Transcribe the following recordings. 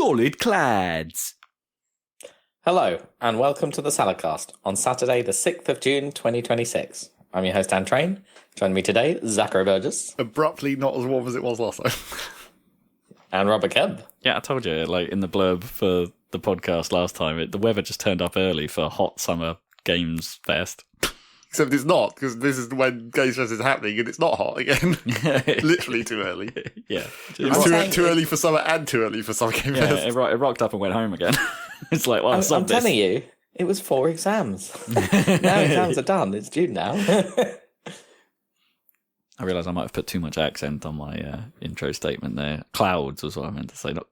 solid clads. Hello, and welcome to the Saladcast on Saturday, the 6th of June, 2026. I'm your host, Dan Train. Joining me today, Zac Burgess. Abruptly not as warm as it was last time. And Robert Kemp. Yeah, I told you, like, in the blurb for the podcast last time, the weather just turned up early for Hot Summer Games Fest. Except it's not, because this is when Games Fest is happening and it's not hot again. Literally too early. Yeah. It's too early for summer and too early for Summer Game Fest. It rocked up and went home again. It's like, well, I'm telling you, it was 4 exams. Now exams are done. It's June now. I realise I might have put too much accent on my intro statement there. Clouds was what I meant to say, not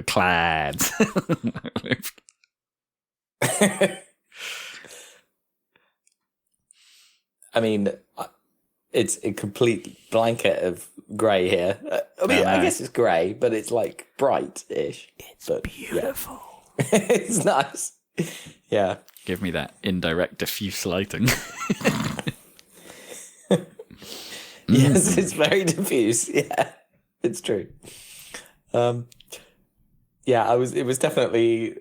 clads. I mean, it's a complete blanket of grey here. I guess it's grey, but it's like bright-ish. It's beautiful. Yeah. It's nice. Yeah. Give me that indirect diffuse lighting. Yes, it's very diffuse. Yeah, it's true. It was definitely,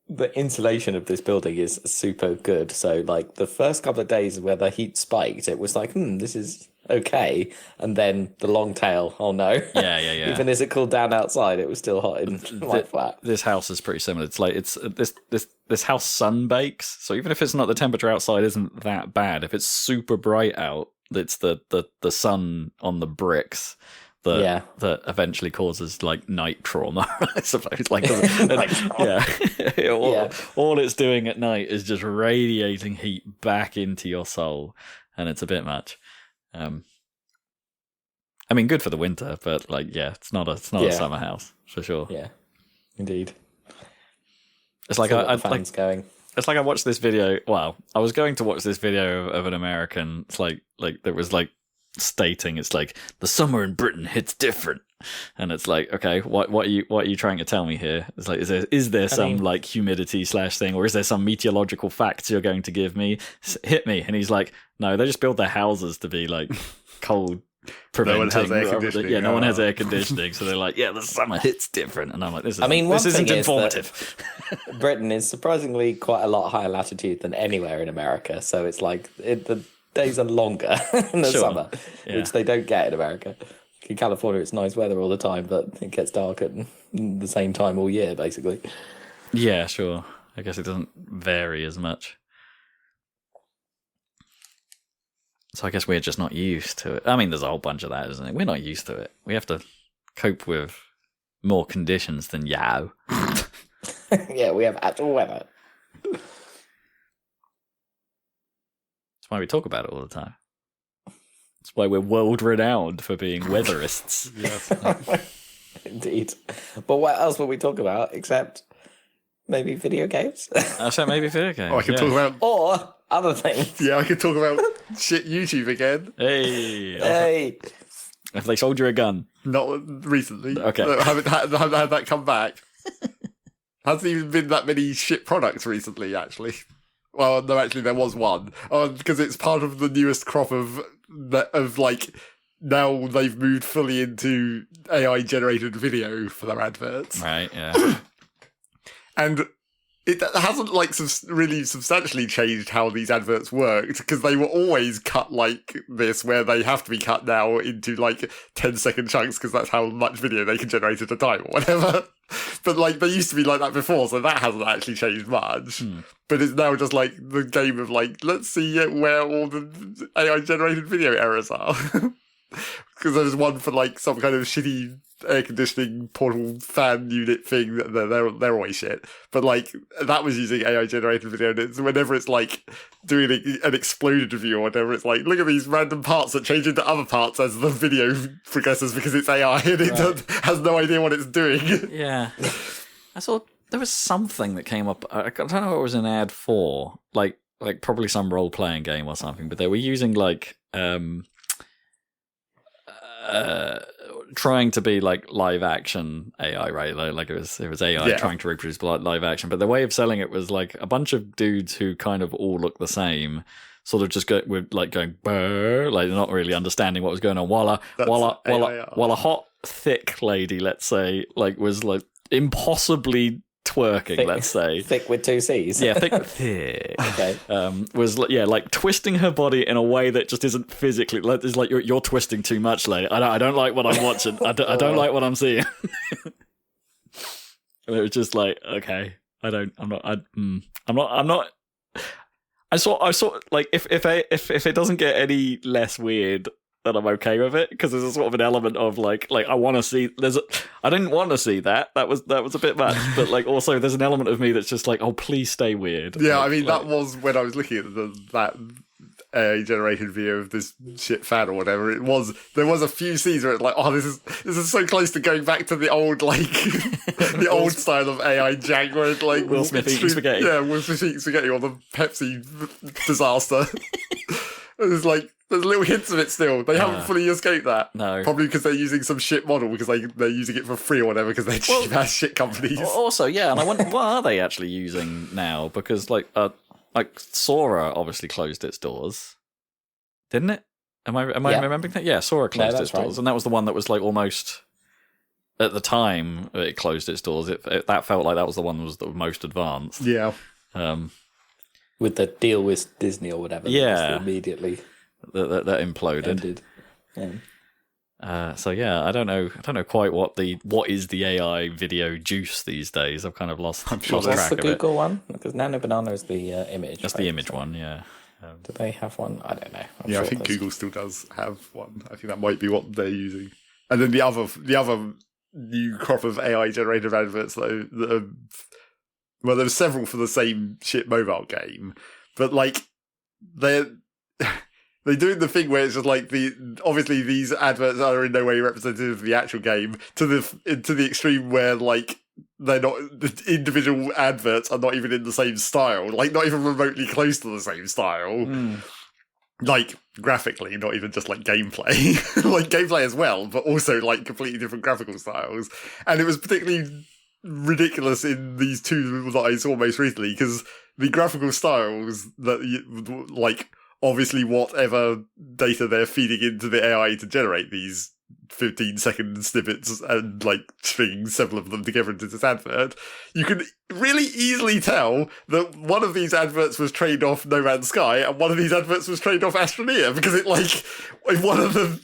the insulation of this building is super good. So, like, the first couple of days where the heat spiked, it was like, this is okay. And then the long tail, oh no. Yeah. Even as it cooled down outside, it was still hot in my flat. This house is pretty similar. It's like, this house sun bakes. So even if it's not, the temperature outside isn't that bad. If it's super bright out, it's the sun on the bricks that eventually causes like night trauma, I suppose. Like, all it's doing at night is just radiating heat back into your soul, and it's a bit much. I mean, good for the winter, but like, it's not a summer house for sure. Yeah, indeed. It's like going. It's like I watched this video. Well, I was going to watch this video of an American. It's like that was like stating it's like the summer in Britain hits different, and it's like, okay, what are you trying to tell me here? It's like, is there some like humidity / thing, or is there some meteorological facts you're going to give me? Hit me. And he's like, no, they just build their houses to be like cold. No one has air conditioning. No one has air conditioning, so they're like, the summer hits different. And I'm like, this isn't informative. Britain is surprisingly quite a lot higher latitude than anywhere in America, so it's like the days are longer in the summer, which they don't get in America. In California, it's nice weather all the time, but it gets dark at the same time all year, basically. Yeah, sure. I guess it doesn't vary as much. So I guess we're just not used to it. I mean, there's a whole bunch of that, isn't it? We're not used to it. We have to cope with more conditions than Yao. Yeah, we have actual weather. That's why we talk about it all the time. That's why we're world renowned for being weatherists. Yes. Indeed. But what else will we talk about except maybe video games? Except maybe video games. I can talk about... Or other things. Yeah, I could talk about shit YouTube again. Hey. Have they sold you a gun? Not recently. Okay. I haven't had that come back. Hasn't even been that many shit products recently, actually. Well, no, actually, there was one. Because it's part of the newest crop of like, now they've moved fully into AI-generated video for their adverts. Right, yeah. And it hasn't like really substantially changed how these adverts worked, because they were always cut like this, where they have to be cut now into like 10-second chunks, because that's how much video they can generate at a time or whatever. But like, they used to be like that before, so that hasn't actually changed much. But it's now just like the game of like, let's see where all the AI generated video errors are. Because there's one for like some kind of shitty air conditioning portal fan unit thing. They're always shit. But like, that was using AI generated video, and it's whenever it's like doing an exploded review or whatever, it's like, look at these random parts that change into other parts as the video progresses, because it's AI and it has no idea what it's doing. Yeah. I saw there was something that came up. I don't know what it was an ad for, like probably some role playing game or something, but they were using like trying to be like live action AI, right? Like it was AI trying to reproduce live action, but the way of selling it was like a bunch of dudes who kind of all look the same, sort of just going brr, like not really understanding what was going on, while a hot thick lady, let's say, like was like impossibly twerking, let's say. Thick with 2 C's. Yeah, thick. Okay. Was like twisting her body in a way that just isn't physically. It's like you're twisting too much, lady. I don't like what I'm watching. I don't like what I'm seeing. And it was just like, okay, I'm not. I saw like if it doesn't get any less weird, then I'm okay with it, because there's a sort of an element of like I want to see. I didn't want to see that. That was a bit much. But like also there's an element of me that's just like, oh, please stay weird. Yeah, I mean that was when I was looking at that generated video of this shit fan or whatever. There was a few scenes where it's like, oh, this is so close to going back to the old like the old style of AI jank where it's like Will Smith eating spaghetti. Yeah, Will Smith eating spaghetti, or the Pepsi disaster. There's little hints of it still. They haven't fully escaped that. No. Probably because they're using some shit model, because they're using it for free or whatever, because they're cheap ass shit companies. Also, yeah, and I wonder, what are they actually using now? Because like Sora obviously closed its doors, didn't it? Am I remembering that? Yeah, Sora closed its doors, and that was the one that was like almost at the time it closed its doors. That felt like that was the one that was the most advanced. Yeah. With the deal with Disney or whatever. Yeah. Immediately. That imploded. Ended. Yeah. So yeah, I don't know quite what is the AI video juice these days. I've kind of lost track of it. What's the Google one? Because Nano Banana is the image. That's the image one, yeah. Do they have one? I don't know. I think Google still does have one. I think that might be what they're using. And then the other new crop of AI generated adverts that are, well, there's several for the same shit mobile game, but like they're doing the thing where it's just like obviously these adverts are in no way representative of the actual game, to the extreme where like they're not, the individual adverts are not even in the same style, like not even remotely close to the same style. Like graphically, not even just like gameplay, like gameplay as well, but also like completely different graphical styles. And it was particularly ridiculous in these two that I saw most recently, because the graphical styles that like obviously whatever data they're feeding into the AI to generate these 15-second snippets and like stringing several of them together into this advert, you can really easily tell that one of these adverts was trained off No Man's Sky and one of these adverts was trained off Astroneer, because it like in one of the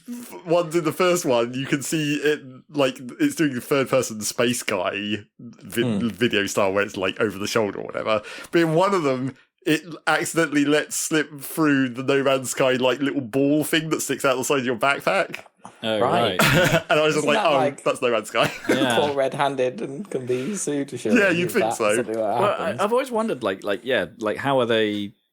ones in the first one you can see it like it's doing the third person space guy video style where it's like over the shoulder or whatever, but in one of them it accidentally lets slip through the No Man's Sky like little ball thing that sticks out the side of your backpack. Oh, right. And I was just that's No Man's Sky. Yeah. Poor red-handed and can be sued. Yeah, you'd think so. Well, I've always wondered,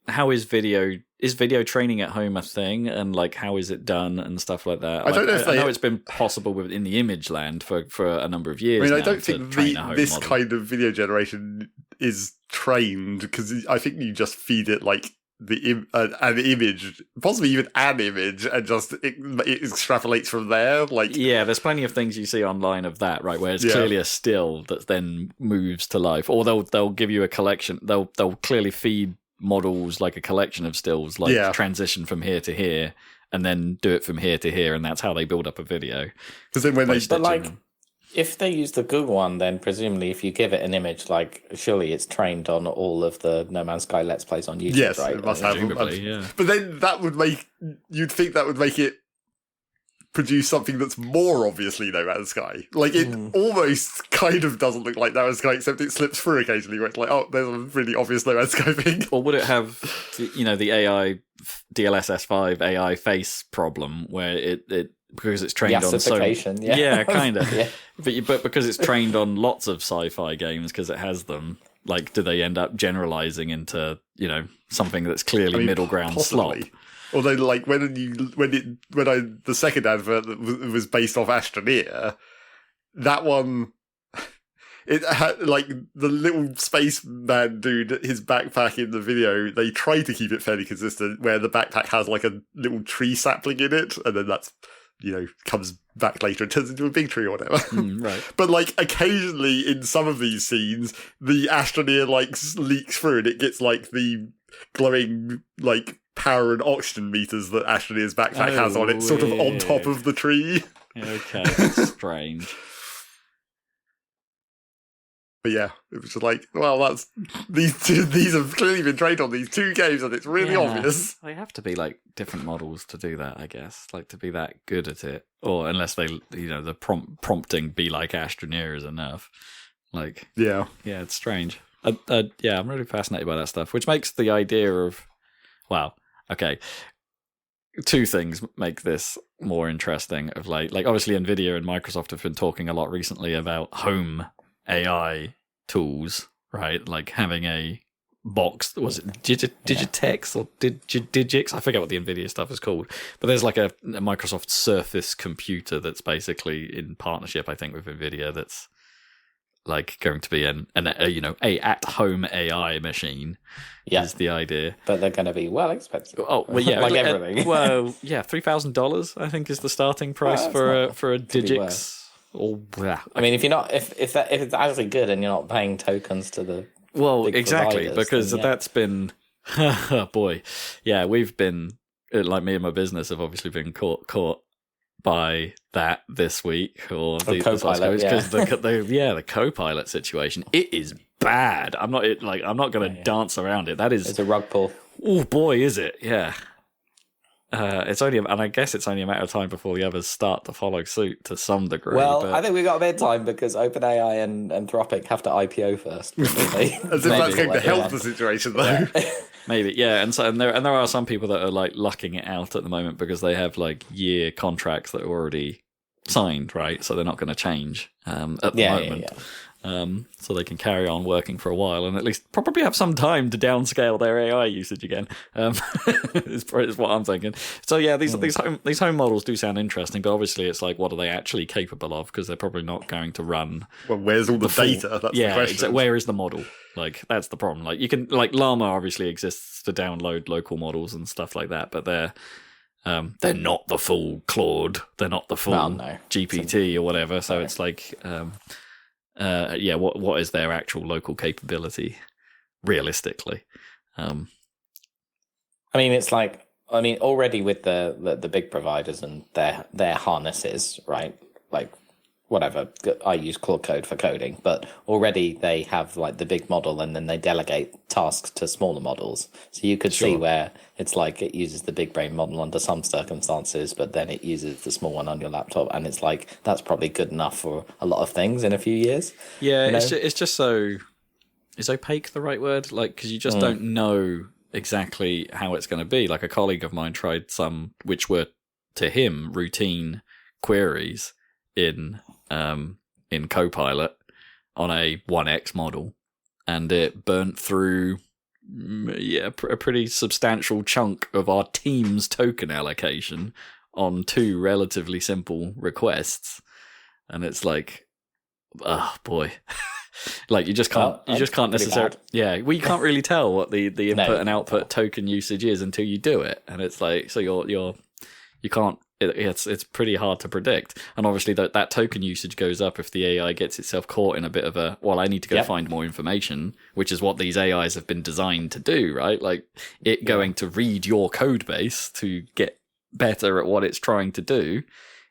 how is video training at home a thing, and like how is it done and stuff like that. I don't know if I know it's been possible within the image land for a number of years. I mean, now I don't think this model. Kind of video generation is trained, because I think you just feed it like an image, possibly even an image, and just it extrapolates from there. Like, yeah, there's plenty of things you see online of that, right? Where it's clearly a still that then moves to life, or they'll give you a collection. They'll clearly feed models like a collection of stills, like transition from here to here, and then do it from here to here, and that's how they build up a video. Because then when if they use the Google one, then presumably if you give it an image, like surely it's trained on all of the No Man's Sky Let's Plays on YouTube, yes, right? It must have. But then you'd think that would make it produce something that's more obviously No Man's Sky. Like it almost kind of doesn't look like No Man's Sky, except it slips through occasionally where it's like, oh, there's a really obvious No Man's Sky thing. Or would it have, the AI DLSS5 AI face problem where it because it's trained on kind of, but because it's trained on lots of sci-fi games, because it has them. Like, do they end up generalizing into something that's clearly middle ground slop? Although, like the second advert that was based off Astroneer, that one, it had like the little spaceman dude, his backpack in the video. They try to keep it fairly consistent, where the backpack has like a little tree sapling in it, and then that's comes back later and turns into a big tree or whatever. Right. But like occasionally in some of these scenes, the Astroneer like leaks through and it gets like the glowing like power and oxygen meters that Astroneer's backpack has on it, sort of on top of the tree. Okay, that's strange. But yeah, it was just like, well, that's these have clearly been trained on these 2 games, and it's really obvious. They have to be like different models to do that, I guess. Like to be that good at it, or unless they, the prompting "be like Astroneer" is enough. Like, yeah, it's strange. Yeah, I'm really fascinated by that stuff, which makes the idea of, wow, okay. 2 things make this more interesting. Of like obviously Nvidia and Microsoft have been talking a lot recently about home AI tools, right? Like having a box. Was it Digitex or Digix? I forget what the Nvidia stuff is called. But there's like a Microsoft Surface computer that's basically in partnership, I think, with Nvidia. That's like going to be a at-home AI machine. Is the idea. But they're going to be well expensive. Oh well, yeah, like everything. Well, yeah, $3,000 I think is the starting price for a Digix. Or I mean, if it's actually good and you're not paying tokens to the exactly, because that's been boy, yeah, we've been like, me and my business have obviously been caught by that this week, or the Copilot, because the Copilot situation, it is bad. I'm not going to dance around it. That is, it's a rug pull. Oh boy, is it? Yeah. It's only, and I guess it's only a matter of time before the others start to follow suit to some degree. Well, I think we've got a bit of time because OpenAI and Anthropic have to IPO first. As if that's going to help the situation, though. Maybe, yeah, and there are some people that are like lucking it out at the moment because they have like year contracts that are already signed, right? So they're not going to change at the moment. So they can carry on working for a while and at least probably have some time to downscale their AI usage again. Is what I'm thinking. So yeah, these home models do sound interesting, but obviously it's like, what are they actually capable of? Because they're probably not going to run. Well, where's all the data? That's the question. Where is the model? Like, that's the problem. Like, you can, like, Llama obviously exists to download local models and stuff like that, but they're not the full Claude. They're not the full GPT or whatever. So it's like, what is their actual local capability realistically? I mean, it's like, already with the big providers and their harnesses, right? Like, whatever, I use Claude Code for coding, but already they have like the big model and then they delegate tasks to smaller models. So you could see where it's like it uses the big brain model under some circumstances, but then it uses the small one on your laptop, and it's like, that's probably good enough for a lot of things in a few years. Yeah, it's just so... Is opaque the right word? Like, because you just don't know exactly how it's going to be. Like, a colleague of mine tried some, which were, to him, routine queries in Copilot on a 1x model, and it burnt through a pretty substantial chunk of our team's token allocation on 2 relatively simple requests. And it's like, oh boy. Like, you just can't necessarily, you can't really tell what the input and output token usage is until you do it. And it's like, so you can't, it's pretty hard to predict. And obviously that token usage goes up if the AI gets itself caught in a bit of a, well, I need to go find more information, which is what these AIs have been designed to do, right? Like, it going to read your code base to get better at what it's trying to do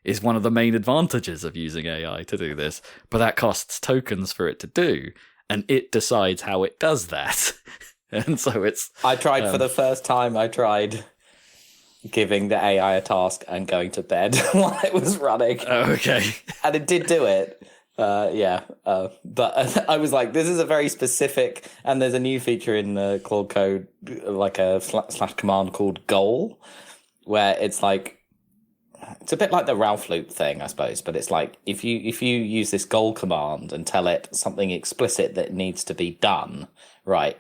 is one of the main advantages of using AI to do this. But that costs tokens for it to do, and it decides how it does that. And so it's... I tried for the first time, giving the AI a task and going to bed while it was running. Oh, okay. And it did do it. But I was like, this is a very specific, and there's a new feature in the Claude Code, like a slash command called goal, where it's like, it's a bit like the Ralph loop thing, I suppose, but it's like, if you use this goal command and tell it something explicit that needs to be done, right,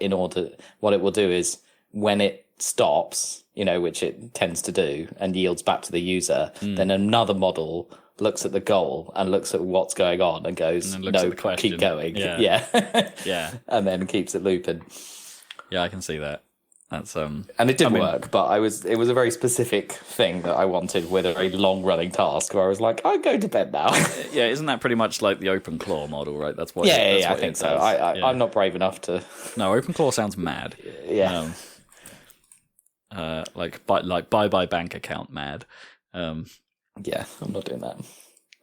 what it will do is, when it stops, which it tends to do, and yields back to the user, then another model looks at the goal and looks at what's going on and goes, no, keep going. Yeah. And then keeps it looping. Yeah, I can see that. That's and it did work, but it was a very specific thing that I wanted with a very long running task where I was like, I'll go to bed now. Yeah, isn't that pretty much like the OpenClaw model, right? That's what. I think so. I'm not brave enough to. No, OpenClaw sounds mad. Yeah. Like buy bank account mad. Yeah, I'm not doing that.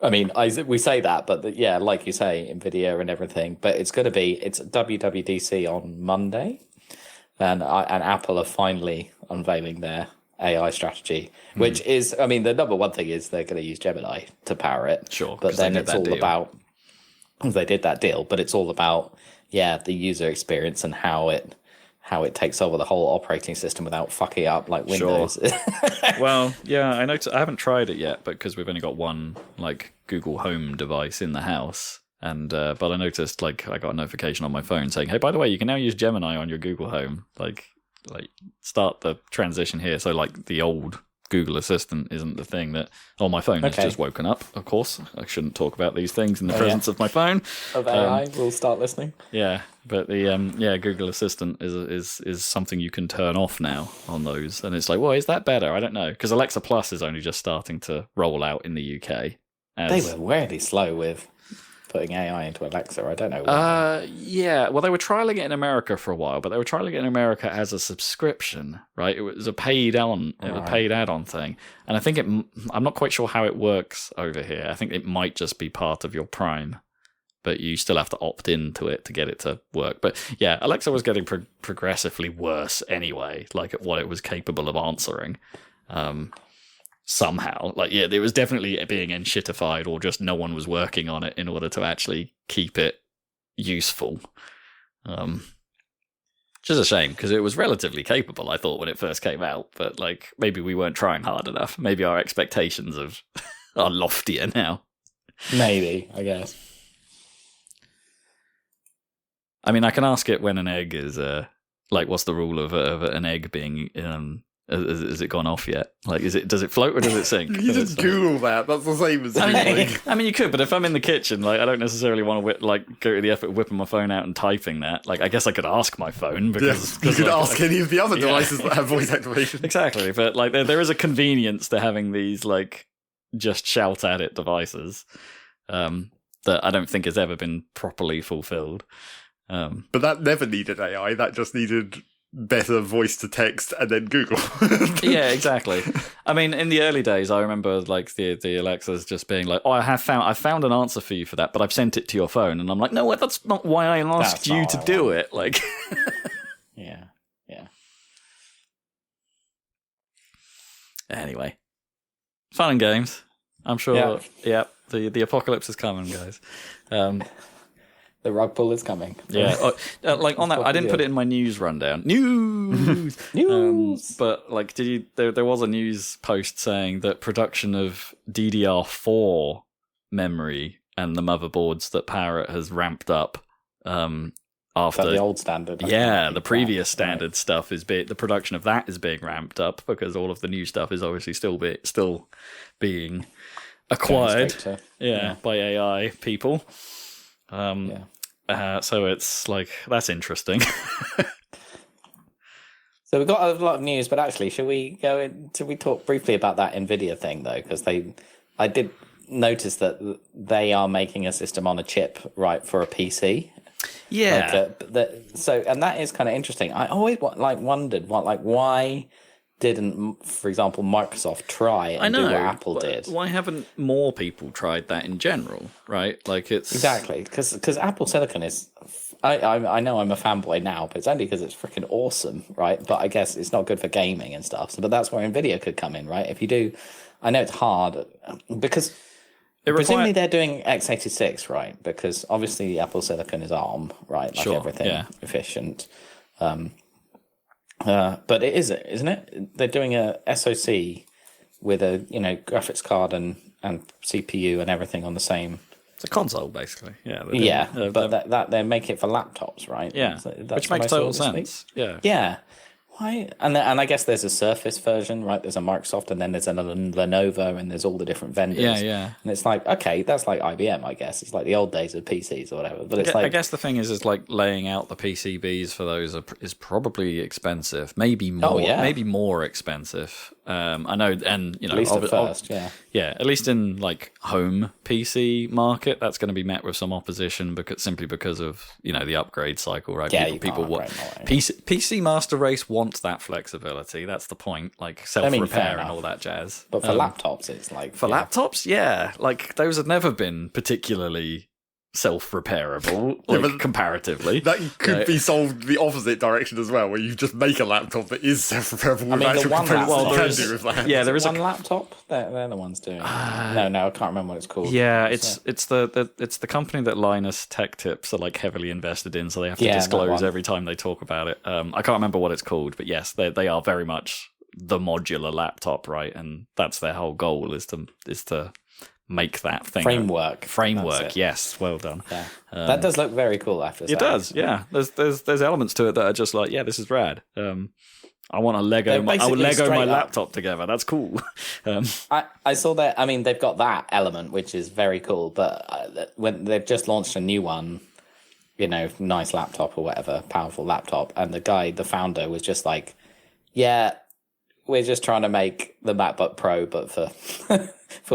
I mean, we say that, but yeah, like you say, NVIDIA and everything. But it's WWDC on Monday, and Apple are finally unveiling their AI strategy, which is, I mean, the number one thing is they're going to use Gemini to power it. Sure, but then it's all about, they did that deal, but it's all about, the user experience and how it takes over the whole operating system without fucking up like Windows. Sure. Well, yeah, I haven't tried it yet, but because we've only got one like Google Home device in the house, and but I noticed like I got a notification on my phone saying, "Hey, by the way, you can now use Gemini on your Google Home. Like start the transition here." So like the old Google Assistant isn't the thing that. Oh, my phone has just woken up. Of course, I shouldn't talk about these things in the presence of my phone. Of AI, we'll start listening. Yeah, but the Google Assistant is something you can turn off now on those, and it's like, well, is that better? I don't know, because Alexa Plus is only just starting to roll out in the UK. They were really slow with putting AI into Alexa. I don't know why. Yeah, well, they were trialing it in America for a while, but they were trialing it in America as a subscription, right? It was a paid add-on thing, and I think I'm not quite sure how it works over here. I think it might just be part of your Prime, but you still have to opt into it to get it to work. But yeah, Alexa was getting progressively worse anyway, like at what it was capable of answering. Somehow, it was definitely being enshittified, or just no one was working on it in order to actually keep it useful. Which is a shame, because it was relatively capable, I thought, when it first came out, but maybe we weren't trying hard enough. Maybe our expectations are loftier now. Maybe, I guess. I mean, I can ask it when an egg is what's the rule of an egg being has it gone off yet? Does it float or does it sink? You just Google that. That's the same as I mean, you could, but if I'm in the kitchen, I don't necessarily want to go to the effort of whipping my phone out and typing that. I guess I could ask my phone because you could ask any of the other devices that have voice activation. Exactly, but there is a convenience to having these just shout at it devices that I don't think has ever been properly fulfilled. But that never needed AI. That just needed better voice to text and then Google. Yeah, exactly. I mean, in the early days, I remember the Alexas just being like, "Oh, I found an answer for you for that, but I've sent it to your phone," and I'm like, "No, that's not why I asked you to do it." Yeah. Anyway, fun and games. I'm sure. Yeah, the apocalypse is coming, guys. The rug pull is coming. Yeah, on that, I didn't put it in my news rundown. News. But there was a news post saying that production of DDR4 memory and the motherboards that power it has ramped up. After the old standard, the previous standard stuff is the production of that is being ramped up because all of the new stuff is obviously still being acquired. By AI people. So it's that's interesting. So we've got a lot of news, but actually, should we talk briefly about that NVIDIA thing though? Because I did notice that they are making a system on a chip, right, for a PC. Yeah. And that is kind of interesting. I always wondered why didn't, for example, Microsoft try and do what Apple did? Why haven't more people tried that in general, right? It's... Exactly, because Apple Silicon is... I know I'm a fanboy now, but it's only because it's freaking awesome, right? But I guess it's not good for gaming and stuff. But that's where NVIDIA could come in, right? If you do... I know it's hard, because... Presumably they're doing x86, right? Because obviously Apple Silicon is ARM, right? Everything efficient. But it is, isn't it? They're doing a SoC with a graphics card and CPU and everything on the same. It's a console, basically. But that they make it for laptops, right? Yeah, which makes total sense. Yeah. Why? And I guess there's a Surface version, right? There's a Microsoft, and then there's a Lenovo, and there's all the different vendors. Yeah. And it's okay, that's like IBM, I guess. It's like the old days of PCs or whatever. But it's I guess the thing is laying out the PCBs for those is probably expensive. Maybe more. Maybe more expensive I know, and at least at first, yeah, at least in like home PC market, that's going to be met with some opposition because of the upgrade cycle, right? Yeah, people want PC Master Race wants that flexibility. That's the point, like self-repair and all that jazz. But for laptops, it's like laptops, like those have never been particularly self-repairable, comparatively. That could be solved the opposite direction as well, where you just make a laptop that is self-repairable with actual components you can do with that. Yeah, there is one laptop. They're the ones doing it. No, I can't remember what it's called. Yeah, it's the company that Linus Tech Tips are like heavily invested in, so they have to disclose every time they talk about it. I can't remember what it's called, but yes, they are very much the modular laptop, right? And that's their whole goal is to make that thing framework. Yes, well done. Yeah. That does look very cool. After it does, yeah. There's elements to it that are just like, yeah, this is rad. I want to Lego my laptop together. That's cool. I saw that. I mean, they've got that element, which is very cool. But when they've just launched a new one, nice laptop or whatever, powerful laptop, and the founder was just like, yeah, we're just trying to make the MacBook Pro, but for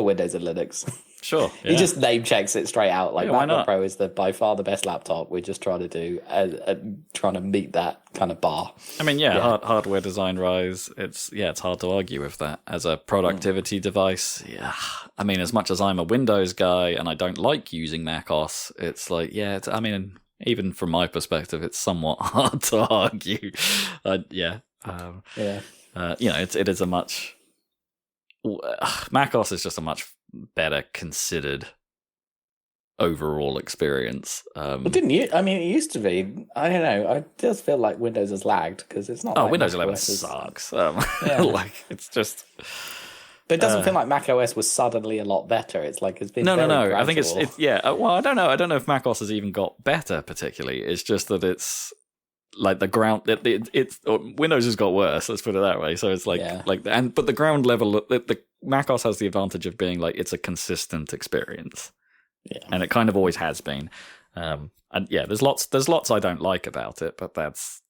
Windows and Linux. Sure. Yeah. He just name checks it straight out. Like MacBook Pro is by far the best laptop. We're just trying to trying to meet that kind of bar. I mean, hardware design rise. It's hard to argue with that as a productivity device. Yeah. I mean, as much as I'm a Windows guy and I don't like using macOS, it's like, I mean, even from my perspective, it's somewhat hard to argue. It is a much macOS is just a much better considered overall experience. Didn't you? I mean, it used to be. I don't know. I just feel like Windows has lagged because it's not. Oh, like Windows 11 sucks. Like it's just. But it doesn't feel like macOS was suddenly a lot better. It's like it's been no. Gradual. I think it's well, I don't know. I don't know if macOS has even got better particularly. It's just that it's. Like the ground, Windows has got worse. Let's put it that way. So it's but the ground level, the macOS has the advantage of being like it's a consistent experience, and it kind of always has been. There's lots I don't like about it, but that's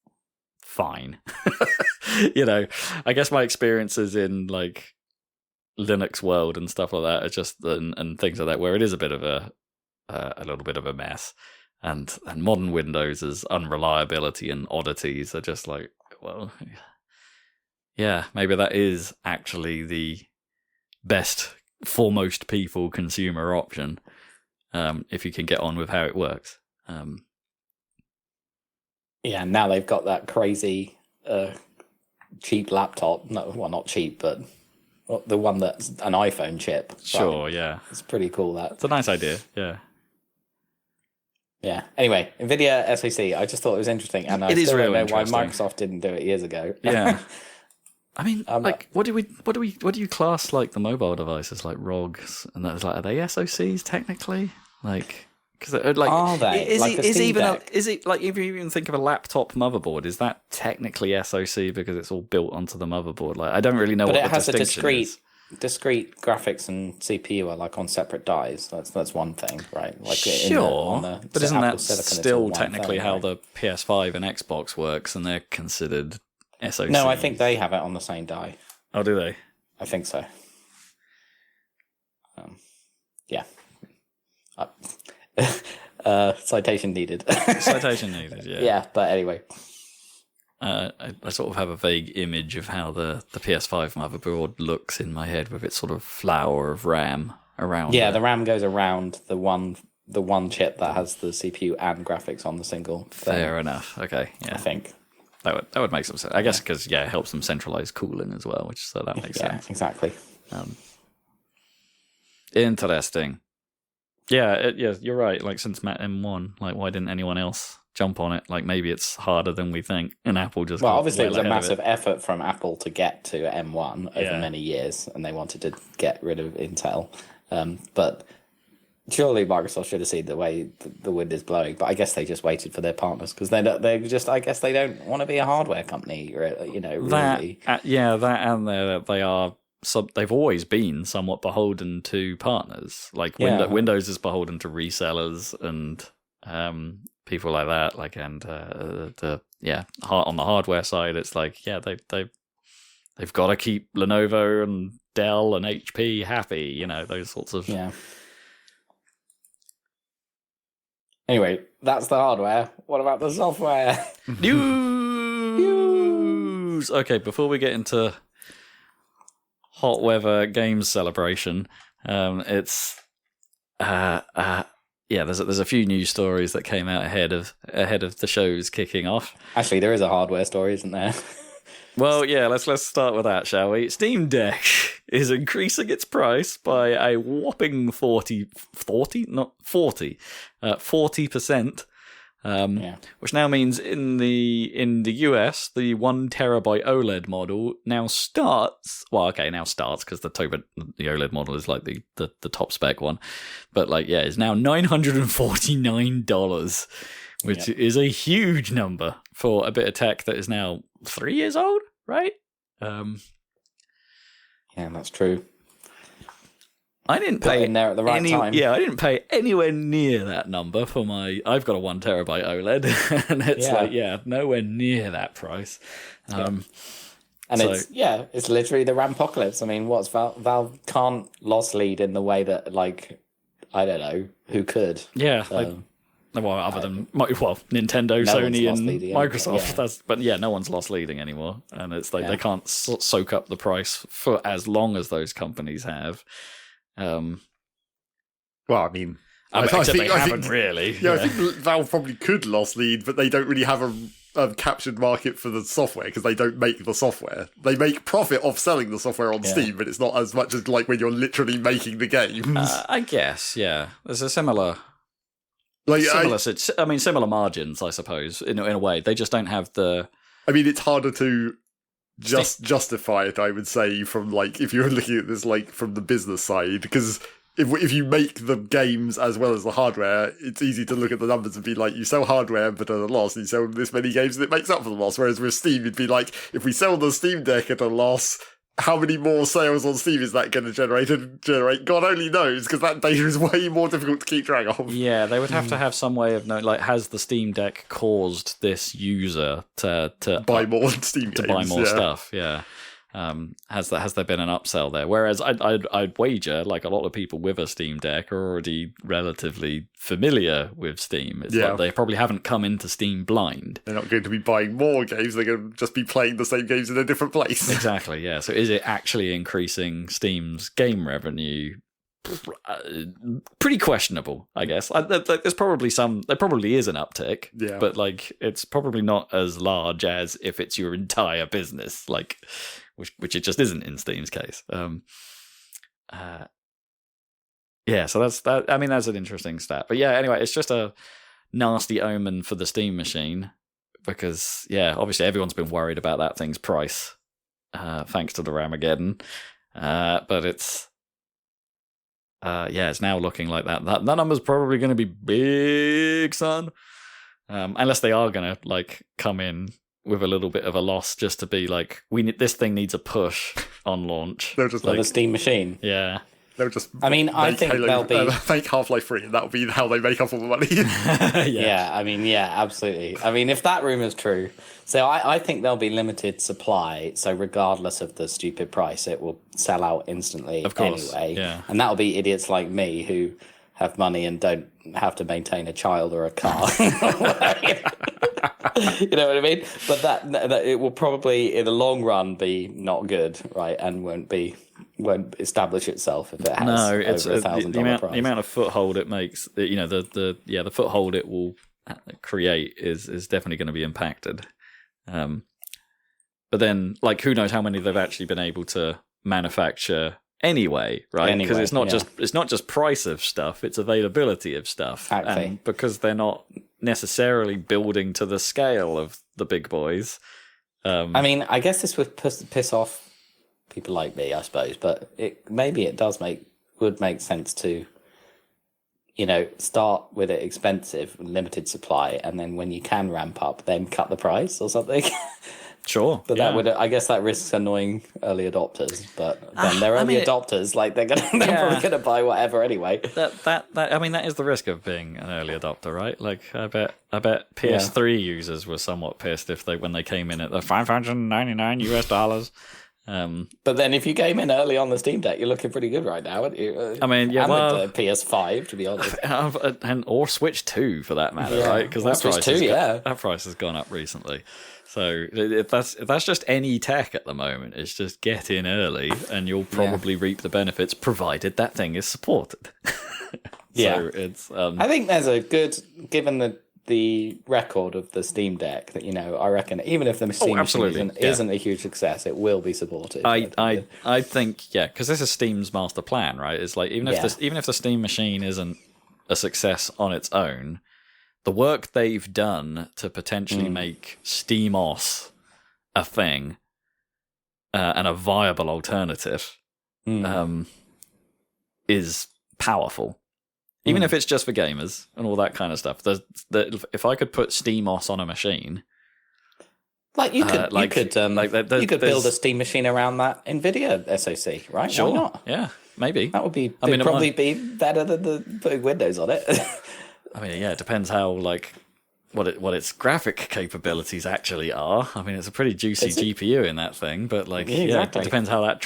fine. I guess my experiences in like Linux world and stuff like that are just and things like that where it is a bit of a little bit of a mess. And modern Windows' unreliability and oddities are just like, well, yeah, maybe that is actually the best for most people consumer option, if you can get on with how it works. Now they've got that crazy cheap laptop. Not cheap, but the one that's an iPhone chip. Sure, yeah. It's pretty cool, that. It's a nice idea, yeah. Yeah. Anyway, NVIDIA SoC. I just thought it was interesting, and I still don't know why Microsoft didn't do it years ago. Yeah. I mean, what do you class like the mobile devices like ROGs and that? Like, are they SoCs technically? Like, because like, are they? Is it like if you even think of a laptop motherboard, is that technically SoC because it's all built onto the motherboard? Like, I don't really know what the distinction is. Discrete graphics and CPU are like on separate dies. That's one thing, right? Like sure, but isn't that still technically how the PS5 and Xbox works, and they're considered SoC? No, I think they have it on the same die. Oh, do they? I think so. Yeah. Citation needed. Citation needed. Yeah. Yeah, but anyway. I sort of have a vague image of how the PS5 motherboard looks in my head with its sort of flower of RAM around. Yeah, the RAM goes around the one chip that has the CPU and graphics on the single thing. Fair enough. Okay, yeah. I think that would make some sense. I guess because it helps them centralize cooling as well, so that makes sense. Yeah, exactly. Interesting. Yeah, you're right. Like since Matt M1, like why didn't anyone else jump on it? Like maybe it's harder than we think, and Apple just obviously it was a massive effort from Apple to get to M1 over many years, and they wanted to get rid of Intel. But surely Microsoft should have seen the way the wind is blowing. But I guess they just waited for their partners because they just I guess they don't want to be a hardware company, really. They are. They've always been somewhat beholden to partners. Like Windows is beholden to resellers and people like that. Like on the hardware side, it's like they've they've got to keep Lenovo and Dell and HP happy, those sorts of... Yeah. Anyway, that's the hardware. What about the software? News! Okay, before we get into hot weather games celebration, there's a few news stories that came out ahead of the shows kicking off. Actually, there is a hardware story, isn't there? Well, yeah, let's start with that, shall we? Steam Deck is increasing its price by a whopping 40%. Which now means in the US, the 1 terabyte OLED model now starts because the OLED model is like the top spec one, but it's now $949, which is a huge number for a bit of tech that is now 3 years old, right? Yeah, that's true. I didn't pay in there at the right time. Yeah, I didn't pay anywhere near that number for my. I've got a 1 terabyte OLED, and it's nowhere near that price. And it's literally the Rampocalypse. I mean, what's Valve can't loss lead in the way that I don't know who could. Yeah. Other than Nintendo, Sony, and Microsoft. But no one's lost leading anymore, and it's they can't soak up the price for as long as those companies have. I think they haven't really. Yeah, I think Valve probably could loss lead, but they don't really have a captured market for the software because they don't make the software. They make profit off selling the software on Steam, but it's not as much as when you're literally making the games. I guess, yeah. There's a similar margins, I suppose, in a way. They just don't have the... I mean, it's harder to justify it, I would say, from if you're looking at this from the business side, because if you make the games as well as the hardware, it's easy to look at the numbers and be you sell hardware but at a loss, and you sell this many games and it makes up for the loss. Whereas with Steam, it'd be if we sell the Steam Deck at a loss, how many more sales on Steam is that going to generate? God only knows, because that data is way more difficult to keep track of. Yeah, they would have to have some way of knowing, has the Steam Deck caused this user to buy more Steam games? To buy more stuff, yeah. Has there been an upsell there? Whereas I'd wager, a lot of people with a Steam Deck are already relatively familiar with Steam. It's they probably haven't come into Steam blind. They're not going to be buying more games. They're going to just be playing the same games in a different place. Exactly. Yeah. So is it actually increasing Steam's game revenue? Pretty questionable, I guess. There probably is an uptick, but it's probably not as large as if it's your entire business, which it just isn't in Steam's case. So that's that. I mean, that's an interesting stat. But anyway, it's just a nasty omen for the Steam machine because obviously everyone's been worried about that thing's price, thanks to the Ramageddon. But it's it's now looking like that number's probably going to be big, son. Unless they are going to come in with a little bit of a loss just to be this thing needs a push on launch. They're just the Steam machine. Yeah. They'll just I think they'll be make Half-Life 3, and that'll be how they make up all the money. Absolutely. I mean, if that rumor's true, so I think there'll be limited supply, so regardless of the stupid price, it will sell out instantly anyway. Yeah. And that'll be idiots like me who have money and don't have to maintain a child or a car. You know what I mean? But that it will probably, in the long run, be not good, right? And won't establish itself if it has over $1,000 price. The amount of foothold it makes, the foothold it will create is definitely going to be impacted. But then, who knows how many they've actually been able to manufacture anyway, right? Because it's not just price of stuff; it's availability of stuff. Exactly. And because they're not necessarily building to the scale of the big boys. I mean, I guess this would piss off people like me, I suppose, but it would make sense to, start with it expensive, limited supply, and then when you can ramp up, then cut the price or something. Sure, but that would, I guess, that risks annoying early adopters. But then they're early adopters, they're probably gonna buy whatever anyway. That is the risk of being an early adopter, right? I bet PS3 users were somewhat pissed when they came in at the $599. But then if you came in early on the Steam Deck, you're looking pretty good right now, aren't you? I mean, yeah, and the PS5, to be honest. Or Switch 2, for that matter, right? Because that price has gone up recently. So if that's just any tech at the moment, it's just get in early and you'll probably reap the benefits, provided that thing is supported. So it's. I think there's a good, given the record of the Steam Deck, that I reckon even if the Steam machine isn't a huge success, it will be supported. I think because this is Steam's master plan, right? It's like even if the Steam machine isn't a success on its own, the work they've done to potentially make SteamOS a thing and a viable alternative is powerful. Even if it's just for gamers and all that kind of stuff. If I could put SteamOS on a machine, you could build a Steam machine around that NVIDIA SoC, right? Sure. Why not? Yeah, maybe that would be probably be better than putting Windows on it. I mean, yeah, it depends how what its graphic capabilities actually are. I mean, it's a pretty juicy GPU in that thing, but it depends how that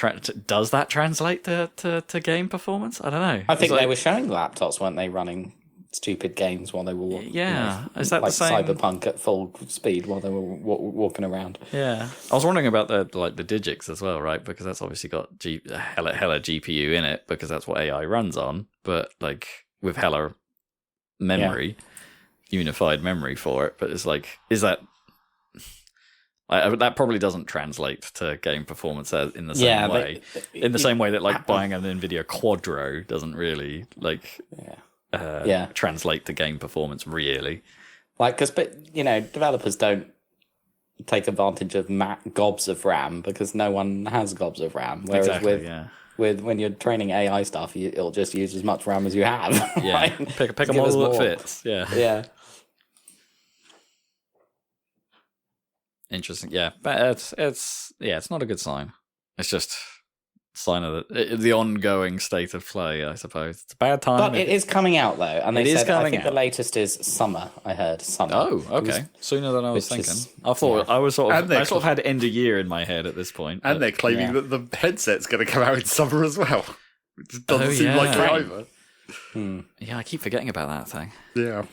does that translate to game performance. I don't know. I think they were showing laptops, weren't they, running stupid games while they were is that the same? Cyberpunk at full speed while they were walking around. Yeah, I was wondering about the Digix as well, right? Because that's obviously got hella GPU in it because that's what AI runs on. But with hella memory, unified memory for it, but it's that probably doesn't translate to game performance in the same way. In the same way that buying an NVIDIA Quadro doesn't really translate to game performance really. Developers don't take advantage of gobs of RAM because no one has gobs of RAM. Whereas when you're training AI stuff, it'll just use as much RAM as you have. Yeah, right? pick a model that fits. Yeah. Interesting. Yeah, but it's not a good sign. It's just a sign of the ongoing state of play, I suppose. It's a bad time. But it is coming out though, and I think the latest is summer. I heard summer. Oh, okay. Sooner than I was thinking. I thought I was sort of had end of year in my head at this point. And they're claiming that the headset's going to come out in summer as well. It just doesn't seem like it either. Yeah, I keep forgetting about that thing. Yeah.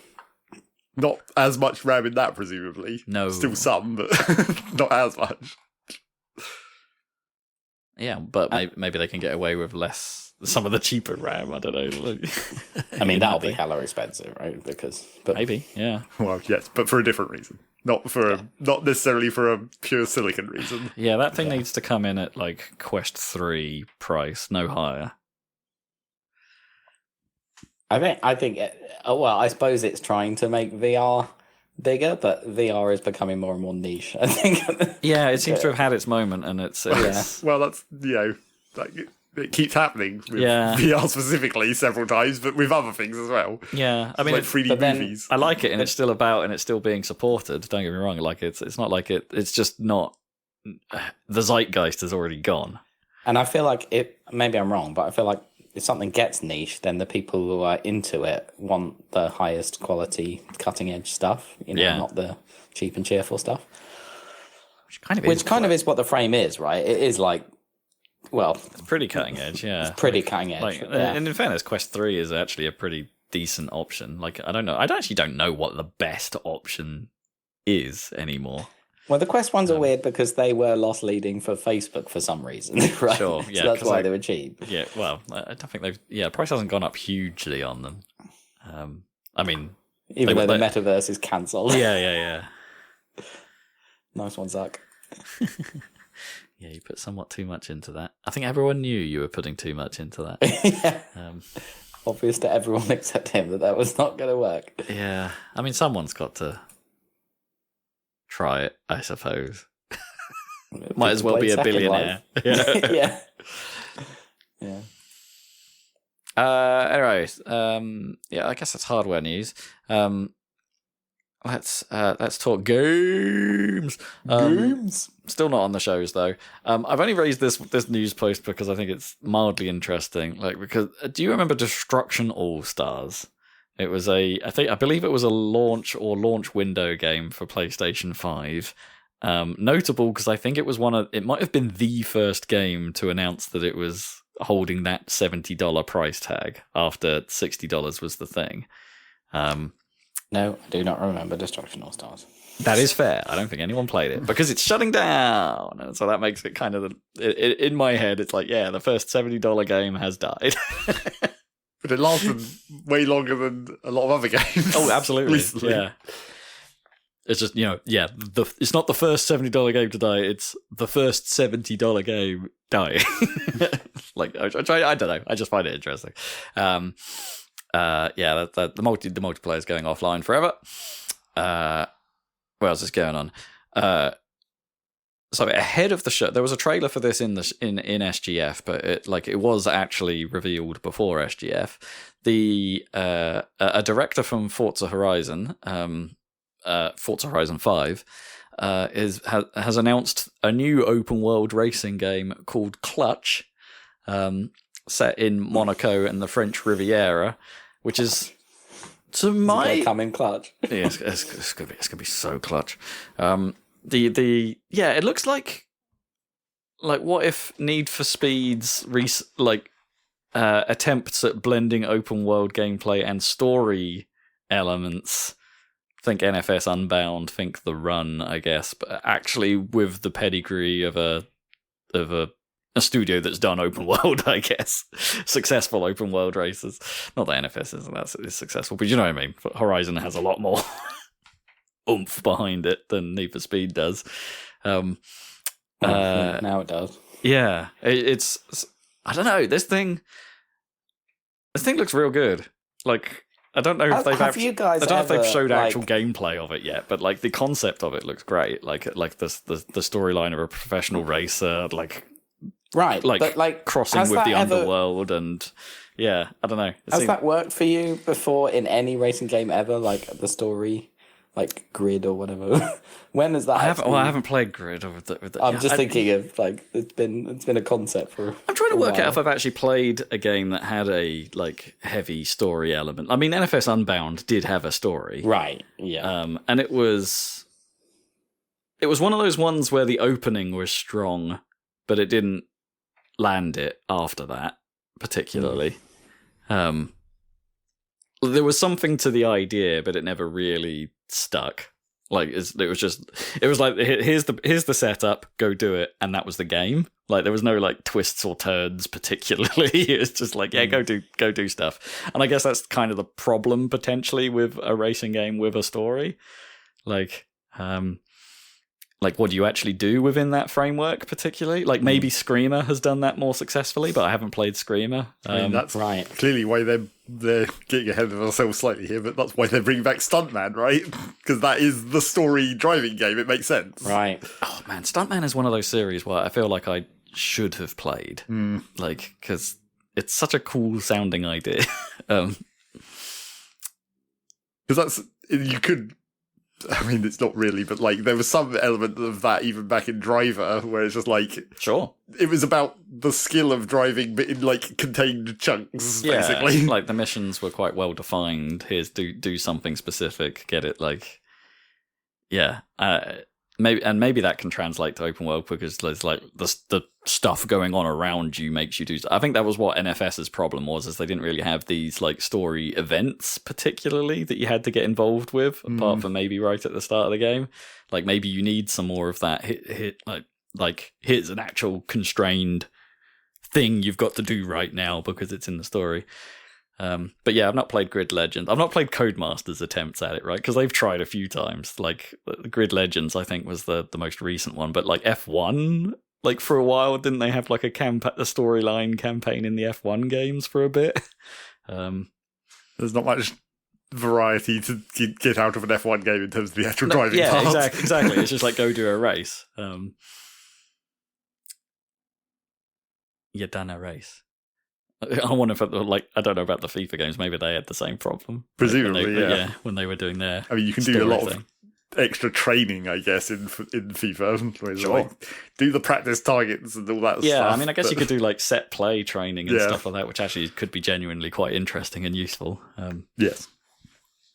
Not as much RAM in that, presumably. No. Still some, but not as much. Yeah, but maybe they can get away with some of the cheaper RAM. I don't know. I mean, that'll be hella expensive, right? But maybe, yeah. Well, yes, but for a different reason. Not necessarily for a pure silicon reason. Yeah, that thing needs to come in at Quest 3 price, no higher. I think. I suppose it's trying to make VR bigger, but VR is becoming more and more niche, I think. Yeah, it seems to have had its moment, and it's well, that's it keeps happening with VR specifically several times, but with other things as well. Yeah, I mean, 3D movies. I like it, and it's still about, and it's still being supported. Don't get me wrong. It's not like it. It's just not. The zeitgeist has already gone, and I feel like it. Maybe I'm wrong, but I feel like if something gets niche, then the people who are into it want the highest quality, cutting edge stuff. Not the cheap and cheerful stuff. Which kind of is what the frame is, right? It is it's pretty cutting edge. Yeah, it's pretty cutting edge. And in fairness, Quest 3 is actually a pretty decent option. I don't know. I actually don't know what the best option is anymore. Well, the Quest ones are weird because they were loss leading for Facebook for some reason, right? Sure, yeah. So that's why they were cheap. Yeah, well, I don't think the price hasn't gone up hugely on them. I mean... Even though the metaverse is cancelled. Yeah. Nice one, Zac. Yeah, you put somewhat too much into that. I think everyone knew you were putting too much into that. Yeah. Obvious to everyone except him that was not going to work. Yeah. I mean, someone's got to... try it, I suppose. Might as well be a billionaire. Yeah. Anyways, I guess that's hardware news. Let's talk games. Still not on the shows though. I've only raised this news post because I think it's mildly interesting. Because do you remember Destruction All Stars? It was I believe it was a launch window game for PlayStation 5, Notable because I think it might have been the first game to announce that it was holding that $70 price tag after $60 was the thing. No, I do not remember Destruction All Stars. That is fair. I don't think anyone played it because it's shutting down. And so that makes it kind of, in my head, it's like, yeah, the first $70 game has died. But it lasted way longer than a lot of other games. Oh, absolutely. Recently. Yeah. It's just, it's not the first $70 game to die, it's the first $70 game dying. Like, I don't know. I just find it interesting. The multiplayer is going offline forever. What else is going on? So ahead of the show, there was a trailer for this in SGF, but it was actually revealed before SGF. A director from Forza Horizon, Forza Horizon 5, has announced a new open world racing game called Clutch, set in Monaco and the French Riviera, which is gonna come in clutch. Yeah, it's gonna be so clutch. It looks like what if Need for Speed's attempts at blending open world gameplay and story elements. Think NFS Unbound, think The Run, I guess, but actually with the pedigree of a studio that's done open world, I guess. Successful open world races. Not that NFS is successful, but you know what I mean. Horizon has a lot more oomph behind it than Need for Speed does. Now it does. Yeah, it's I don't know. This thing looks real good. Like, I don't know if they've showed actual gameplay of it yet, but like the concept of it looks great. Like the storyline of a professional racer, right, but crossing with the underworld, and I don't know. Has that worked for you before in any racing game ever? Like the story, like Grid or whatever. When has that? I haven't played Grid. I'm just thinking of it's been a concept for. I'm trying to work out if I've actually played a game that had a heavy story element. I mean, NFS Unbound did have a story, right? Yeah, and it was one of those ones where the opening was strong, but it didn't land it after that particularly. There was something to the idea, but it never really stuck. Here's the setup, go do it, and that was the game. Like, there was no twists or turns particularly. It was just go do stuff. And I guess that's kind of the problem potentially with a racing game with a story. What do you actually do within that framework particularly? Maybe Screamer has done that more successfully, but I haven't played Screamer. I mean, that's right. Clearly why they're getting ahead of ourselves slightly here, but that's why they're bringing back Stuntman, right? Because that is the story driving game. It makes sense. Right. Oh, man, Stuntman is one of those series where I feel like I should have played. Because it's such a cool sounding idea. Because you could... I mean, it's not really, but there was some element of that even back in Driver, where it's just sure, it was about the skill of driving, but in contained chunks, basically. The missions were quite well defined. Here's do something specific, get it. Maybe that can translate to open world because there's the stuff going on around you makes you do. I think that was what NFS's problem was, is they didn't really have these story events particularly that you had to get involved with, apart from maybe right at the start of the game. Maybe you need some more of that. Here's an actual constrained thing you've got to do right now because it's in the story. But yeah, I've not played Grid Legends. I've not played Codemasters' attempts at it, right? Because they've tried a few times. Grid Legends, I think, was the most recent one. But F1, for a while, didn't they have a storyline campaign in the F1 games for a bit? There's not much variety to get out of an F1 game in terms of the actual driving part. Yeah, exactly. It's just go do a race. You done a race. I wonder if I don't know about the FIFA games. Maybe they had the same problem. Presumably, when they were doing their. I mean, you can do a lot of extra training, I guess, in FIFA. Sure. Do the practice targets and all that stuff. Yeah, I mean, I guess you could do set play training and stuff like that, which actually could be genuinely quite interesting and useful. Yes.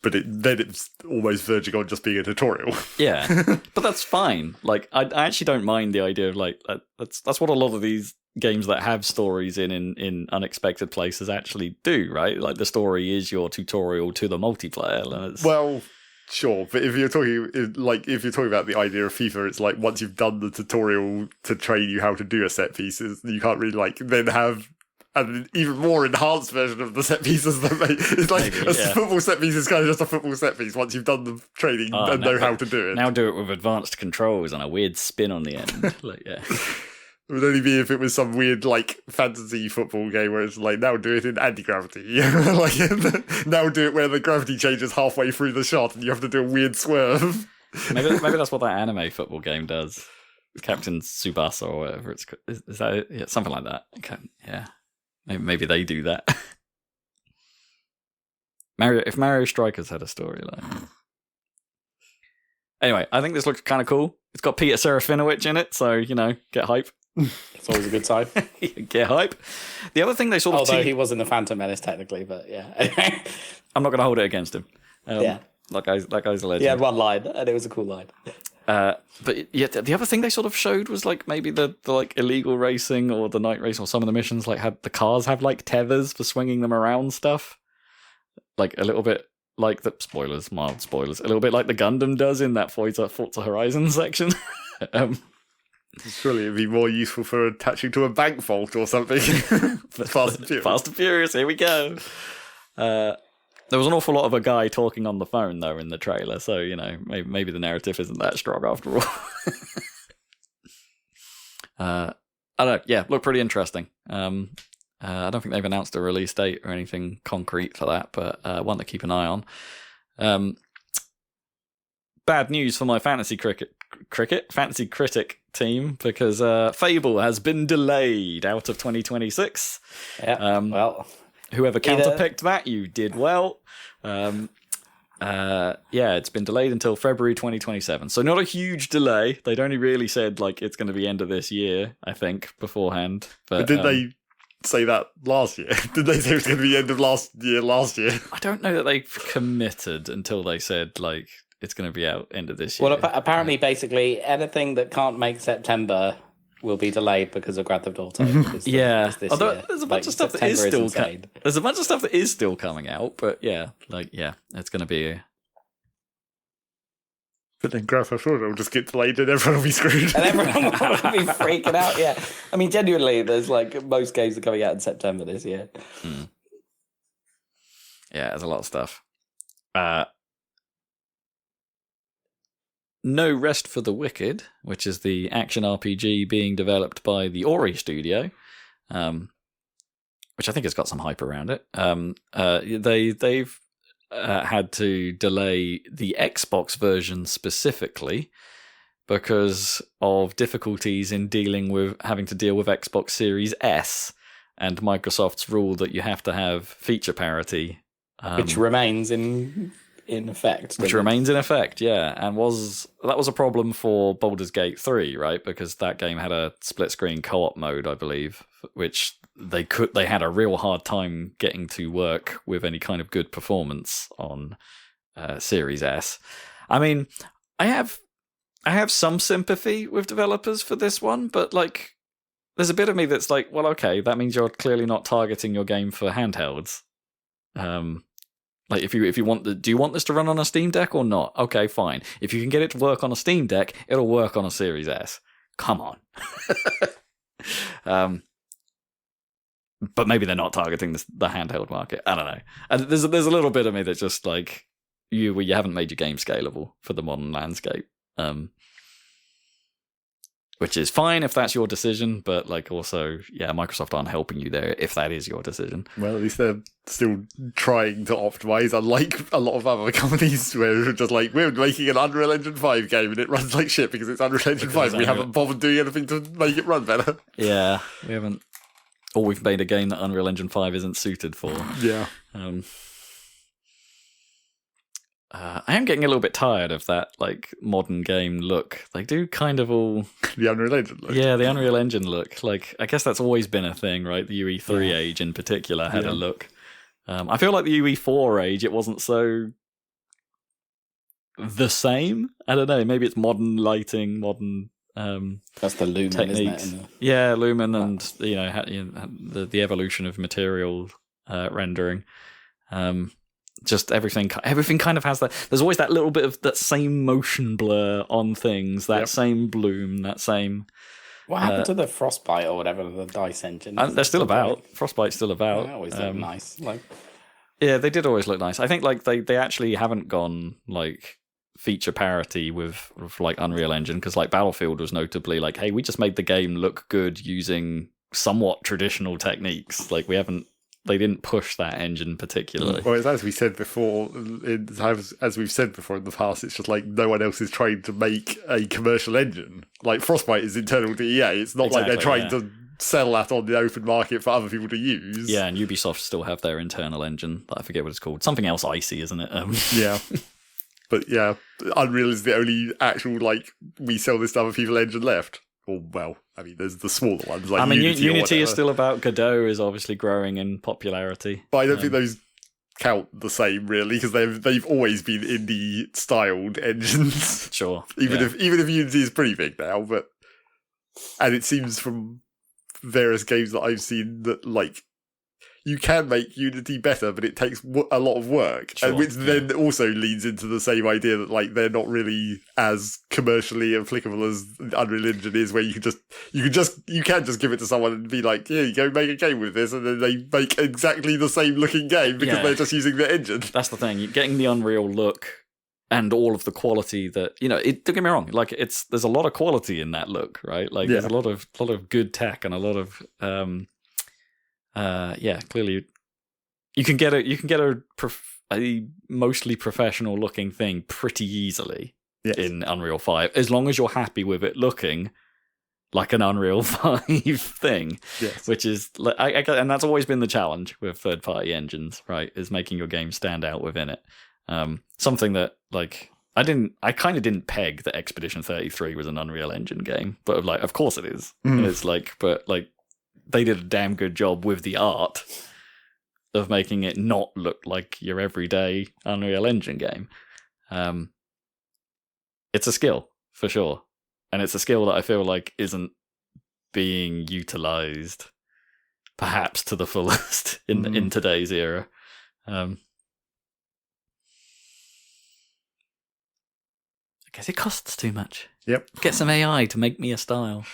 but then it's almost verging on just being a tutorial. Yeah, but that's fine. Like, I actually don't mind the idea of like that's what a lot of these games that have stories in unexpected places actually do, right? Like the story is your tutorial to the multiplayer. And well, sure, but if you're talking about the idea of FIFA, it's like once you've done the tutorial to train you how to do a set pieces, you can't really like then have an even more enhanced version of the set pieces. It's like football set piece is kind of just a football set piece once you've done the training and know how to do it. Now do it with advanced controls and a weird spin on the end. Like, yeah. It would only be if it was some weird, like, fantasy football game where it's like, now do it in anti-gravity. Like, now do it where the gravity changes halfway through the shot and you have to do a weird swerve. Maybe that's what that anime football game does. Captain Tsubasa or whatever it's called. Is that it? Yeah, something like that. Okay, yeah. Maybe they do that. If Mario Strikers had a storyline. Anyway, I think this looks kind of cool. It's got Peter Serafinowicz in it, so, get hype. It's always a good sign. Get hype. The other thing they sort of... Although he was in the Phantom Menace, technically, but yeah. I'm not going to hold it against him. Yeah. That guy's a legend. He had one line, and it was a cool line. But yeah, the other thing they sort of showed was like maybe the like illegal racing or the night race or some of the missions like had the cars have like tethers for swinging them around stuff. Like a little bit like the mild spoilers, a little bit like the Gundam does in that Forza Horizon section. Surely it'd be more useful for attaching to a bank vault or something. Fast and Furious. Fast and Furious, here we go. There was an awful lot of a guy talking on the phone, though, in the trailer, so, maybe the narrative isn't that strong after all. I don't know, yeah, looked pretty interesting. I don't think they've announced a release date or anything concrete for that, but one to keep an eye on. Bad news for my fantasy critic team, because Fable has been delayed out of 2026. Yeah, well... Whoever counterpicked that, you did well. It's been delayed until February 2027. So not a huge delay. They'd only really said like it's going to be end of this year, I think, beforehand. But did they say that last year? Did they say it was going to be end of last year? I don't know that they committed until they said like it's going to be out end of this year. Well, apparently, basically, anything that can't make September will be delayed because of Grand Theft Auto. Although there's a bunch of stuff that is still there's a bunch of stuff that is still coming out, but it's going to be. But then Grand Theft Auto will just get delayed and everyone will be screwed. And everyone will be freaking out. Yeah, I mean, genuinely, there's like most games are coming out in September this year. Yeah, there's a lot of stuff. No Rest for the Wicked, which is the action RPG being developed by the Ori studio, which I think has got some hype around it. They've had to delay the Xbox version specifically because of difficulties in having to deal with Xbox Series S and Microsoft's rule that you have to have feature parity, which remains in effect. Which remains in effect, yeah. And that was a problem for Baldur's Gate 3, right? Because that game had a split screen co-op mode, I believe, which they had a real hard time getting to work with any kind of good performance on Series S. I mean, I have some sympathy with developers for this one, but like there's a bit of me that's like, well, okay, that means you're clearly not targeting your game for handhelds. Like if you want do you want this to run on a Steam Deck or not? Okay, fine. If you can get it to work on a Steam Deck, it'll work on a Series S. Come on. But maybe they're not targeting the handheld market. I don't know. And there's a little bit of me that's just like you haven't made your game scalable for the modern landscape. Which is fine if that's your decision, but like also, yeah, Microsoft aren't helping you there if that is your decision. Well, at least they're still trying to optimize, unlike a lot of other companies where they're just like, we're making an Unreal Engine 5 game and it runs like shit because it's Unreal Engine 5. We haven't bothered doing anything to make it run better. Yeah, we haven't. Or we've made a game that Unreal Engine 5 isn't suited for. Yeah. I am getting a little bit tired of that like modern game look. They do kind of all the Unreal Engine look. Yeah, the Unreal Engine look. Like I guess that's always been a thing, right? The UE3 age in particular had a look. I feel like the UE4 age, it wasn't so the same. I don't know. Maybe it's modern lighting, modern that's the lumen techniques. Isn't it? Yeah, lumen, and the evolution of material rendering. Just everything kind of has that. There's always that little bit of that same motion blur on things, that same bloom, that same. What happened to the Frostbite or whatever, the dice engine? They're still about. Frostbite's still about. They always look nice. Yeah, they did always look nice. I think they actually haven't gone feature parity with Unreal Engine, because Battlefield was notably hey, we just made the game look good using somewhat traditional techniques. They didn't push that engine particularly. Well, as we said before, as we've said before in the past, it's just no one else is trying to make a commercial engine. Frostbite is internal to EA. It's not like they're trying to sell that on the open market for other people to use. Yeah, and Ubisoft still have their internal engine. I forget what it's called. Something else icy, isn't it? Yeah. But yeah, Unreal is the only actual, we sell this to other people engine left. Or, well, I mean, there's the smaller ones Unity is still about. Godot is obviously growing in popularity. But I don't think those count the same, really, because they've always been indie-styled engines. Sure. Even if Unity is pretty big now, and it seems from various games that I've seen that, you can make Unity better, but it takes a lot of work, and which then also leads into the same idea that they're not really as commercially applicable as Unreal Engine is, where you can just give it to someone and be like, here you go, make a game with this, and then they make exactly the same looking game because they're just using the engine. That's the thing. You're getting the Unreal look and all of the quality that don't get me wrong. There's a lot of quality in that look, right? There's a lot of good tech and a lot of. Clearly, you can get a mostly professional looking thing pretty easily in Unreal 5, as long as you're happy with it looking like an Unreal 5 thing. Yes. Which is and that's always been the challenge with third-party engines, right? Is making your game stand out within it. Something that I kind of didn't peg that Expedition 33 was an Unreal Engine game, but of course it is. It's they did a damn good job with the art of making it not look like your everyday Unreal Engine game. It's a skill, for sure. And it's a skill that I feel isn't being utilized, perhaps to the fullest in today's era. I guess it costs too much. Yep. Get some AI to make me a style.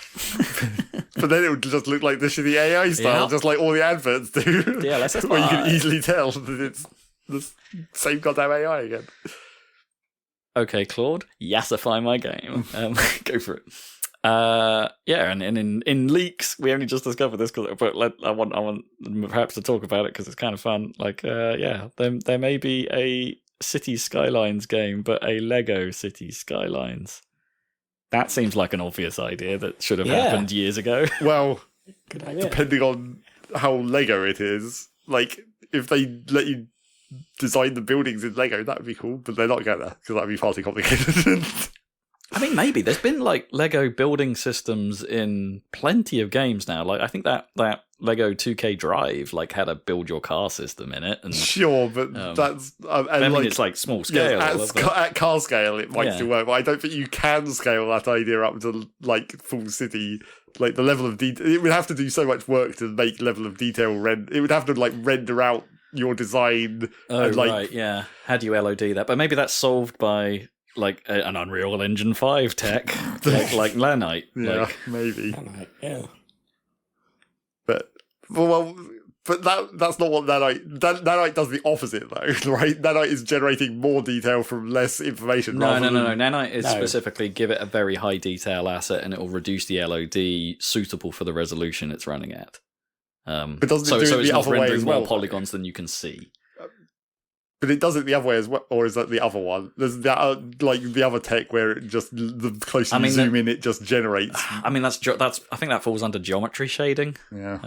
But then it would just look like the shitty AI style, just like all the adverts do. Yeah, let's where you can easily tell that it's the same goddamn AI again. Okay, Claude, yassify my game. Go for it. And in leaks, we only just discovered this, but I want perhaps to talk about it because it's kind of fun. There may be a Cities Skylines game, but a Lego Cities Skylines. That seems like an obvious idea that should have happened years ago. Well, good idea. Depending on how Lego it is, if they let you design the buildings in Lego, that would be cool, but they're not going to, because that would be far too complicated. I mean, maybe. There's been, Lego building systems in plenty of games now. I think that Lego 2K Drive, had a build your car system in it. And, sure, but that's... it's, small scale. Yeah, at car scale, it might still work, but I don't think you can scale that idea up to, full city... the level of detail... It would have to do so much work to make level of detail... It would have to, render out your design... right, yeah. How do you LOD that? But maybe that's solved by... an Unreal Engine 5 tech, like Nanite. Yeah, maybe. Nanite, yeah. But that's not what Nanite does the opposite, though, right? Nanite is generating more detail from less information. No. Nanite is specifically give it a very high detail asset and it will reduce the LOD suitable for the resolution it's running at. But doesn't it do it the other way as well? More polygons than you can see. But it does it the other way as well, or is that the other one? There's that, the other tech where it just the closer you zoom in, it just generates. I mean, that's I think that falls under geometry shading. Yeah.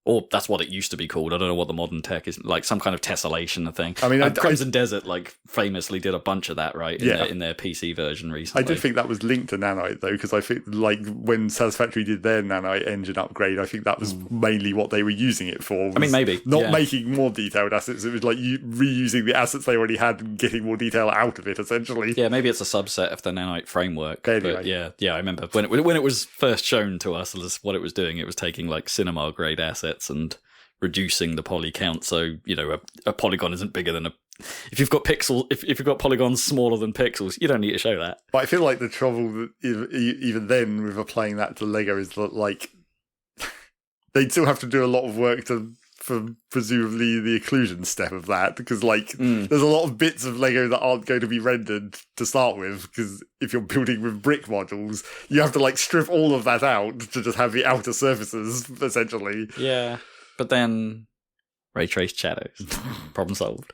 Or that's what it used to be called. I don't know what the modern tech is, like some kind of tessellation thing. I mean, Crimson Desert like famously did a bunch of that, right? In their PC version recently. I did think that was linked to Nanite though, because I think like when Satisfactory did their Nanite engine upgrade, I think that was mainly what they were using it for. I mean, maybe not making more detailed assets. It was like reusing the assets they already had and getting more detail out of it, essentially. Yeah, maybe it's a subset of the Nanite framework. Anyway. But yeah, I remember when it was first shown to us, what it was doing. It was taking like cinema grade assets and reducing the poly count, so a polygon isn't bigger than if you've got pixels, if you've got polygons smaller than pixels, you don't need to show that. But I feel like the trouble even then with applying that to Lego is that like they'd still have to do a lot of work for presumably the occlusion step of that, because like there's a lot of bits of Lego that aren't going to be rendered to start with, because if you're building with brick modules, you have to like strip all of that out to just have the outer surfaces essentially. Yeah. But then ray traced shadows, problem solved.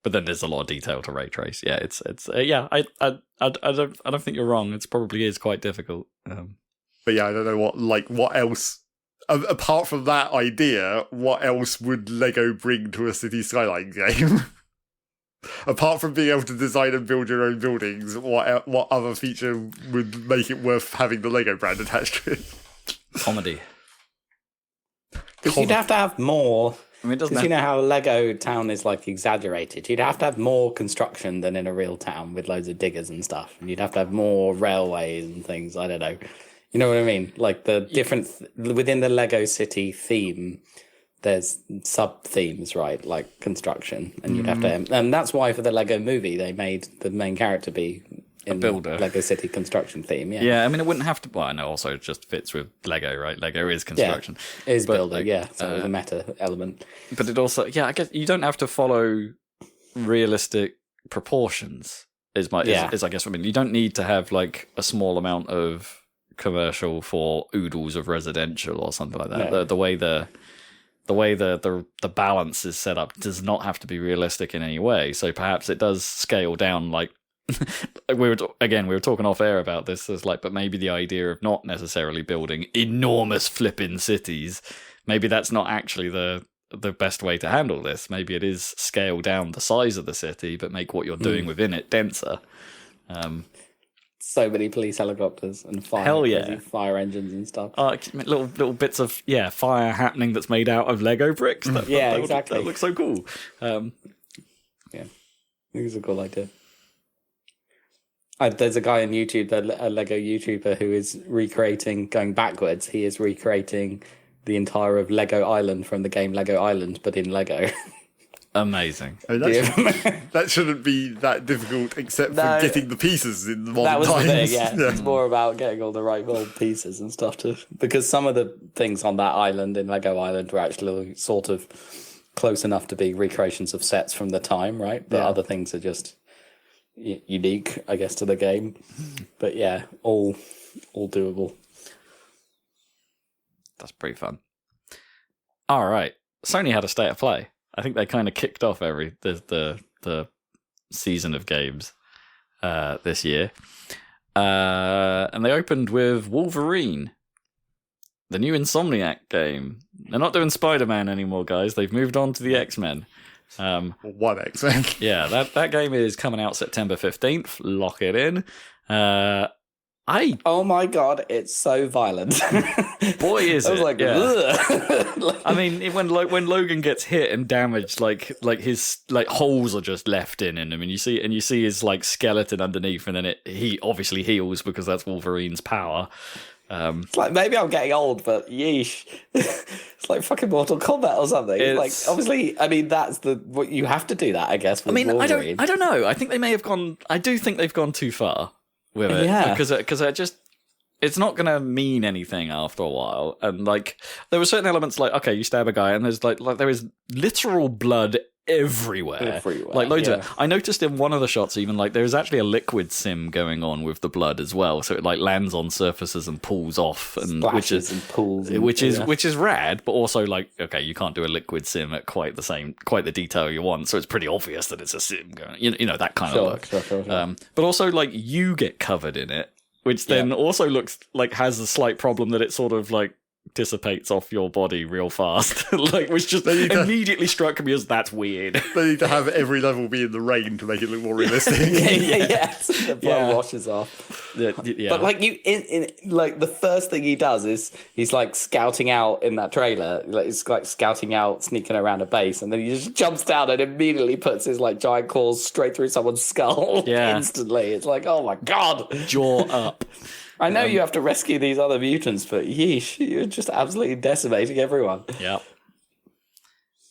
But then there's a lot of detail to ray trace. Yeah, it's I don't think you're wrong. It probably is quite difficult. But yeah, I don't know what else apart from that idea. What else would Lego bring to a City Skyline game? Apart from being able to design and build your own buildings, what other feature would make it worth having the Lego brand attached to it? Comedy. Because you'd have to have more. I mean, because you know how Lego Town is like exaggerated. You'd have to have more construction than in a real town with loads of diggers and stuff. And you'd have to have more railways and things. I don't know. You know what I mean? Like the different within the Lego City theme, there's sub themes, right? Like construction, and you'd have to. And that's why for the Lego Movie, they made the main character be in a builder. Lego City construction theme. Yeah. I mean, it wouldn't have to. Well, no. Also, it just fits with Lego, right? Lego is construction. Yeah, it is builder. So it's a meta element. But it also, I guess you don't have to follow realistic proportions. Is I guess what I mean. You don't need to have like a small amount of commercial for oodles of residential or something like that. No. The way the balance is set up does not have to be realistic in any way. So perhaps it does scale down like. we were talking off air about this. It's like, but maybe the idea of not necessarily building enormous flipping cities, maybe that's not actually the best way to handle this. Maybe it is scale down the size of the city, but make what you're doing within it denser. So many police helicopters and fire engines and stuff. Little bits of fire happening that's made out of Lego bricks. Exactly. That looks so cool. I think it's a cool idea. There's a guy on YouTube, a Lego YouTuber, who is going backwards. He is recreating the entire of Lego Island from the game Lego Island, but in Lego. Amazing. I mean, that shouldn't be that difficult, except for getting the pieces in the modern times. The thing, yeah. It's more about getting all the right gold pieces and stuff too. Because some of the things on that island, in Lego Island, were actually sort of close enough to be recreations of sets from the time, right? But other things are just unique, I guess, to the game. But yeah, all doable. That's pretty fun. All right, Sony had a state of play. I think they kind of kicked off the season of games this year, and they opened with Wolverine, the new Insomniac game. They're not doing Spider-Man anymore, guys. They've moved on to the X-Men. One X-Men. Yeah, that game is coming out September 15th. Lock it in. Oh my god, it's so violent. Boy, is it. I was like, yeah. I mean, when Logan gets hit and damaged, like his holes are just left in him. I mean, you see his like skeleton underneath, and then he obviously heals because that's Wolverine's power. It's like, maybe I'm getting old, but yeesh. It's like fucking Mortal Kombat or something. Like, obviously, I mean, that's what you have to do that, I guess, with Wolverine. I don't know. I think they may have gone, I do think they've gone too far with it. Yeah. Because it's not going to mean anything after a while. And like, there were certain elements like, okay, you stab a guy and there's like there is literal blood everywhere. Like loads of it. I noticed in one of the shots even like there's actually a liquid sim going on with the blood as well, so it like lands on surfaces and pulls off, and which is rad, but also like, okay, you can't do a liquid sim at quite the detail you want, so it's pretty obvious that it's a sim going, you know, that kind of look. Sure. But also like you get covered in it, which then also looks like has a slight problem that it sort of like dissipates off your body real fast. Like, which just immediately struck me as that's weird. They need to have every level be in the rain to make it look more realistic. The blood washes off. Yeah. But like in like the first thing he does is he's like scouting out in that trailer. Like he's like scouting out, sneaking around a base, and then he just jumps down and immediately puts his like giant claws straight through someone's skull instantly. It's like, oh my god, jaw up. I know you have to rescue these other mutants, but yeesh, you're just absolutely decimating everyone. Yep.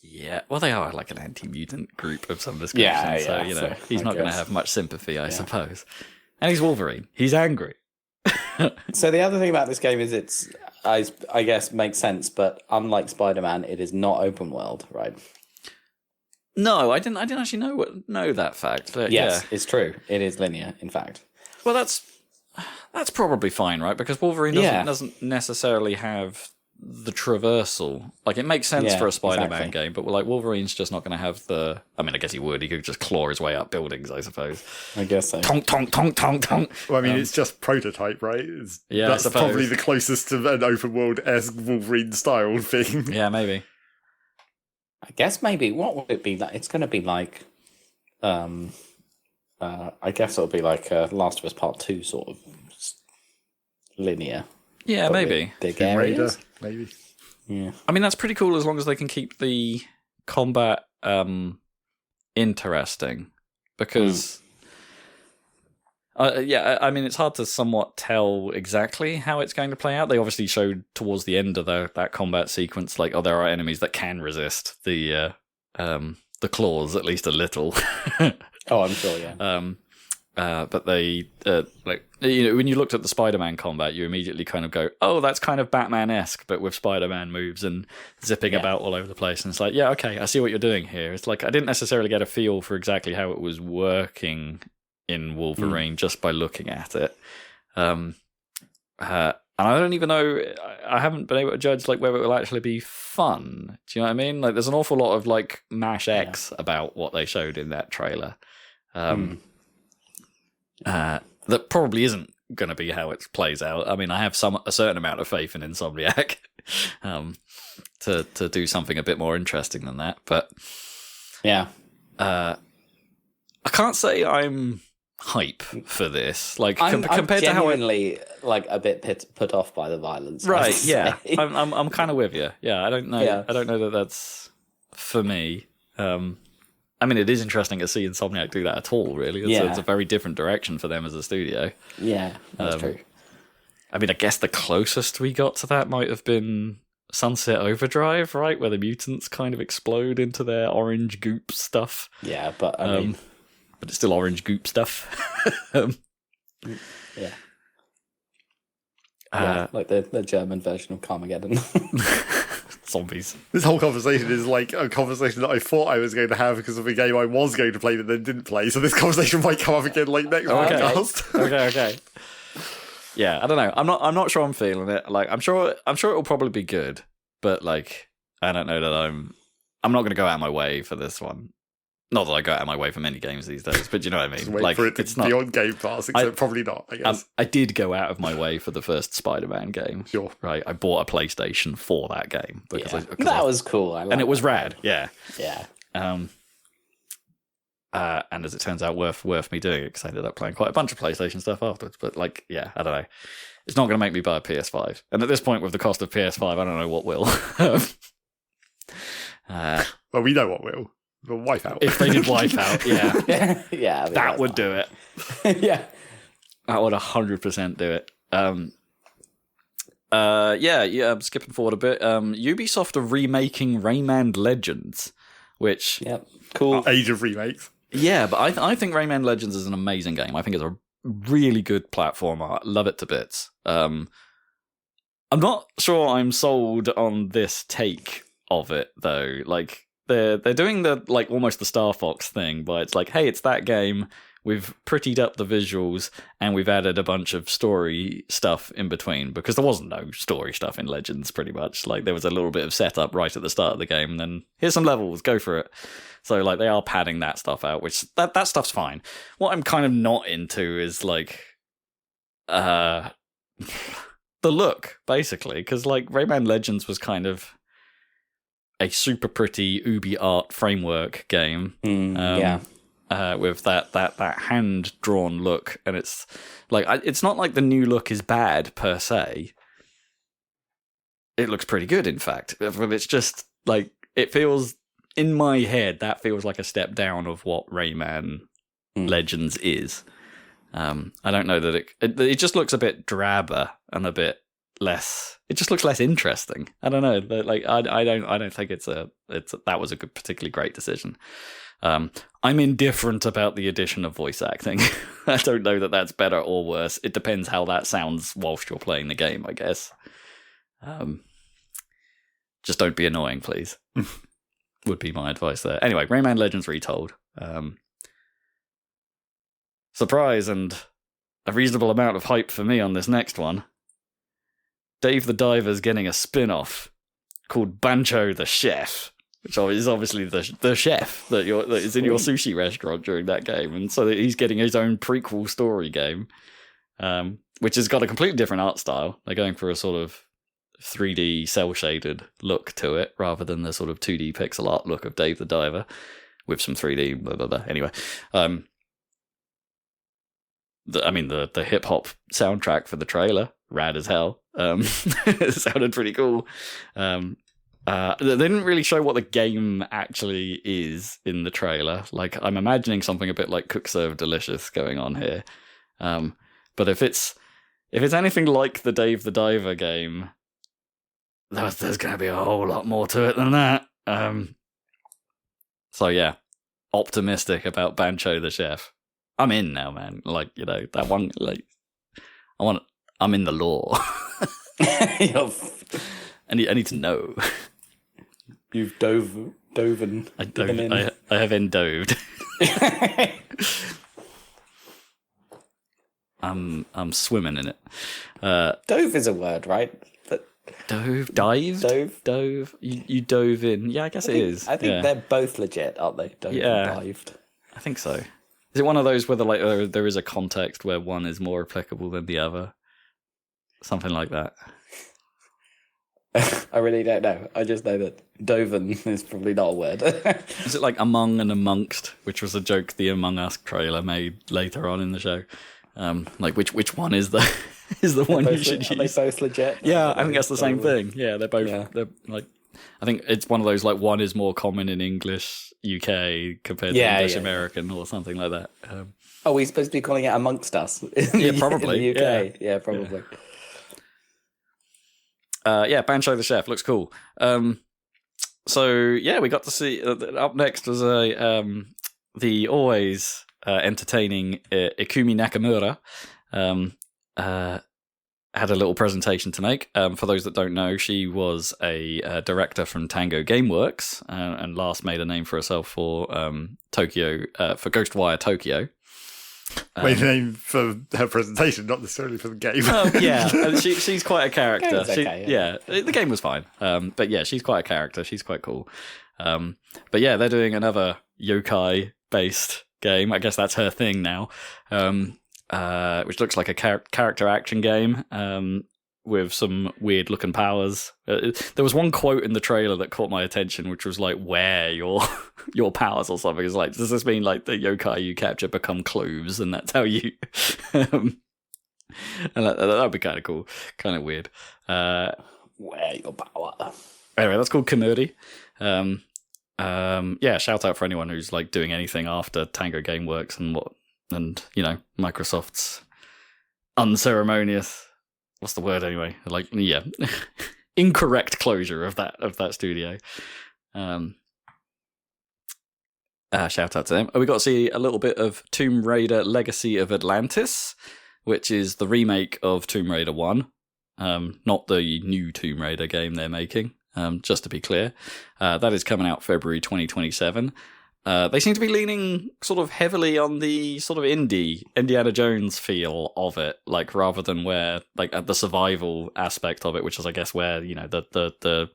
Yeah, well, they are like an anti-mutant group of some description, so, you know, he's not going to have much sympathy, I suppose. And he's Wolverine. He's angry. So the other thing about this game is it's, I guess, makes sense, but unlike Spider-Man, it is not open world, right? No, I didn't actually know that fact. Yes, it's true. It is linear, in fact. Well, that's probably fine, right? Because Wolverine doesn't necessarily have the traversal. Like, it makes sense for a Spider-Man game, but like Wolverine's just not going to have the. I mean, I guess he would. He could just claw his way up buildings, I suppose. I guess so. Tonk, tonk, tonk, tonk, tonk. Well, I mean, it's just prototype, right? That's probably the closest to an open world-esque Wolverine style thing. Yeah, maybe. I guess maybe. What would it be like? It's going to be like. I guess it'll be like Last of Us Part 2 sort of linear. Yeah, maybe. Big areas. Maybe. Yeah. I mean, that's pretty cool as long as they can keep the combat interesting. Because, I mean, it's hard to somewhat tell exactly how it's going to play out. They obviously showed towards the end of that combat sequence, like, there are enemies that can resist the claws at least a little. Oh, I'm sure, yeah. But they, like, you know, when you looked at the Spider-Man combat, you immediately kind of go, oh, that's kind of Batman-esque, but with Spider-Man moves and zipping about all over the place. And it's like, yeah, okay, I see what you're doing here. It's like, I didn't necessarily get a feel for exactly how it was working in Wolverine just by looking at it. And I don't even know, I haven't been able to judge like whether it will actually be fun. Do you know what I mean? Like, there's an awful lot of like Mash X about what they showed in that trailer. That probably isn't going to be how it plays out. I mean, I have a certain amount of faith in Insomniac to do something a bit more interesting than that. But yeah, I can't say I'm hype for this. Like I'm compared to how genuinely like a bit put off by the violence. Right? Yeah, I'm kind of with you. Yeah, I don't know. Yeah. I don't know that that's for me. I mean, it is interesting to see Insomniac do that at all, really. It's a very different direction for them as a studio. Yeah, that's true. I mean, I guess the closest we got to that might have been Sunset Overdrive, right? Where the mutants kind of explode into their orange goop stuff. Yeah, but I mean... But it's still orange goop stuff. Yeah. Like the German version of Carmageddon. Zombies. This whole conversation is like a conversation that I thought I was going to have because of a game I was going to play but then didn't play. So this conversation might come up again like next podcast. Okay. Yeah, I don't know. I'm not sure I'm feeling it. Like, I'm sure it'll probably be good, but like, I don't know that I'm not going to go out of my way for this one. Not that I go out of my way for many games these days, but you know what I mean. Wait like, for it to it's not be on Game Pass, except probably not. I guess I did go out of my way for the first Spider-Man game. Sure, right. I bought a PlayStation for that game because that was cool. And it was rad. Yeah. And as it turns out, worth me doing it because I ended up playing quite a bunch of PlayStation stuff afterwards. But like, yeah, I don't know. It's not going to make me buy a PS5, and at this point, with the cost of PS5, I don't know what will. Well, we know what will. The Wipeout. If they did Wipeout, yeah. Yeah. I mean, that would do it. Yeah. That would 100% do it. I'm skipping forward a bit. Ubisoft are remaking Rayman Legends, which... Yep. Cool. Age of remakes. Yeah, but I think Rayman Legends is an amazing game. I think it's a really good platformer. I love it to bits. I'm not sure I'm sold on this take of it, though. Like... They're doing the like almost the Star Fox thing, but it's like, hey, it's that game. We've prettied up the visuals and we've added a bunch of story stuff in between because there wasn't no story stuff in Legends. Pretty much, like there was a little bit of setup right at the start of the game, and then here's some levels, go for it. So like they are padding that stuff out, which that stuff's fine. What I'm kind of not into is like, the look, basically, because like Rayman Legends was kind of a super pretty Ubi art framework game. With that hand drawn look, and it's like it's not like the new look is bad per se. It looks pretty good, in fact, but it's just like it feels in my head that feels like a step down of what Rayman Legends is. I don't know that it just looks a bit drabber and a bit less. It just looks less interesting. I don't know. Like I don't think that was a good, particularly great decision. I'm indifferent about the addition of voice acting. I don't know that that's better or worse. It depends how that sounds whilst you're playing the game, I guess. Just don't be annoying, please. Would be my advice there. Anyway, Rayman Legends Retold. Surprise and a reasonable amount of hype for me on this next one. Dave the Diver's getting a spin-off called Bancho the Chef, which is obviously the chef that is in your sushi restaurant during that game, and so he's getting his own prequel story game, which has got a completely different art style. They're going for a sort of 3D cel-shaded look to it, rather than the sort of 2D pixel art look of Dave the Diver, with some 3D blah blah blah. Anyway, the hip hop soundtrack for the trailer, rad as hell. It sounded pretty cool. They didn't really show what the game actually is in the trailer. Like, I'm imagining something a bit like Cook Serve Delicious going on here. But if it's anything like the Dave the Diver game, there's going to be a whole lot more to it than that. So yeah, optimistic about Bancho the Chef. I'm in now, man. Like, that one, like, I'm in the lore. I need to know. You've doven. I have endoved. I'm swimming in it. Dove is a word, right? Dove. You dove in. Yeah, I guess it is. I think they're both legit, aren't they? Dove and dived. I think so. Is it one of those where there is a context where one is more applicable than the other? Something like that. I really don't know. I just know that Doven is probably not a word. Is it like among and amongst, which was a joke the Among Us trailer made later on in the show? Like which one is the one you should use? Are they both legit? Yeah, I think that's the same thing. Yeah, they're both. Yeah. They're like, I think it's one of those like one is more common in English UK compared to English American or something like that. Are we supposed to be calling it Amongst Us? Probably. In the UK. Yeah, probably. Bancho the Chef looks cool. So yeah, we got to see. Up next was the always entertaining Ikumi Nakamura. Had a little presentation to make. For those that don't know, she was a director from Tango Gameworks and last made a name for herself for Tokyo, for Ghostwire Tokyo. Made a name for her presentation, not necessarily for the game. Oh yeah, she's quite a character. The game was fine. But yeah, she's quite a character. She's quite cool. But yeah, they're doing another yokai-based game. I guess that's her thing now. Which looks like a character action game with some weird looking powers. There was one quote in the trailer that caught my attention, which was like, "Wear your powers" or something. It's like, does this mean like the yokai you capture become cloves, and that's how you? And that'd be kind of cool, kind of weird. Wear your power. Anyway, that's called Kamuri. Shout out for anyone who's like doing anything after Tango Gameworks and Microsoft's unceremonious, what's the word anyway? Like, yeah, incorrect closure of that studio. Shout out to them. We got to see a little bit of Tomb Raider Legacy of Atlantis, which is the remake of Tomb Raider 1, not the new Tomb Raider game they're making, just to be clear. That is coming out February 2027. They seem to be leaning sort of heavily on the sort of Indiana Jones feel of it, like rather than where like the survival aspect of it, which is I guess where the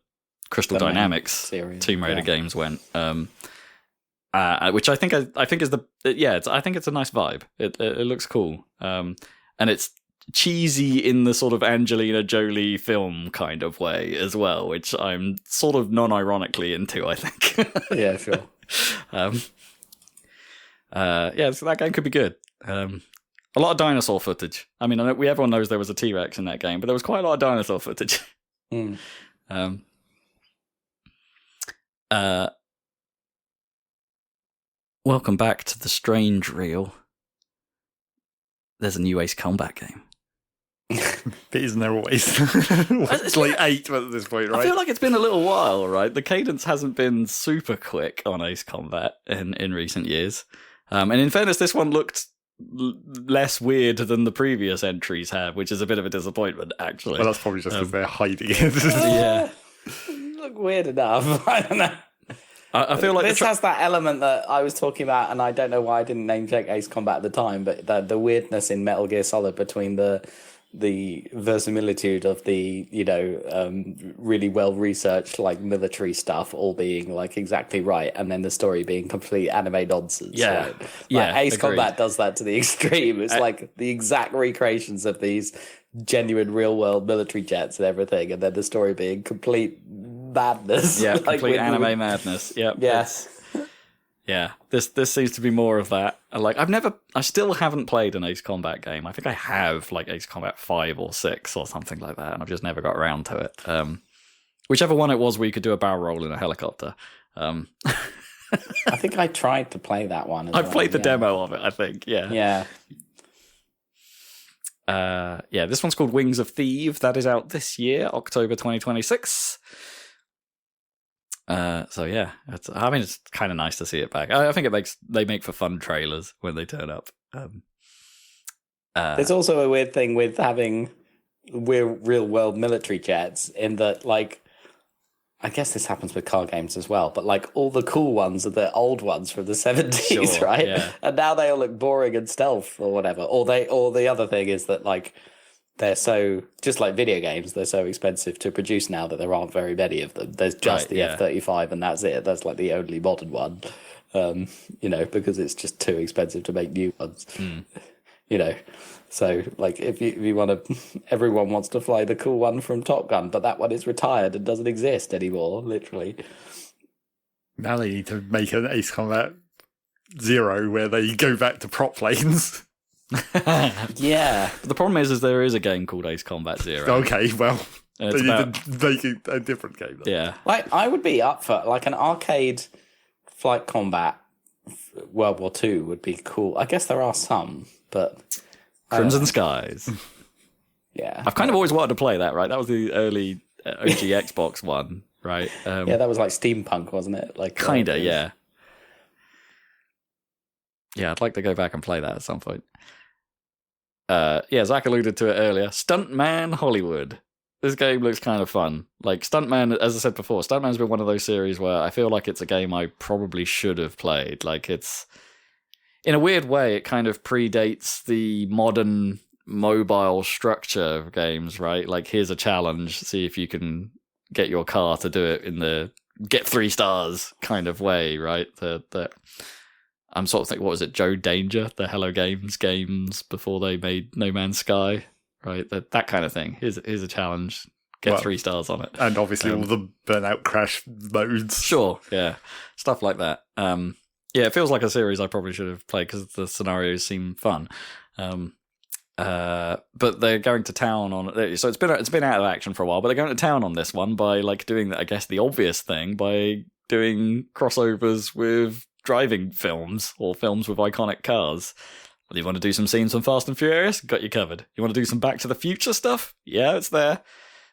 Crystal Dynamics series, Tomb Raider games went. Which I think is I think it's a nice vibe. It looks cool. And it's cheesy in the sort of Angelina Jolie film kind of way as well, which I'm sort of non-ironically into, I think. Yeah, sure. So that game could be good. A lot of dinosaur footage. I mean, everyone knows there was a T-Rex in that game, but there was quite a lot of dinosaur footage. Welcome back to the strange reel. There's a new Ace Combat game. But isn't there always? It's like 8 at this point, right? I feel like it's been a little while, right? The cadence hasn't been super quick on Ace Combat in recent years. And in fairness, this one looked less weird than the previous entries have, which is a bit of a disappointment, actually. Well, that's probably just because they're hiding it. Yeah. Look weird enough. I don't know. I feel like this has that element that I was talking about, and I don't know why I didn't name check Ace Combat at the time, but the weirdness in Metal Gear Solid between the verisimilitude of the really well researched like military stuff all being like exactly right, and then the story being complete anime nonsense. Yeah, right? yeah. Ace agreed. Combat does that to the extreme. It's like the exact recreations of these genuine real world military jets and everything, and then the story being complete madness. Yeah, like complete anime madness. Yep. Yes. Yeah, this seems to be more of that. Like, I still haven't played an Ace Combat game. I think I have, like, Ace Combat 5 or 6 or something like that, and I've just never got around to it. Whichever one it was where you could do a barrel roll in a helicopter. I think I tried to play that one as I've played the demo of it, I think, yeah. Yeah. This one's called Wings of Thieves. That is out this year, October 2026. It's kind of nice to see it back. I think they make for fun trailers when they turn up. There's also a weird thing with having real world military jets in that, like, I guess this happens with car games as well, but like all the cool ones are the old ones from the 70s, sure, right? Yeah. And now they all look boring and stealth or whatever. Or the other thing is that, like, they're so, just like video games, they're so expensive to produce now that there aren't very many of them. There's just the F-35 and that's it. That's like the only modern one, because it's just too expensive to make new ones, So, like, if you want to, everyone wants to fly the cool one from Top Gun, but that one is retired and doesn't exist anymore, literally. Now they need to make an Ace Combat 0 where they go back to prop planes. Yeah. But the problem is there is a game called Ace Combat 0. Okay, well, And they it's need about, to make it a different game. Then. yeah. Like, I would be up for, like, an arcade flight combat World War II would be cool. I guess there are some, but... Crimson Skies. Yeah. I've kind of always wanted to play that, right? That was the early OG Xbox one, right? Yeah, that was like steampunk, wasn't it? Like Kinda, yeah. Yeah, I'd like to go back and play that at some point. Zach alluded to it earlier. Stuntman Hollywood. This game looks kind of fun. Like, Stuntman, as I said before, Stuntman's been one of those series where I feel like it's a game I probably should have played. Like, it's... In a weird way, it kind of predates the modern mobile structure of games, right? Like, here's a challenge, see if you can get your car to do it in the get 3 stars kind of way, right? I'm sort of thinking, what was it, Joe Danger, the Hello Games games before they made No Man's Sky, right? That kind of thing. Here's a challenge, get 3 stars on it. And obviously all the Burnout Crash modes. Sure, yeah. Stuff like that. Yeah, it feels like a series I probably should have played because the scenarios seem fun. But they're going to town on it. So it's been out of action for a while, but they're going to town on this one by like doing, I guess, the obvious thing by doing crossovers with driving films or films with iconic cars. Well, you want to do some scenes from Fast and Furious? Got you covered. You want to do some Back to the Future stuff? Yeah, it's there.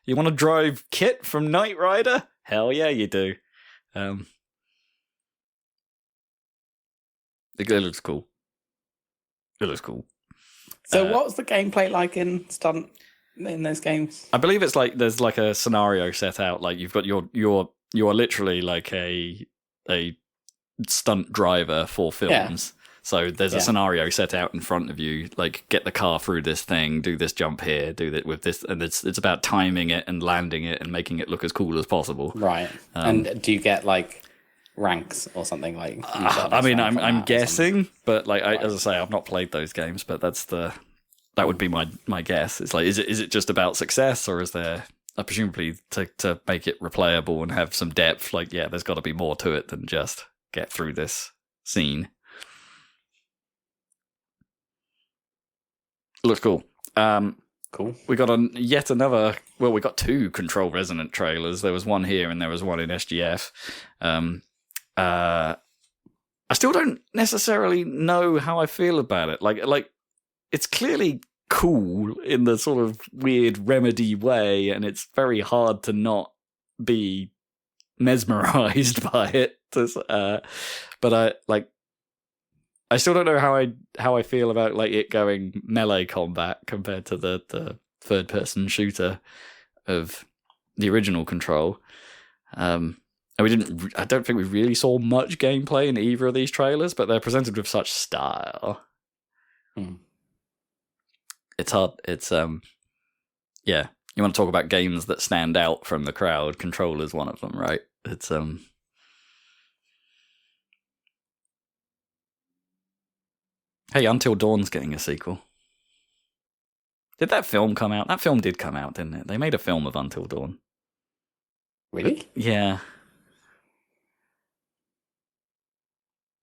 You want to drive Kit from Knight Rider? Hell yeah, you do. It looks cool. It looks cool. So what was the gameplay like in those games? I believe it's like there's like a scenario set out. Like you've got you are literally like a stunt driver for films. Yeah. So there's a scenario set out in front of you. Like get the car through this thing, do this jump here, do that with this, and it's about timing it and landing it and making it look as cool as possible. Right. And do you get like ranks or something like? I mean, I'm guessing, but like as I say, I've not played those games, but that's That would be my guess. It's like, is it just about success, or is there presumably to make it replayable and have some depth? Like, yeah, there's got to be more to it than just get through this scene. Looks cool. Cool. We got yet another. Well, we got 2 Control Resonant trailers. There was one here and there was one in SGF. I still don't necessarily know how I feel about it. Like it's clearly cool in the sort of weird Remedy way, and it's very hard to not be mesmerized by it. But I still don't know how I feel about like it going melee combat compared to the third person shooter of the original Control. And I don't think we really saw much gameplay in either of these trailers, but they're presented with such style. It's hard. It's yeah. You want to talk about games that stand out from the crowd? Control is one of them, right? It's Hey, Until Dawn's getting a sequel. Did that film come out? That film did come out, didn't it? They made a film of Until Dawn. Really? Yeah.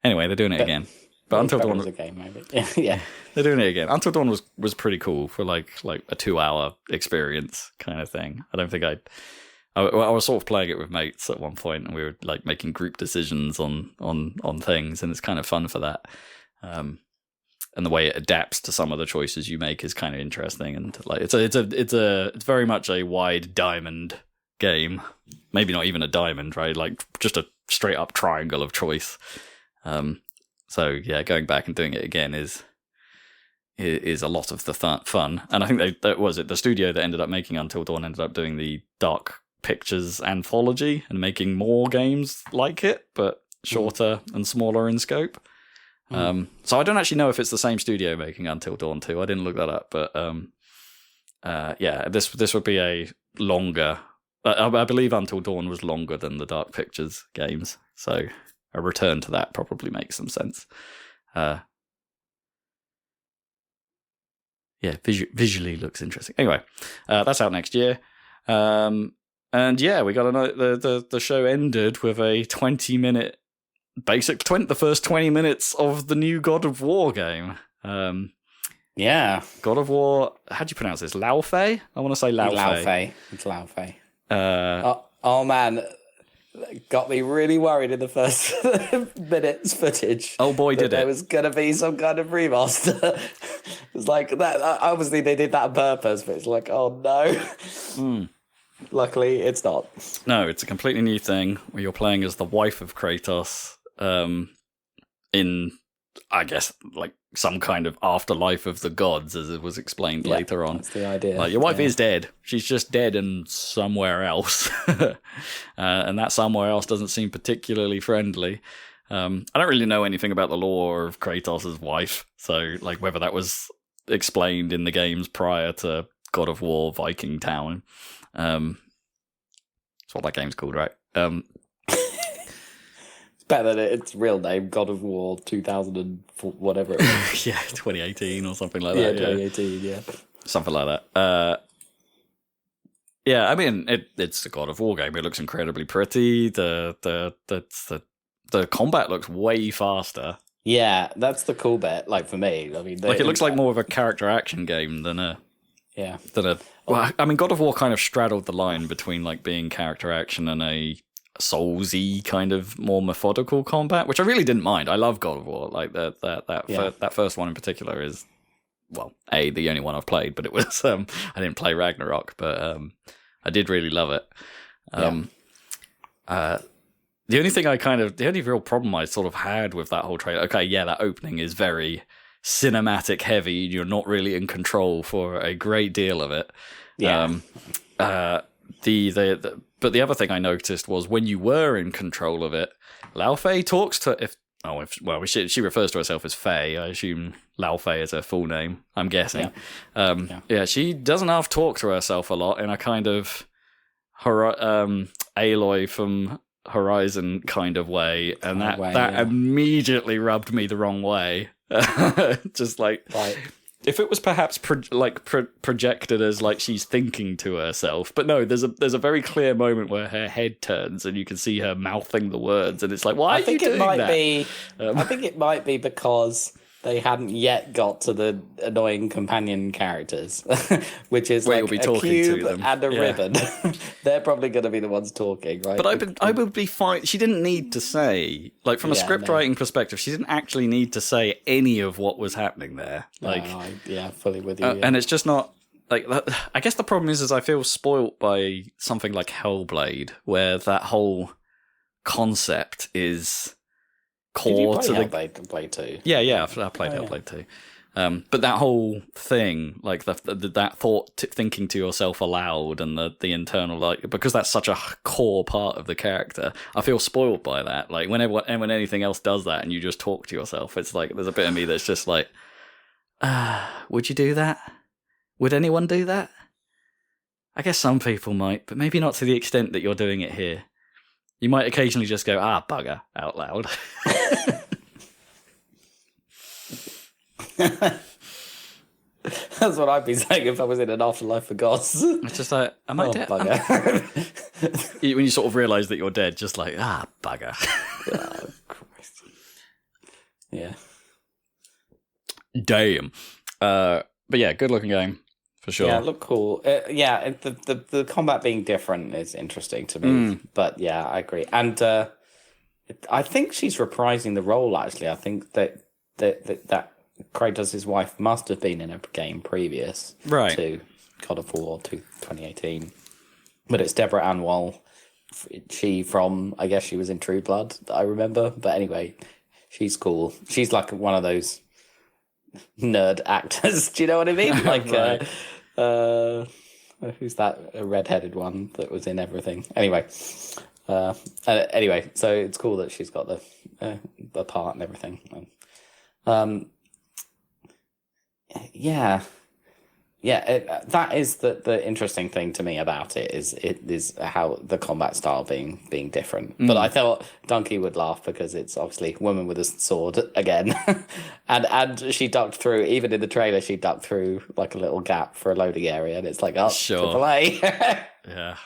Anyway, they're doing it again. But Until Dawn was a game, maybe. Yeah. They're doing it again. Until Dawn was pretty cool for like a 2-hour experience kind of thing. I don't think I was sort of playing it with mates at one point, and we were like making group decisions on things, and it's kind of fun for that. And the way it adapts to some of the choices you make is kind of interesting, and like it's very much a wide diamond game. Maybe not even a diamond, right? Like just a straight up triangle of choice. So yeah, going back and doing it again is a lot of the fun. And I think the studio that ended up making Until Dawn ended up doing the Dark Pictures anthology and making more games like it, but shorter and smaller in scope. So I don't actually know if it's the same studio making Until Dawn 2. I didn't look that up, but yeah, this would be a longer. I believe Until Dawn was longer than the Dark Pictures games, so a return to that probably makes some sense. Yeah, visually looks interesting. Anyway, that's out next year. And yeah, we got the show ended with a 20-minute. The first 20 minutes of the new God of War game. Yeah. God of War, how do you pronounce this? Laufey? I want to say Laufey. It's Laufey. Oh man, got me really worried in the first minutes footage. Oh boy, did it. There was going to be some kind of remaster. It's like that. Obviously, they did that on purpose, but it's like, oh no. Luckily, it's not. No, it's a completely new thing where you're playing as the wife of Kratos. In, I guess, like some kind of afterlife of the gods, as it was explained later on. That's the idea. Like, your wife is dead. She's just dead and somewhere else. And that somewhere else doesn't seem particularly friendly. I don't really know anything about the lore of Kratos' wife, so like whether that was explained in the games prior to God of War Viking Town. That's what that game's called, right? Better than its real name, God of War 2004, whatever it was. Yeah, 2018 or something like that. Yeah, 2018, yeah. Something like that. Yeah, I mean, it's a God of War game. It looks incredibly pretty. The combat looks way faster. Yeah, that's the cool bit, like for me. I mean, it looks like more of a character action game than a... Yeah. Well, I mean, God of War kind of straddled the line between like being character action and a Souls-y kind of more methodical combat, which I really didn't mind. I love God of War. Like that first one in particular is, well, the only one I've played, but it was I didn't play Ragnarok, but I did really love it. The only real problem I sort of had with that whole trailer, okay, yeah, that opening is very cinematic heavy. You're not really in control for a great deal of it. Yeah. But the other thing I noticed was when you were in control of it, Laufey talks to she refers to herself as Faye. I assume Laufey is her full name. I'm guessing. Yeah. She doesn't have to talk to herself a lot in a kind of Aloy from Horizon kind of way, and that immediately rubbed me the wrong way. Just like, right. If it was perhaps projected as like she's thinking to herself, but no, there's a very clear moment where her head turns and you can see her mouthing the words, and it's like, why are you doing that? I think it might be because they hadn't yet got to the annoying companion characters, which is like a cube and a ribbon. They're probably going to be the ones talking, right? But I would be fine. She didn't need to say, like, from a script writing perspective, she didn't actually need to say any of what was happening there. Like, fully with you. And it's just not like. I guess the problem is I feel spoilt by something like Hellblade, where that whole concept is core to the Hellblade 2. Yeah, I played Hellblade 2. But that whole thing, like that thought, thinking to yourself aloud, and the internal, like, because that's such a core part of the character, I feel spoiled by that. Like when anything else does that, and you just talk to yourself, it's like there's a bit of me that's just like, would you do that? Would anyone do that? I guess some people might, but maybe not to the extent that you're doing it here. You might occasionally just go, bugger, out loud. That's what I'd be saying if I was in an afterlife for gods. It's just like, am I dead? When you sort of realise that you're dead, just like, bugger. Oh, Christ. Yeah. Damn. But yeah, good looking game. For sure. Yeah, it looked cool. The combat being different is interesting to me. But yeah, I agree. And I think she's reprising the role, actually. I think that Kratos' wife must have been in a game previous to God of War 2018. But it's Deborah Ann Woll. She from, I guess she was in True Blood, I remember. But anyway, she's cool. She's like one of those nerd actors. Do you know what I mean? Like, who's that red-headed one that was in everything? Anyway, so it's cool that she's got the part and everything. That is the interesting thing to me about it is how the combat style being different. But I thought Donkey would laugh because it's obviously woman with a sword again, and she ducked through. Even in the trailer, she ducked through like a little gap for a loading area, and it's like, triple A. Yeah.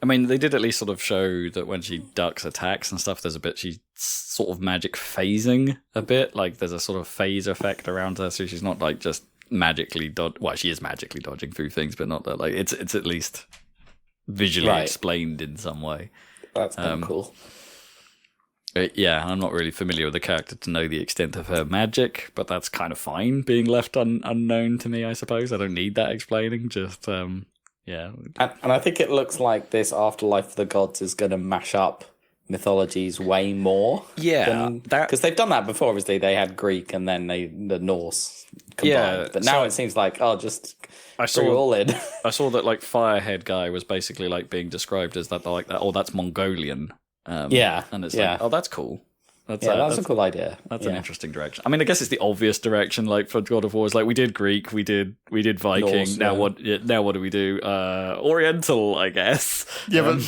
I mean, they did at least sort of show that when she ducks attacks and stuff, there's a bit, she's sort of magic phasing a bit. Like there's a sort of phase effect around her, so she's not like just magically she is magically dodging through things, but not that, like, it's at least visually explained in some way. That's kind of cool. Yeah, I'm not really familiar with the character to know the extent of her magic, but that's kind of fine being left unknown to me, I suppose. I don't need that explaining, just yeah. And I think it looks like this Afterlife of the Gods is going to mash up mythologies way more. Yeah, because they've done that before. Obviously, they had Greek and then the Norse combined. Yeah, but now it seems like I saw all in. I saw that like Firehead guy was basically like being described as that, like that. Oh, that's Mongolian. And it's like, oh, that's cool. That's a cool idea. That's an interesting direction. I mean, I guess it's the obvious direction. Like for God of War, is like we did Greek, we did Viking. Norse, now what? Now what do we do? Oriental, I guess. Yeah, but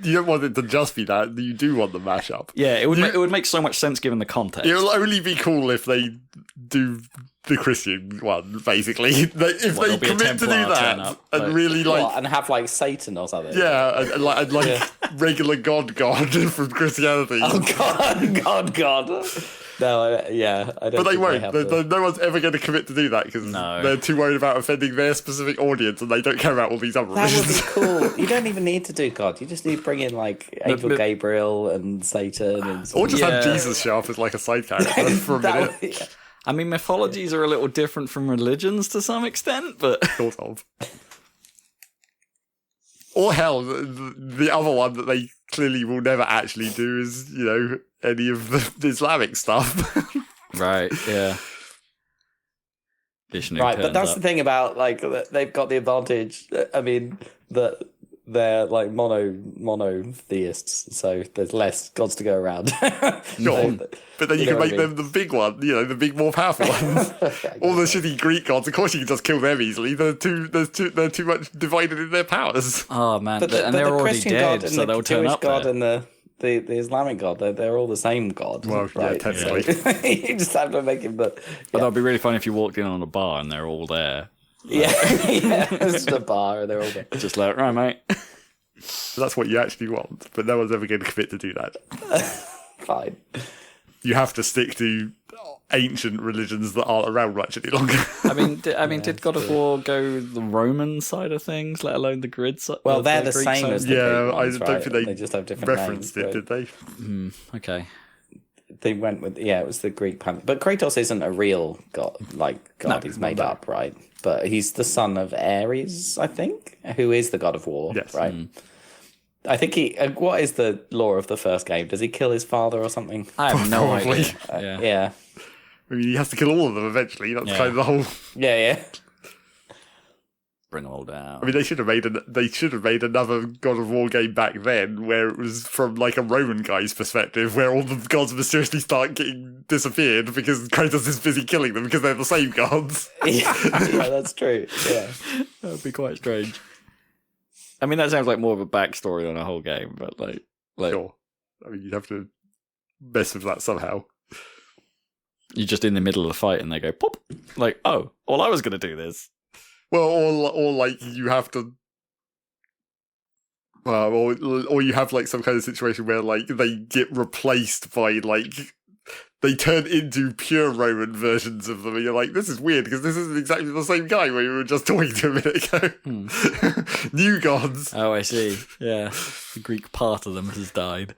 you don't want it to just be that. You do want the mashup. Yeah, it would make so much sense given the context. It'll only be cool if they do the Christian one, basically. If they commit to do that and really and have like Satan or something. Yeah, and like regular God from Christianity. Oh God. No, I don't. But they won't. No one's ever going to commit to do that because they're too worried about offending their specific audience, and they don't care about all these other religions. That would be cool. You don't even need to do God. You just need to bring in like Angel Gabriel and Satan, or just have Jesus show up as like a side character for a minute. I mean, mythologies are a little different from religions to some extent, but sort of. Or hell, the other one that they clearly will never actually do is, any of the Islamic stuff. Right, yeah. Right, but that's the thing about, like, they've got the advantage, I mean, that they're, like, monotheists, so there's less gods to go around. Sure, but then you can make them the big one, the big, more powerful ones. All the shitty Greek gods, of course you can just kill them easily. They're too much divided in their powers. Oh, man, and they're already Christian dead, so they'll turn up God there. And the Islamic god. They're all the same god. Well, yeah, right? technically. So, you just have to make him the. But that'd be really funny if you walked in on a bar and they're all there. Yeah, it's just a bar and they're all there. Just like, right, mate. That's what you actually want, but no one's ever going to commit to do that. Fine. You have to stick to ancient religions that aren't around much any longer. Did God of War go the Roman side of things, let alone the grid side? Well, they're the Greek same side? as the Greek ones, I don't think they just have different referenced names, it, did they? Okay. They went with it was the Greek pantheon. But Kratos isn't a real god, he's made up, right? But he's the son of Ares, I think, who is the god of war, yes. right? I think what is the lore of the first game? Does he kill his father or something? I have no Probably. idea. Yeah. I mean, he has to kill all of them eventually. That's kind of the whole. Yeah. Bring them all down. I mean, they should have made another God of War game back then, where it was from like a Roman guy's perspective, where all the gods mysteriously start getting disappeared because Kratos is busy killing them because they're the same gods. Yeah, that's true. Yeah, that would be quite strange. I mean, that sounds like more of a backstory than a whole game, but like sure. I mean, you'd have to mess with that somehow. You're just in the middle of the fight and they go pop, like, oh, well, I was going to do this. Well, or like you have to, or you have like some kind of situation where like they get replaced by like they turn into pure Roman versions of them, and you're like, this is weird because this isn't exactly the same guy we were just talking to a minute ago. New gods. Oh, I see. Yeah, the Greek part of them has died.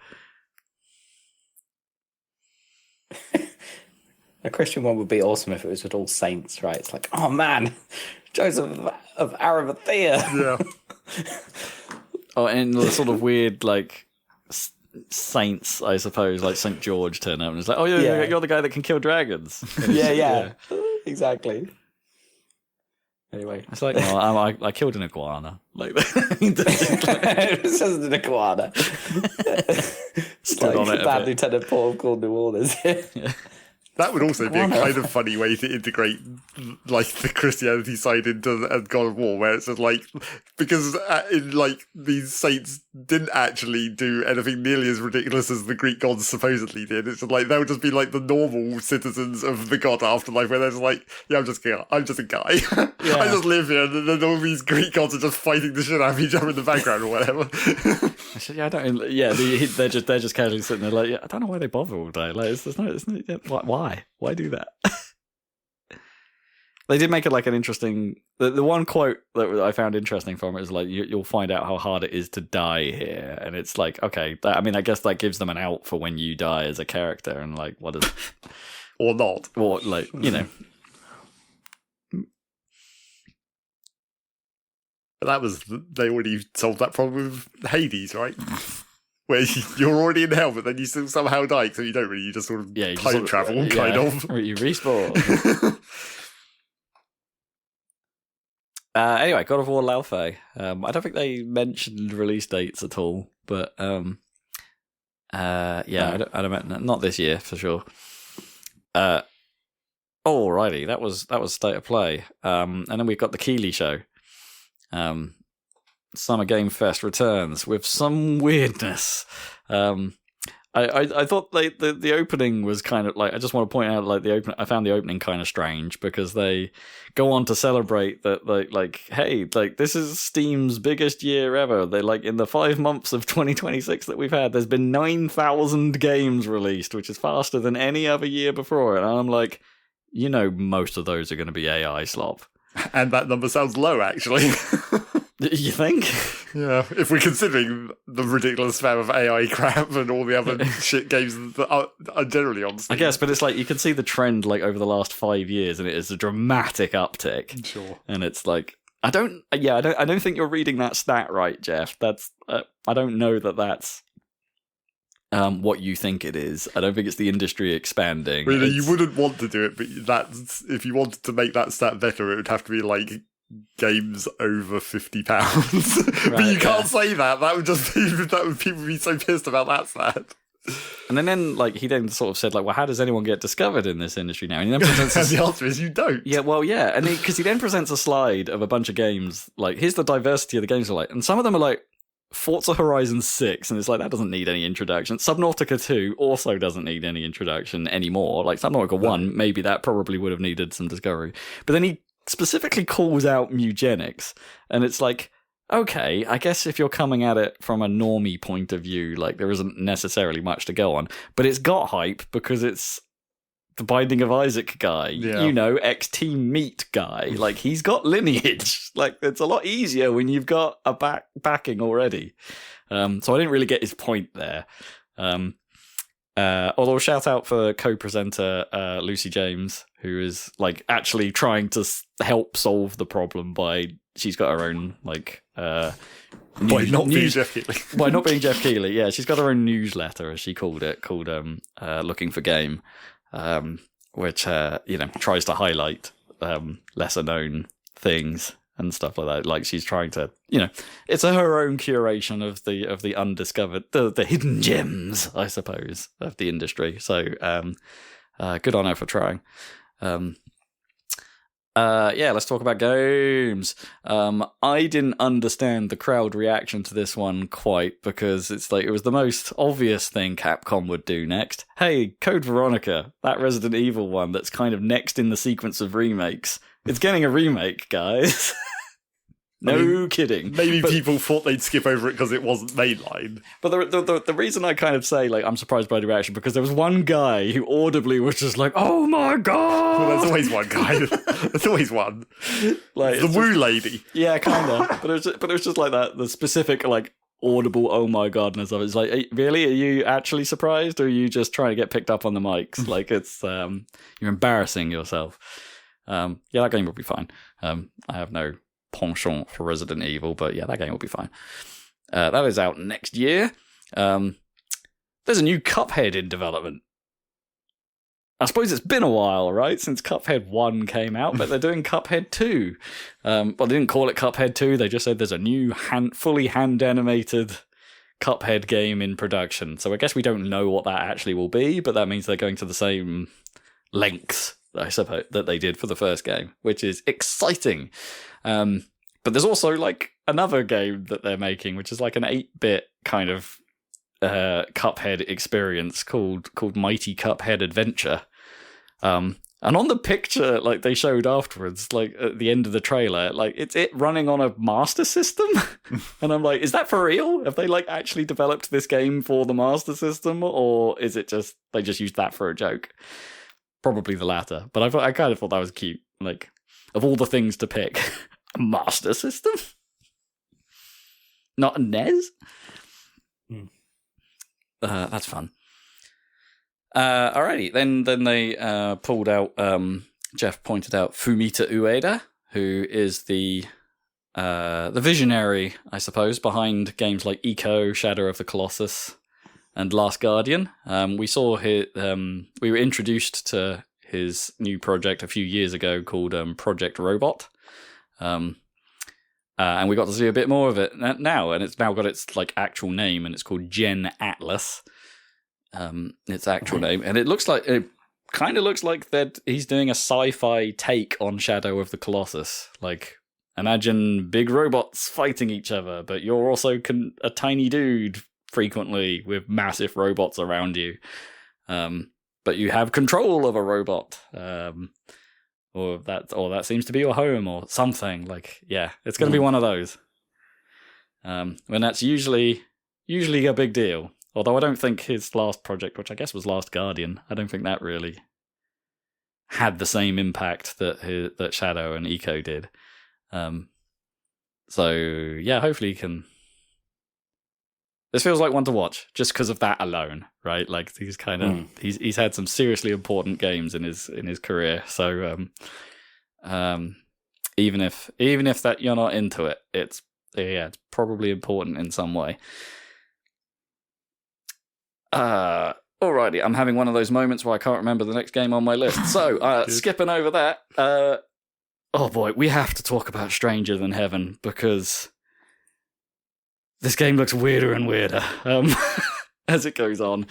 A Christian one would be awesome if it was with all saints, right? It's like, oh man, Joseph of Arimathea. Yeah. Oh, and the sort of weird like saints, I suppose, like St. George turn up and it's like, oh yeah, you're the guy that can kill dragons. Yeah. Exactly. Anyway, it's like, no, I killed an iguana. Like, this isn't an iguana. Stood on it. Bad Lieutenant Paul called New Orleans. Yeah. That would also be a kind of funny way to integrate, like, the Christianity side into God of War, where it's just like, because these saints didn't actually do anything nearly as ridiculous as the Greek gods supposedly did. It's just like, they'll just be like the normal citizens of the god afterlife, where they're just like, yeah, I'm just a guy. Yeah. I just live here, and then all these Greek gods are just fighting the shit out of each other in the background or whatever. I said, they're just casually sitting there like, I don't know why they bother all day. Like, why? Why do that? They did make it like an interesting. The one quote that I found interesting from it is like, you'll find out how hard it is to die here, and it's like, okay, I guess that gives them an out for when you die as a character, and like, what is, or not, or like, you know. But they already solved that problem with Hades, right? Where you're already in hell, but then you still somehow die, so you don't really, you just sort of time travel, kind of. Or you respawn. Anyway, God of War Laufey. I don't think they mentioned release dates at all, but I don't not this year for sure. Alrighty, that was State of Play. And then we've got the Keighley show. Summer Game Fest returns with some weirdness. I thought the opening was kind of like, I just want to point out like I found the opening kind of strange because they go on to celebrate that like hey, like this is Steam's biggest year ever. They like in the 5 months of 2026 that we've had, there's been 9,000 games released, which is faster than any other year before it. And I'm like, most of those are going to be AI slop. And that number sounds low, actually. You think? Yeah, if we're considering the ridiculous amount of AI crap and all the other shit games that are generally on Steam. I guess, but it's like you can see the trend like over the last 5 years, and it is a dramatic uptick. Sure. And it's like I don't think you're reading that stat right, Jeff. That's I don't know that that's what you think it is. I don't think it's the industry expanding. Really, you wouldn't want to do it, but that's if you wanted to make that stat better, it would have to be like games over £50. Right, but you can't say that. That would people be so pissed about that stat. And then like he then sort of said like, well, how does anyone get discovered in this industry now? And he then presents and the answer is you don't. Yeah, well, yeah, and because he then presents a slide of a bunch of games. Like, here's the diversity of the games are like, and some of them are like, Forza Horizon 6, and it's like, that doesn't need any introduction. Subnautica 2 also doesn't need any introduction anymore. Like, Subnautica 1, maybe that probably would have needed some discovery. But then he specifically calls out Mugenics, and it's like, okay, I guess if you're coming at it from a normie point of view, like, there isn't necessarily much to go on. But it's got hype because it's the Binding of Isaac guy, you know, ex-Team Meat guy. Like, he's got lineage. Like, it's a lot easier when you've got a backing already. So I didn't really get his point there. Although shout out for co-presenter Lucy James, who is like actually trying to help solve the problem by she's got her own like by not being Jeff Keighley. By not being Jeff Keighley, yeah, she's got her own newsletter, as she called it, called Looking for Game. Which tries to highlight lesser known things and stuff like that. Like, she's trying to, it's her own curation of the undiscovered, the hidden gems, I suppose, of the industry. So good on her for trying. Let's talk about games. I didn't understand the crowd reaction to this one quite, because it's like, it was the most obvious thing Capcom would do next. Hey, Code Veronica, that Resident Evil one that's kind of next in the sequence of remakes. It's getting a remake, guys. Kidding. Maybe people thought they'd skip over it because it wasn't mainline. But the reason I kind of say, like, I'm surprised by the reaction, because there was one guy who audibly was just like, oh my god! Well, there's always one guy. There's always one. Like, the woo lady. Yeah, kind of. But it was just like that, the specific, like, audible oh my godness of it. It's like, really? Are you actually surprised, or are you just trying to get picked up on the mics? Like, it's, you're embarrassing yourself. That game will be fine. I have no penchant for Resident Evil, but yeah, that game will be fine. That is out next year. There's a new Cuphead in development. I suppose it's been a while, right, since Cuphead 1 came out, but they're doing Cuphead 2. Well, they didn't call it Cuphead 2, they just said there's a new fully hand-animated Cuphead game in production. So I guess we don't know what that actually will be, but that means they're going to the same lengths, I suppose, that they did for the first game, which is exciting. But there's also like another game that they're making, which is like an 8-bit kind of Cuphead experience called Mighty Cuphead Adventure. And on the picture, like they showed afterwards, like at the end of the trailer, like it's it running on a Master System, and I'm like, is that for real? Have they like actually developed this game for the Master System, or is it just they just used that for a joke? Probably the latter, but I kind of thought that was cute. Like, of all the things to pick, a Master System? Not a NES? That's fun. Alrighty, then they pulled out, Jeff pointed out Fumita Ueda, who is the visionary, I suppose, behind games like Ico, Shadow of the Colossus, and Last Guardian. We saw we were introduced to his new project a few years ago called Project Robot. And we got to see a bit more of it now, and it's now got its like actual name, and it's called Gen Atlas. Its actual name, and it kind of looks like that he's doing a sci-fi take on Shadow of the Colossus. Like, imagine big robots fighting each other, but you're also a tiny dude frequently with massive robots around you. But you have control of a robot. Or that seems to be your home or something. Like, yeah, it's going to be one of those. When that's usually a big deal. Although I don't think his last project, which I guess was Last Guardian, I don't think that really had the same impact that Shadow and Ico did. So yeah, hopefully he can. This feels like one to watch just because of that alone, right? Like he's kind of he's had some seriously important games in his career. So even if that you're not into it, it's probably important in some way. Alrighty, I'm having one of those moments where I can't remember the next game on my list. So skipping over that, oh boy, we have to talk about Stranger Than Heaven because this game looks weirder and weirder as it goes on.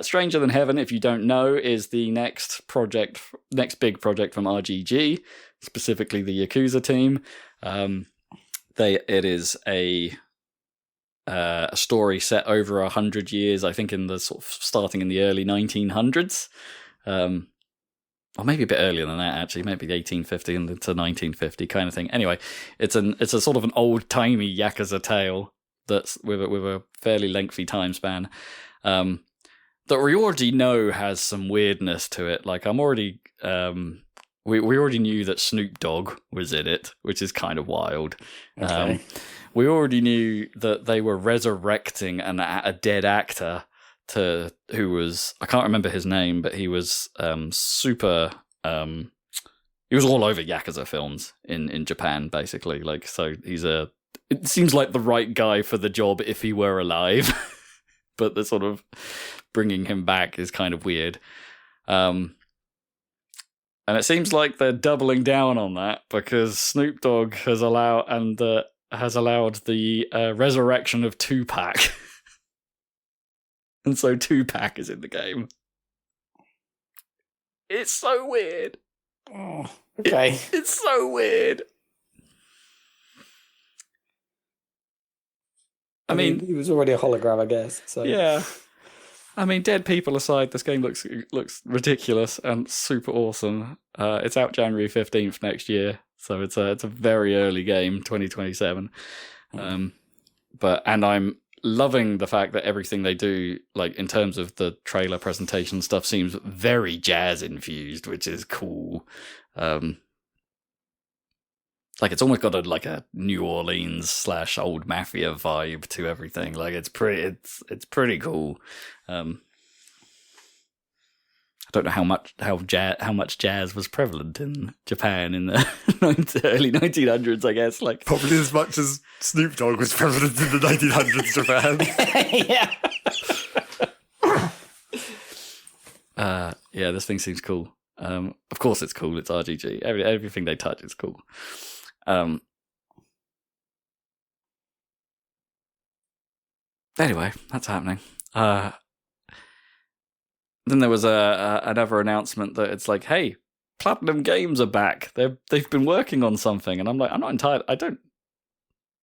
Stranger Than Heaven, if you don't know, is the next big project from RGG, specifically the Yakuza team. It is a a story set over 100 years, I think in the sort of starting in the early 1900s. Or maybe a bit earlier than that, actually, maybe 1850 and to 1950 kind of thing. Anyway, it's a sort of an old-timey Yakuza tale that's with a fairly lengthy time span that we already know has some weirdness to it. Like, I'm already... we already knew that Snoop Dogg was in it, which is kind of wild. Okay. We already knew that they were resurrecting a dead actor who was, I can't remember his name, but he was super. He was all over Yakuza films in Japan, basically. Like, so it seems like the right guy for the job if he were alive, but the sort of bringing him back is kind of weird. And it seems like they're doubling down on that because Snoop Dogg has allowed the resurrection of Tupac. And so Tupac is in the game. It's so weird. Oh, okay. It's so weird. I mean, he was already a hologram, I guess. So yeah. I mean, dead people aside, this game looks ridiculous and super awesome. It's out January 15th next year, so it's a very early game, 2027. And I'm loving the fact that everything they do, like in terms of the trailer presentation stuff, seems very jazz infused, which is cool. Like it's almost got a New Orleans / old mafia vibe to everything. Like it's pretty cool. I don't know how much jazz was prevalent in Japan in the early 1900s. I guess like probably as much as Snoop Dogg was prevalent in the 1900s Japan. Yeah, this thing seems cool. Of course, it's cool. It's RGG. Everything they touch is cool. Anyway, that's happening. Then there was another announcement that it's like, hey, Platinum Games are back. They've been working on something, and I'm like, I'm not entirely. I don't.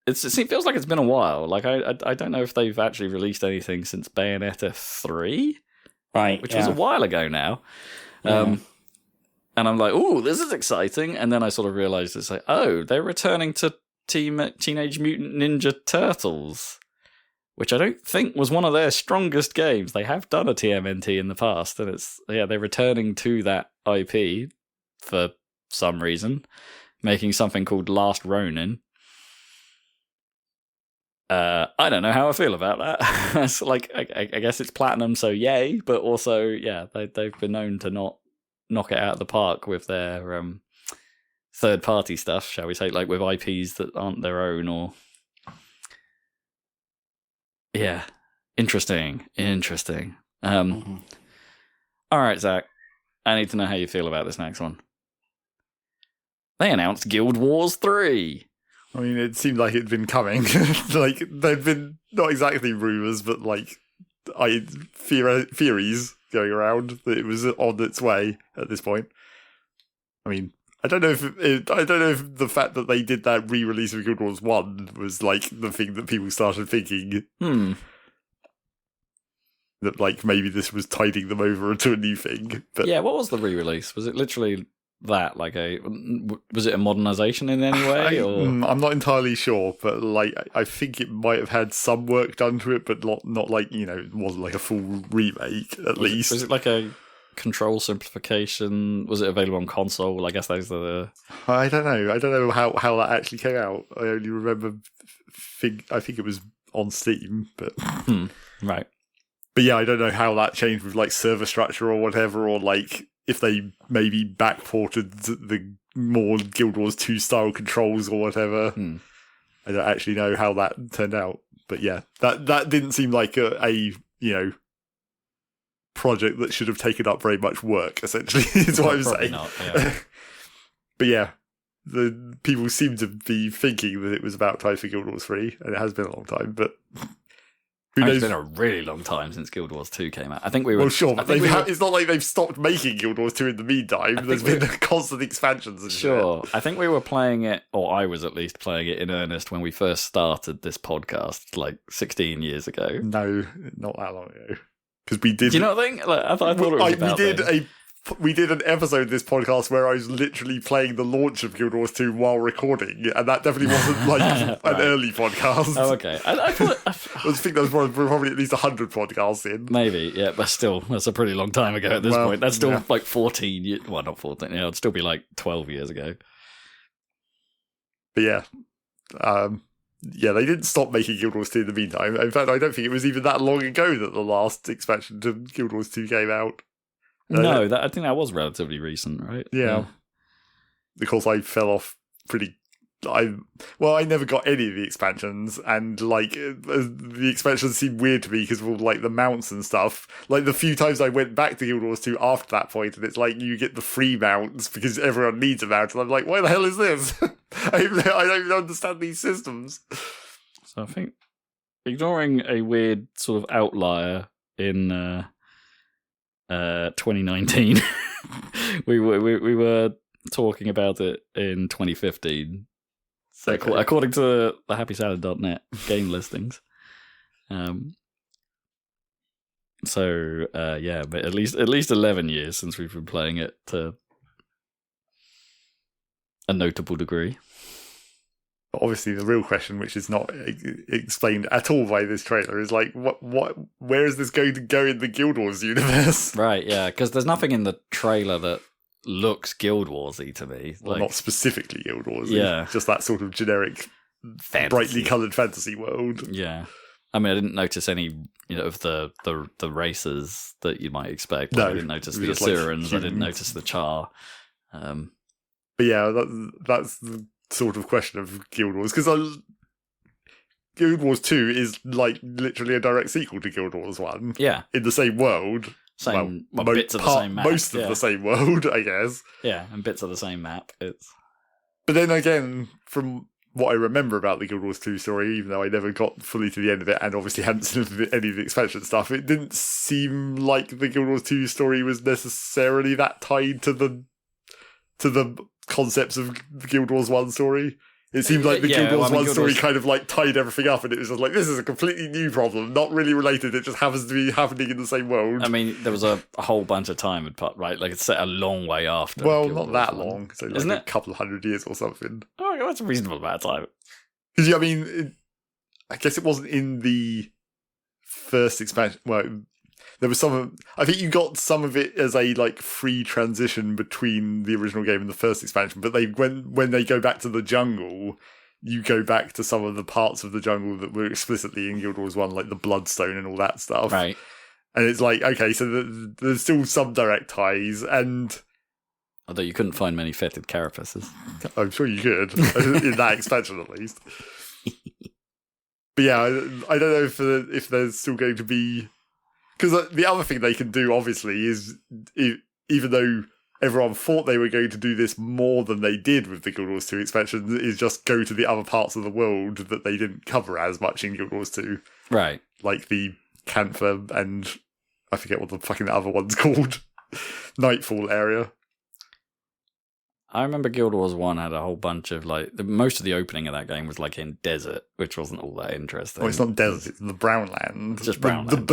It feels like it's been a while. Like I don't know if they've actually released anything since Bayonetta 3, right? Which was a while ago now. Yeah. And I'm like, ooh, this is exciting. And then I sort of realized it's like, oh, they're returning to Teenage Mutant Ninja Turtles, which I don't think was one of their strongest games. They have done a TMNT in the past, and they're returning to that IP for some reason, making something called Last Ronin. I don't know how I feel about that. It's like, I guess it's Platinum, so yay, but also, yeah, they've been known to not knock it out of the park with their third-party stuff, shall we say, like with IPs that aren't their own, or... Yeah, interesting. All right, Zach, I need to know how you feel about this next one. They announced Guild Wars 3. I mean, it seemed like it'd been coming. Like, there'd been not exactly rumours, but like theories going around that it was on its way at this point. I mean, I don't know if the fact that they did that re-release of Guild Wars 1 was like the thing that people started thinking that like maybe this was tiding them over to a new thing. But yeah, what was the re-release? Was it literally that? Like was it a modernization in any way? I'm not entirely sure, but like I think it might have had some work done to it, but not like, you know, it wasn't like a full remake at least. Was it like a control simplification? Was it available on console? I guess those are the... I don't know how that actually came out. I only remember I think it was on Steam, but right. But yeah, I don't know how that changed with like server structure or whatever, or like if they maybe backported the more Guild Wars 2 style controls or whatever. I don't actually know how that turned out, but yeah, that didn't seem like a you know, project that should have taken up very much work, essentially, is what I'm saying. Not, yeah. But yeah, the people seem to be thinking that it was about time for Guild Wars 3, and it has been a long time, but It's been a really long time since Guild Wars 2 came out. I think we were... Well, sure, but it's not like they've stopped making Guild Wars 2 in the meantime. There's been constant expansions and shit. I think we were playing it, or I was at least playing it in earnest when we first started this podcast, like 16 years ago. No, not that long ago. Because we did... Do you not think? Like, I thought it was about we did an episode of this podcast where I was literally playing the launch of Guild Wars 2 while recording, and that definitely wasn't like an early podcast. Oh, okay. I think that was probably at least 100 podcasts in. Maybe, yeah, but still, that's a pretty long time ago at this point. That's still like 14 years. Well, not 14, it'd still be like 12 years ago. But yeah. They didn't stop making Guild Wars 2 in the meantime. In fact, I don't think it was even that long ago that the last expansion to Guild Wars 2 came out. No, I think that was relatively recent, right? Yeah. Because I fell off pretty... I never got any of the expansions, and like the expansions seemed weird to me because of all like the mounts and stuff. Like the few times I went back to Guild Wars 2 after that point, and it's like you get the free mounts because everyone needs a mount, and I'm like, why the hell is this? I don't even understand these systems. So I think, ignoring a weird sort of outlier in 2019, we were talking about it in 2015. So according to the happysalad.net game listings. But at least 11 years since we've been playing it to a notable degree. Obviously, the real question, which is not explained at all by this trailer, is like, where is this going to go in the Guild Wars universe? Right, yeah, because there's nothing in the trailer that looks Guild Warsy to me. Well, not specifically Guild Warsy. Yeah. Just that sort of generic, brightly coloured fantasy world. Yeah. I mean, I didn't notice any, of the races that you might expect. No, I didn't notice the Assyrians. I didn't notice the Char. But yeah, that's the sort of question of Guild Wars, because Guild Wars 2 is like literally a direct sequel to Guild Wars 1. Yeah. In the same world. Bits of the same map. Most of the same world, I guess. Yeah, and bits of the same map. But then again, from what I remember about the Guild Wars 2 story, even though I never got fully to the end of it and obviously hadn't seen any of the expansion stuff, it didn't seem like the Guild Wars 2 story was necessarily that tied to the concepts of the Guild Wars 1 story. It seemed like the Guild Wars 1 story kind of like tied everything up, and it was just like, this is a completely new problem, not really related, it just happens to be happening in the same world. I mean, there was a whole bunch of time had put, right? Like, it's set a long way after. Well, not that long. So like, isn't it? A couple of 100 years or something. Oh, that's a reasonable amount of time. Because, I mean, I guess it wasn't in the first expansion. Well, there was I think you got some of it as a like free transition between the original game and the first expansion, but when they go back to the jungle, you go back to some of the parts of the jungle that were explicitly in Guild Wars 1, like the Bloodstone and all that stuff. Right. And it's like, okay, so there's still some direct ties, and although you couldn't find many fetid carapaces. I'm sure you could, in that expansion at least. But yeah, I don't know if there's still going to be... Because the other thing they can do, obviously, is even though everyone thought they were going to do this more than they did with the Guild Wars 2 expansion, is just go to the other parts of the world that they didn't cover as much in Guild Wars 2. Right. Like the Cantha and I forget what the fucking other one's called. Nightfall area. I remember Guild Wars 1 had a whole bunch of, like, most of the opening of that game was, like, in desert, which wasn't all that interesting. Oh, it's not desert, it's the Brownland. Just Brownland,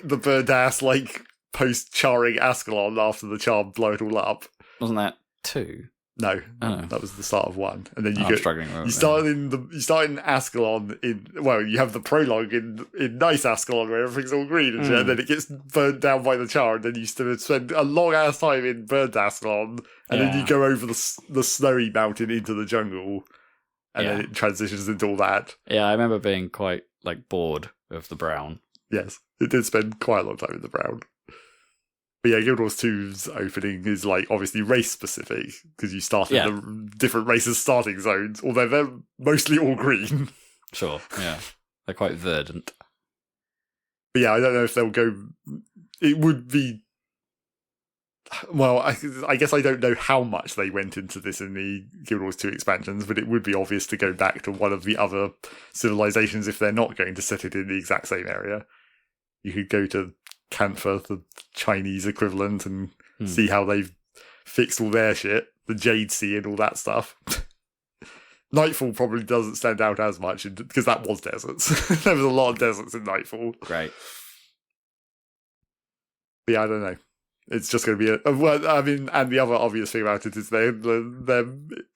the burnt-ass, like, post-charring Ascalon after the char blow it all up. Wasn't that 2? No, that was the start of 1. And then I'm struggling with it. You start in Ascalon you have the prologue in nice Ascalon where everything's all green and shit, and then it gets burned down by the char, and then you spend a long ass time in burnt Ascalon, and then you go over the snowy mountain into the jungle, and then it transitions into all that. Yeah, I remember being quite like bored of the brown. Yes, it did spend quite a long time in the brown. But yeah, Guild Wars 2's opening is like obviously race specific because you start in the different races' starting zones, although they're mostly all green. Sure, yeah, they're quite verdant. But yeah, I don't know if they'll go. It would be well, I guess I don't know how much they went into this in the Guild Wars 2 expansions, but it would be obvious to go back to one of the other civilizations if they're not going to set it in the exact same area. You could go to Cantha, the Chinese equivalent, and see how they've fixed all their shit, the Jade Sea and all that stuff. Nightfall probably doesn't stand out as much because that was deserts. There was a lot of deserts in Nightfall. Right. But yeah, I don't know. It's just going to be well, I mean, and the other obvious thing about it is they're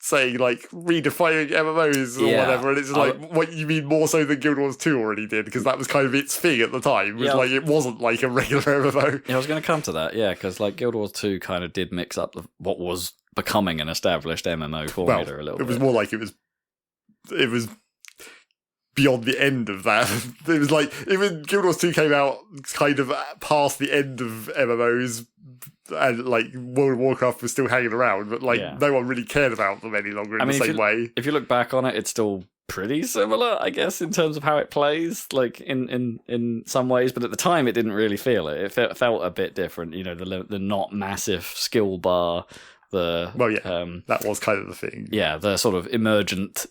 saying, like, redefining MMOs or whatever, and it's like, what you mean more so than Guild Wars 2 already did, because that was kind of its thing at the time. Like, it wasn't like a regular MMO. Yeah, I was going to come to that, because, like, Guild Wars 2 kind of did mix up what was becoming an established MMO formula a little bit. It was more like it was beyond the end of that. It was like, even Guild Wars 2 came out kind of past the end of MMOs, and like World of Warcraft was still hanging around, but like no one really cared about them any longer in the same way. If you look back on it, it's still pretty similar, I guess, in terms of how it plays, like in some ways, but at the time it didn't really feel it. It felt a bit different, you know, the not massive skill bar, that was kind of the thing. Yeah, the sort of emergent,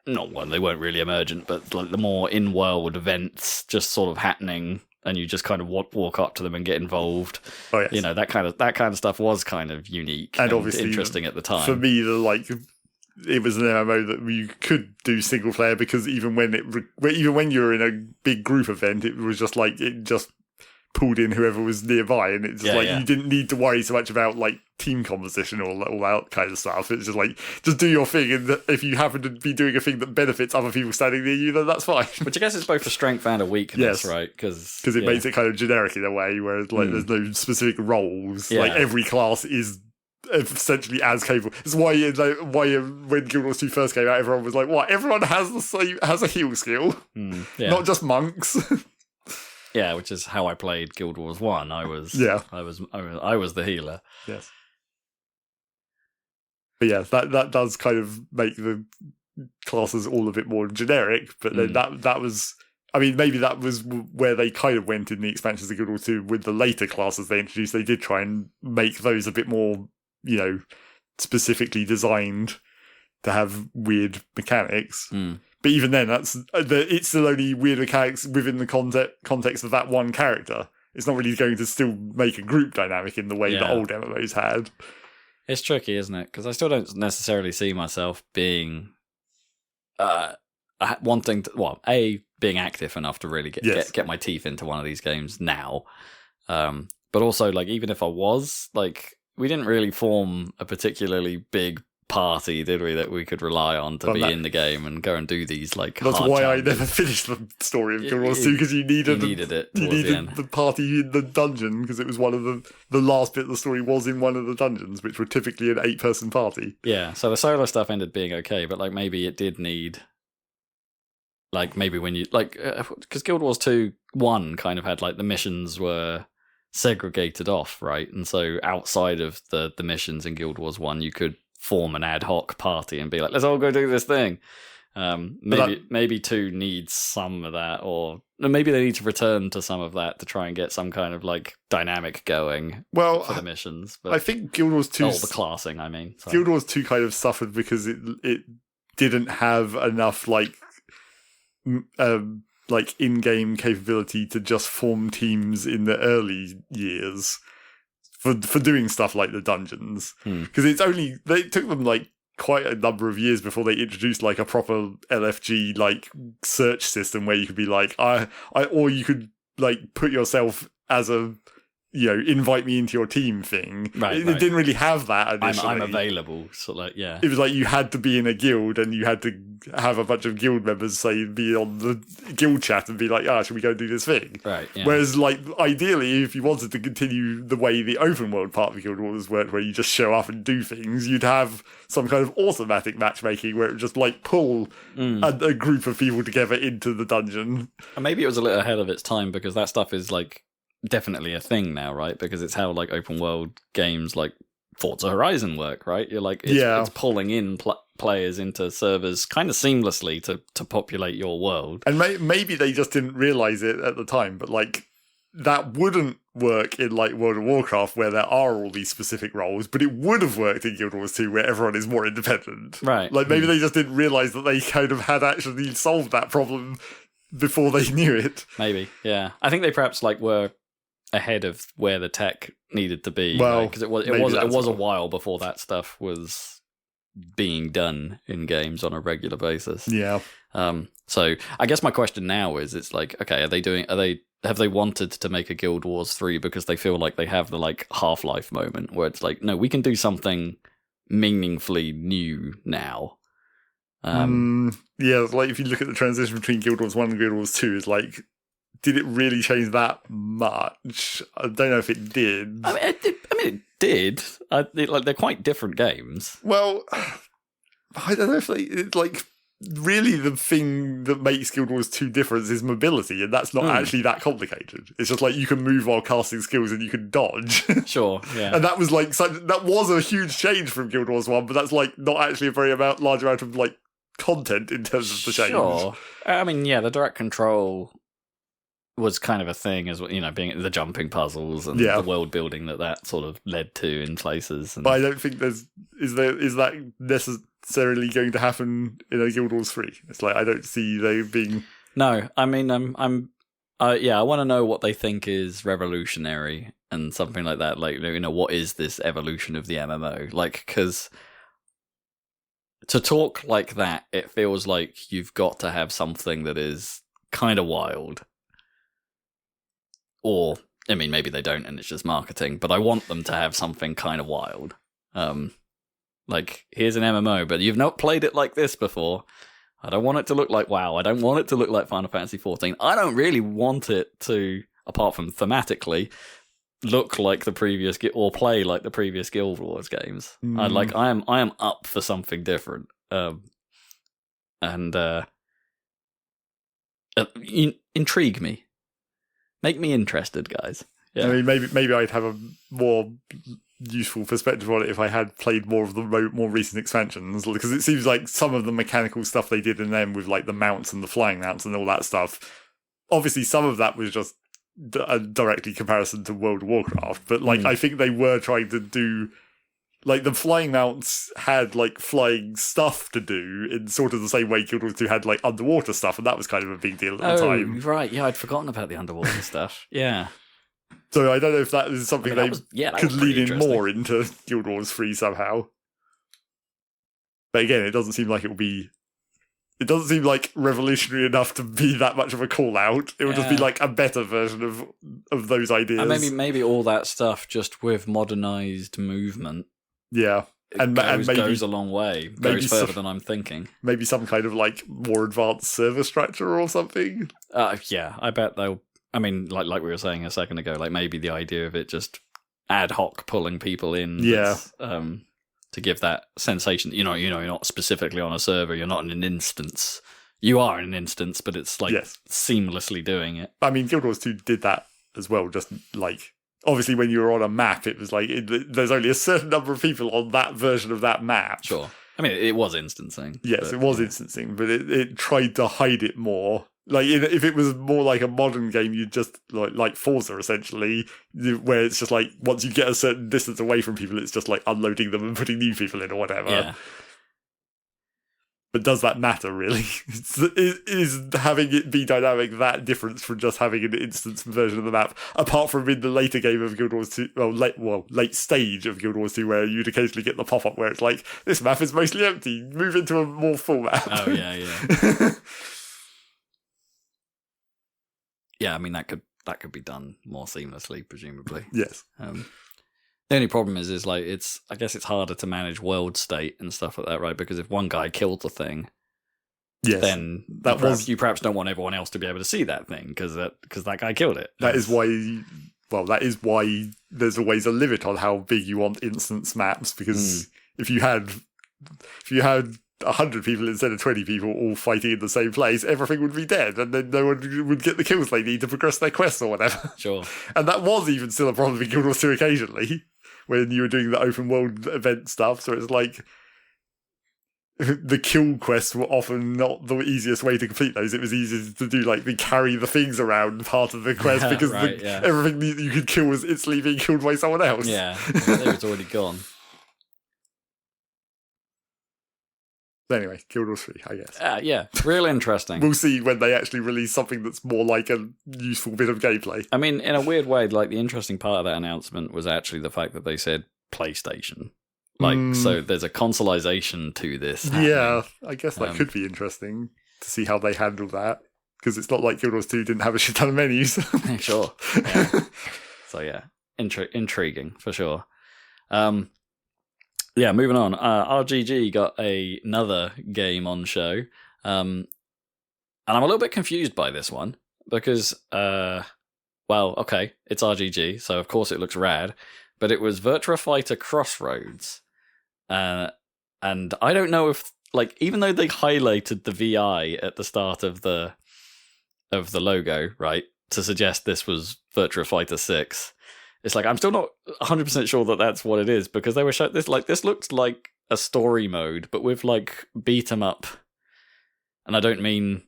they weren't really emergent, but like the more in-world events just sort of happening, and you just kind of walk up to them and get involved. Oh, yes. You know, that kind of stuff was kind of unique and obviously interesting at the time. For me, it was an MMO that you could do single player, because even when you're in a big group event, it was just like it just pulled in whoever was nearby, and it's just you didn't need to worry so much about like team composition or all that kind of stuff. It's just like, just do your thing, and if you happen to be doing a thing that benefits other people standing near you, then that's fine. Which I guess is both a strength and a weakness, right? Because it makes it kind of generic in a way, whereas like there's no specific roles. Like every class is essentially as capable. It's why when Guild Wars 2 first came out, everyone was like, "What? Everyone has a heal skill, not just monks." Yeah, which is how I played Guild Wars 1. I was the healer. Yes. But yeah, that does kind of make the classes all a bit more generic, but then that was, I mean, maybe that was where they kind of went in the expansions of Guild Wars 2 with the later classes they introduced. They did try and make those a bit more, you know, specifically designed to have weird mechanics. But even then, it's still only weird mechanics within the context of that one character. It's not really going to still make a group dynamic in the way that old MMOs had. It's tricky, isn't it? Because I still don't necessarily see myself being wanting to, being active enough to really get my teeth into one of these games now. But also, like, even if I was, like, we didn't really form a particularly big party, did we, that we could rely on to be in the game and go and do these like that's why challenges. I never finished the story of Guild Wars 2, because you needed the party in the dungeon, because it was one of the last bit of the story was in one of the dungeons, which were typically an 8-person party. So the solo stuff ended being okay, but like maybe it did need, like, maybe when you like, because Guild Wars 1 kind of had like the missions were segregated off, right? And so outside of the missions in Guild Wars 1, you could form an ad hoc party and be like, let's all go do this thing. Maybe 2 needs some of that, or maybe they need to return to some of that to try and get some kind of like dynamic going for the missions. But I think Guild Wars 2... the classing, I mean. Sorry. Guild Wars 2 kind of suffered because it didn't have enough like in-game capability to just form teams in the early years for doing stuff like the dungeons, because it took them like quite a number of years before they introduced like a proper LFG like search system where you could be like or you could like put yourself as a, you know, invite me into your team thing. It didn't really have that initially. I'm available, so like it was like you had to be in a guild and you had to have a bunch of guild members be on the guild chat and be like, should we go do this thing? Right. Yeah. Whereas like ideally, if you wanted to continue the way the open world part of Guild Wars worked, where you just show up and do things, you'd have some kind of automatic matchmaking where it would just like pull a group of people together into the dungeon. And maybe it was a little ahead of its time, because that stuff is like definitely a thing now, right? Because it's how like open world games like Forza Horizon work, right? You're like, it's pulling in players into servers kind of seamlessly to populate your world. And maybe they just didn't realize it at the time, but like that wouldn't work in like World of Warcraft where there are all these specific roles, but it would have worked in Guild Wars 2 where everyone is more independent. Right. Like maybe they just didn't realise that they kind of had actually solved that problem before they knew it. Maybe, yeah. I think they perhaps like were ahead of where the tech needed to be. Well, because it was a while before that stuff was being done in games on a regular basis. Yeah. So I guess my question now is, it's like, okay, have they wanted to make a Guild Wars 3 because they feel like they have the like Half-Life moment where it's like, no, we can do something meaningfully new now. Yeah, like if you look at the transition between Guild Wars 1 and Guild Wars 2, is like, did it really change that much? I don't know if it did. I mean, it did. Like, they're quite different games. Well, I don't know if it's like, really the thing that makes Guild Wars 2 different is mobility, and that's not actually that complicated. It's just like you can move while casting skills and you can dodge. Sure, yeah. And that was like that was a huge change from Guild Wars 1, but that's like not actually a very large amount of like content in terms of the change. Sure. I mean, yeah, the direct control was kind of a thing, as you know, being the jumping puzzles and the world building that sort of led to in places. And... But I don't think is that necessarily going to happen in a Guild Wars 3. It's like I don't see they being. No, I mean, I want to know what they think is revolutionary and something like that. Like, you know, what is this evolution of the MMO? Like, because to talk like that, it feels like you've got to have something that is kind of wild. Or, I mean, maybe they don't and it's just marketing, but I want them to have something kind of wild. Like, here's an MMO, but you've not played it like this before. I don't want it to look like WoW. I don't want it to look like Final Fantasy XIV. I don't really want it to, apart from thematically, look like the previous or play like the previous Guild Wars games. I am up for something different. Intrigue me. Make me interested, guys. Yeah. I mean, maybe I'd have a more useful perspective on it if I had played more of the more recent expansions, because it seems like some of the mechanical stuff they did in them with like the mounts and the flying mounts and all that stuff, obviously some of that was just a directly comparison to World of Warcraft, but like I think they were trying to do, like, the flying mounts had like flying stuff to do in sort of the same way Guild Wars 2 had like underwater stuff, and that was kind of a big deal at the time. Right, yeah, I'd forgotten about the underwater stuff. Yeah. So I don't know if that is something could lead in more into Guild Wars 3 somehow. But again, it doesn't seem like it doesn't seem like revolutionary enough to be that much of a call out. It would just be like a better version of those ideas. And maybe all that stuff just with modernized movement. Yeah. And maybe goes a long way. Goes further than I'm thinking. Maybe some kind of like more advanced server structure or something. Yeah, I bet they'll. I mean, like we were saying a second ago, like maybe the idea of it just ad hoc pulling people in. Yeah. To give that sensation, you know, you're not specifically on a server. You're not in an instance. You are in an instance, but it's like seamlessly doing it. I mean, Guild Wars 2 did that as well. Just like, obviously, when you were on a map, it was like there's only a certain number of people on that version of that map. Sure. I mean, it was instancing. Yes, it was instancing, but it tried to hide it more. Like, if it was more like a modern game, you'd just, like Forza, essentially, where it's just like, once you get a certain distance away from people, it's just like unloading them and putting new people in or whatever. Yeah. But does that matter, really? Is having it be dynamic that different from just having an instance version of the map, apart from in the later game of Guild Wars 2, late stage of Guild Wars 2, where you'd occasionally get the pop-up where it's like, this map is mostly empty, move into a more full map. Oh, yeah. Yeah, I mean, that could be done more seamlessly, presumably. Yes. The only problem is like, I guess it's harder to manage world state and stuff like that, right? Because if one guy killed the thing, then you perhaps don't want everyone else to be able to see that thing because that guy killed it. That is why there's always a limit on how big you want instance maps, because if you had 100 people instead of 20 people all fighting in the same place, everything would be dead, and then no one would get the kills they need to progress their quests or whatever. Sure. And that was even still a problem in Guild Wars 2 occasionally, when you were doing the open world event stuff. So it's like, the kill quests were often not the easiest way to complete those. It was easier to do like the carry the things around part of the quest because everything that you could kill was instantly being killed by someone else. Yeah, it was already gone. Anyway, Guild Wars 3, I guess. Yeah, real interesting. We'll see when they actually release something that's more like a useful bit of gameplay. I mean, in a weird way, like the interesting part of that announcement was actually the fact that they said PlayStation. Like, so there's a consoleization to this happening. Yeah, I guess that could be interesting to see how they handle that. Because it's not like Guild Wars 2 didn't have a shit ton of menus. Sure. Yeah. So yeah, intriguing for sure. Yeah, moving on. RGG got another game on show. And I'm a little bit confused by this one because, well, okay, it's RGG, so of course it looks rad, but it was Virtua Fighter Crossroads. And I don't know if, like, even though they highlighted the VI at the start of the logo, right, to suggest this was Virtua Fighter 6, it's like I'm still not 100% sure that that's what it is because they were showing this. Like, this looked like a story mode, but with like beat 'em up, and I don't mean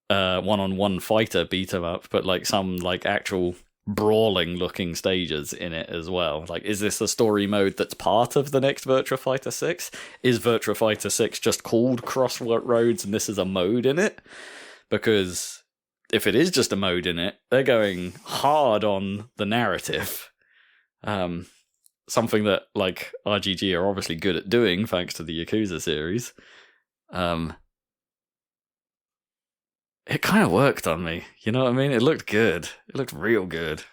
one-on-one fighter beat 'em up, but like some like actual brawling looking stages in it as well. Like, is this a story mode that's part of the next Virtua Fighter 6? Is Virtua Fighter 6 just called Crossroads and this is a mode in it? Because if it is just a mode in it, they're going hard on the narrative. Something that, like, RGG are obviously good at doing, thanks to the Yakuza series. It kind of worked on me, you know what I mean? It looked good. It looked real good.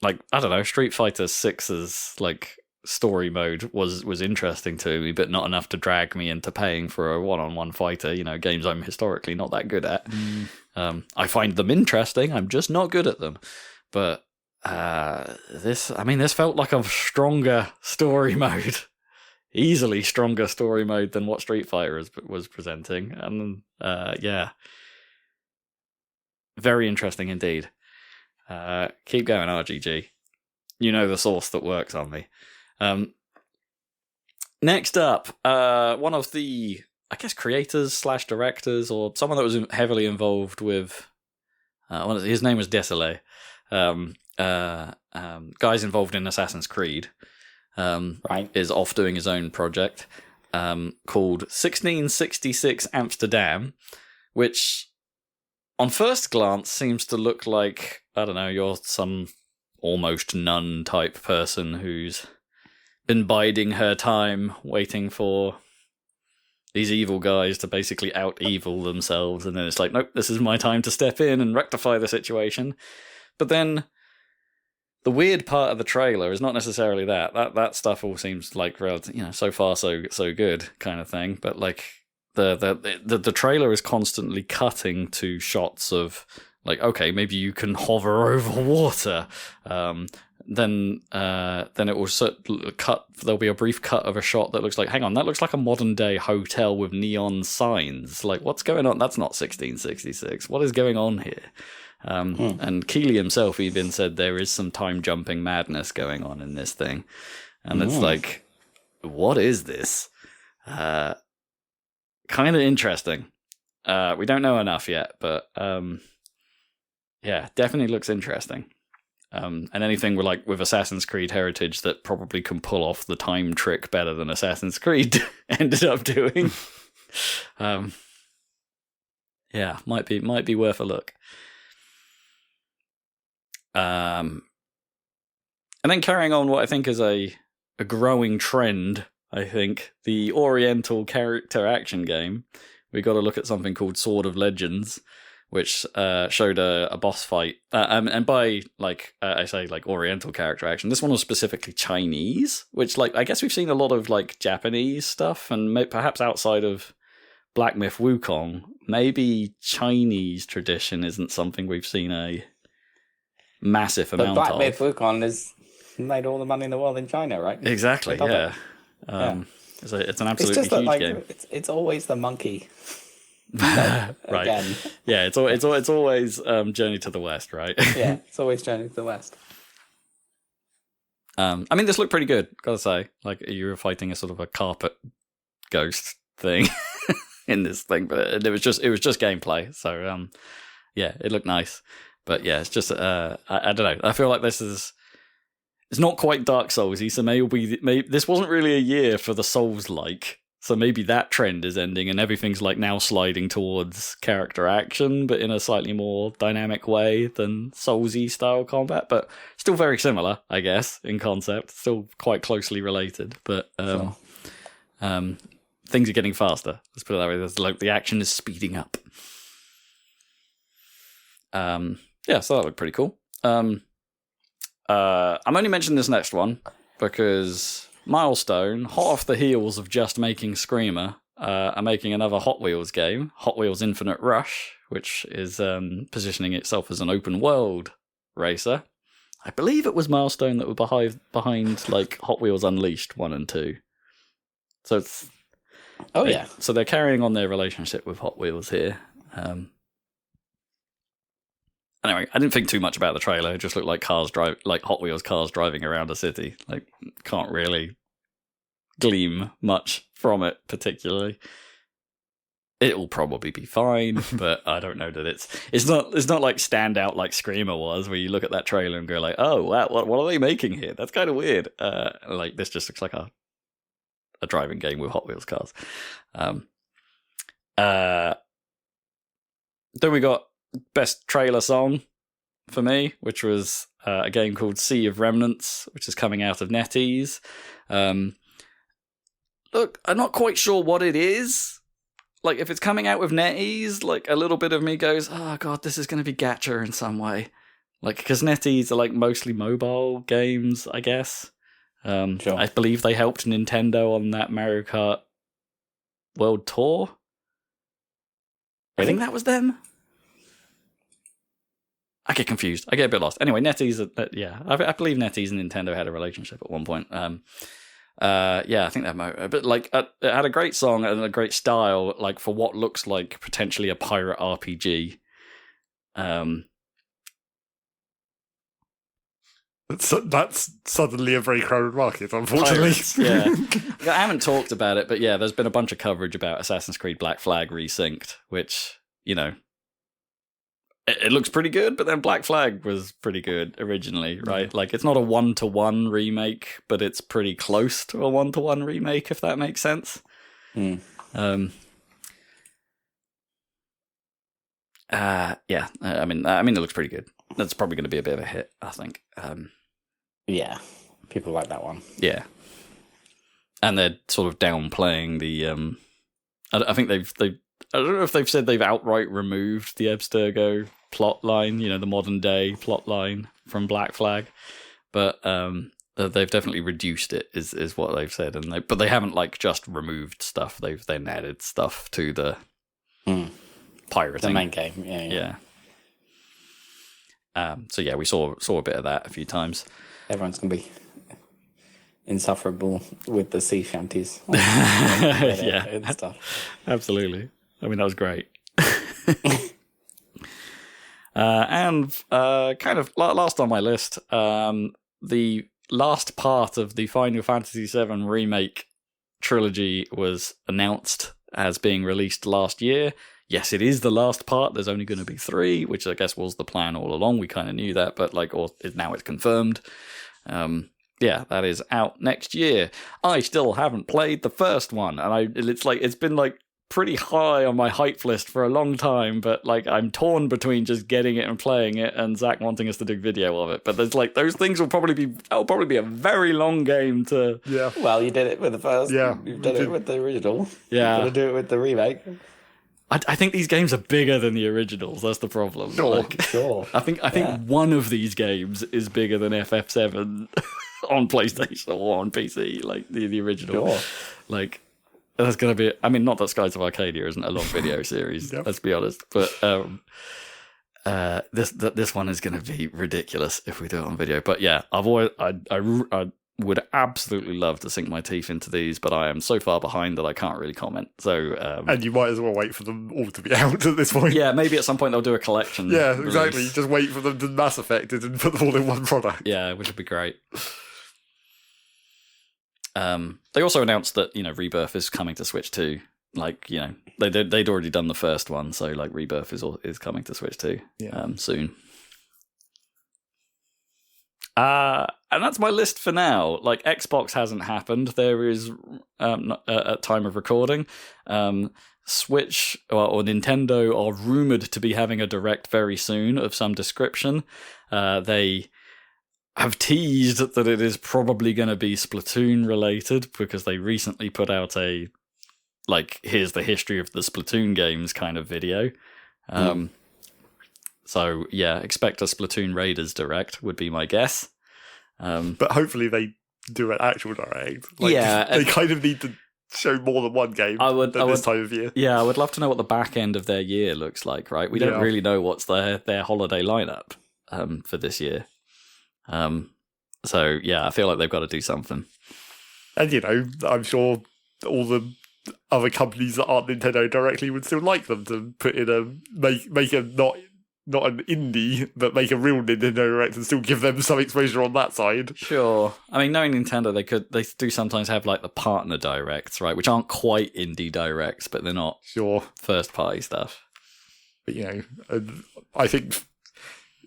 Like, I don't know, Street Fighter 6's, like, story mode was interesting to me, but not enough to drag me into paying for a one-on-one fighter, you know, games I'm historically not that good at. I find them interesting, I'm just not good at them. But this felt like a stronger story mode. Easily stronger story mode than what Street Fighter was presenting. And yeah. Very interesting indeed. Keep going, RGG. You know the sauce that works on me. Next up, one of the, I guess, creators / directors, or someone that was heavily involved with, his name was Desolé, guys involved in Assassin's Creed, right, is off doing his own project called 1666 Amsterdam, which on first glance seems to look like, I don't know, you're some almost nun type person who's been biding her time, waiting for these evil guys to basically out-evil themselves, and then it's like, nope, this is my time to step in and rectify the situation. But then the weird part of the trailer is not necessarily that stuff all seems like, you know, so far so good kind of thing, but like the trailer is constantly cutting to shots of, like, okay, maybe you can hover over water. Then it will cut. There'll be a brief cut of a shot that looks like, hang on, that looks like a modern day hotel with neon signs. Like, what's going on? That's not 1666. What is going on here? And Keighley himself even said there is some time jumping madness going on in this thing, and it's like, what is this? Kind of interesting. We don't know enough yet, but yeah, definitely looks interesting. And anything with Assassin's Creed heritage that probably can pull off the time trick better than Assassin's Creed ended up doing. Yeah, might be worth a look. And then carrying on what I think is a growing trend, I think, the Oriental character action game. We got to look at something called Sword of Legends, which showed a boss fight. And by, like, I say, like, Oriental character action, this one was specifically Chinese, which, like, I guess we've seen a lot of, like, Japanese stuff, and perhaps outside of Black Myth Wukong, maybe Chinese tradition isn't something we've seen a massive amount of. But Black Myth Wukong has made all the money in the world in China, right? Exactly, yeah. It's an absolutely huge game. It's always the monkey. Right. Again. Yeah, it's always Journey to the West, right? Yeah, it's always Journey to the West. I mean, this looked pretty good, gotta say. Like, you were fighting a sort of a carpet ghost thing in this thing, but it was just gameplay. So, yeah, it looked nice. But yeah, it's just, I don't know. I feel like it's not quite Dark Souls-y, so maybe this wasn't really a year for the Souls-like. So maybe that trend is ending and everything's like now sliding towards character action, but in a slightly more dynamic way than Souls-y style combat, but still very similar, I guess, in concept. Still quite closely related, but things are getting faster. Let's put it that way. Like the action is speeding up. Yeah, so that looked pretty cool. I'm only mentioning this next one because Milestone, hot off the heels of just making Screamer, are making another Hot Wheels game, Hot Wheels Infinite Rush, which is positioning itself as an open world racer. I believe it was Milestone that were behind like Hot Wheels Unleashed 1 and 2. So it's so they're carrying on their relationship with Hot Wheels here. Anyway, I didn't think too much about the trailer. It just looked like Hot Wheels cars driving around a city. Like, can't really glean much from it particularly. It'll probably be fine, but I don't know that it's not like standout like Screamer was, where you look at that trailer and go like, oh wow, what are they making here? That's kind of weird. Like this just looks like a driving game with Hot Wheels cars. Then we got best trailer song for me, which was a game called Sea of Remnants, which is coming out of NetEase. Look, I'm not quite sure what it is. Like, if it's coming out with NetEase, like, a little bit of me goes, oh god, this is going to be gacha in some way. Like, because NetEase are, like, mostly mobile games, I guess. Sure. I believe they helped Nintendo on that Mario Kart World Tour. I think that was them. I get confused. I get a bit lost. Anyway, NetEase, yeah, I believe NetEase and Nintendo had a relationship at one point. Yeah, I think that might. But like, it had a great song and a great style, like for what looks like potentially a pirate RPG. That's suddenly a very crowded market, unfortunately. Pirates, yeah. I haven't talked about it, but yeah, there's been a bunch of coverage about Assassin's Creed Black Flag resynced, which, you know, it looks pretty good, but then Black Flag was pretty good originally, right? Like, it's not a 1-to-1 remake, but it's pretty close to a 1-to-1 remake, if that makes sense. Mm. Yeah, I mean, it looks pretty good. That's probably going to be a bit of a hit, I think. Yeah, people like that one. Yeah, and they're sort of downplaying the. I think they've. I don't know if they've said they've outright removed the Abstergo plot line, you know, the modern day plot line from Black Flag, but they've definitely reduced it, is what they've said, but they haven't like just removed stuff. They've then added stuff to the pirating, the main game. Yeah. So yeah, we saw a bit of that a few times. Everyone's gonna be insufferable with the sea shanties. Yeah, and stuff. Absolutely. I mean, that was great. And kind of last on my list, the last part of the Final Fantasy VII Remake trilogy was announced as being released last year. Yes, it is the last part. There's only going to be 3, which I guess was the plan all along. We kind of knew that, but now it's confirmed. Yeah, that is out next year. I still haven't played the first one, and it's been pretty high on my hype list for a long time, but I'm torn between just getting it and playing it and Zach wanting us to do video of it. But there's those things will probably be a very long game to. Yeah. Well, you did it with the first. Yeah. You've done it with the original. Yeah. You're gonna do it with the remake. I think these games are bigger than the originals. That's the problem. Sure. I think one of these games is bigger than FF7 on PlayStation or on PC, like the original. Sure. That's going to be... I mean, not that Skies of Arcadia isn't a long video series, Yep. Let's be honest. But this one is going to be ridiculous if we do it on video. But yeah, I would absolutely love to sink my teeth into these, but I am so far behind that I can't really comment. So, and you might as well wait for them all to be out at this point. Yeah, maybe at some point they'll do a collection. Yeah, release. exactly. Just wait for them to Mass Effect it and put them all in one product. Yeah, which would be great. They also announced that Rebirth is coming to Switch 2. Like they'd already done the first one, so like Rebirth is coming to Switch 2 soon. And that's my list for now. Like Xbox hasn't happened. There is at time of recording. Switch or Nintendo are rumored to be having a direct very soon of some description. They have teased that it is probably going to be Splatoon related because they recently put out a here's the history of the Splatoon games kind of video. So yeah, expect a Splatoon Raiders direct would be my guess. But hopefully they do an actual direct. They kind of need to show more than one game this time of year. Yeah, I would love to know what the back end of their year looks like, right? We don't really know what's their holiday lineup for this year. So yeah, I feel like they've got to do something. And I'm sure all the other companies that aren't Nintendo directly would still like them to put in make a not an indie, but make a real Nintendo Direct and still give them some exposure on that side. Sure. I mean, knowing Nintendo, they do sometimes have like the partner directs, right? Which aren't quite indie directs, but they're not first party stuff. But I think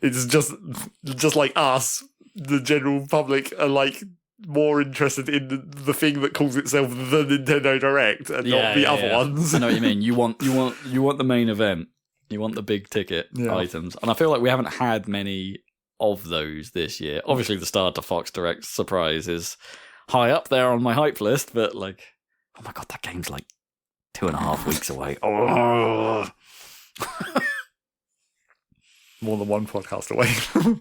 it's just like us, the general public are like more interested in the thing that calls itself the Nintendo Direct and not the other ones. I know what you mean. You want the main event. You want the big ticket items. And I feel like we haven't had many of those this year. Obviously, the Star to Fox Direct surprise is high up there on my hype list, but like, oh my God, that game's like 2.5 weeks away. Oh. More than one podcast away.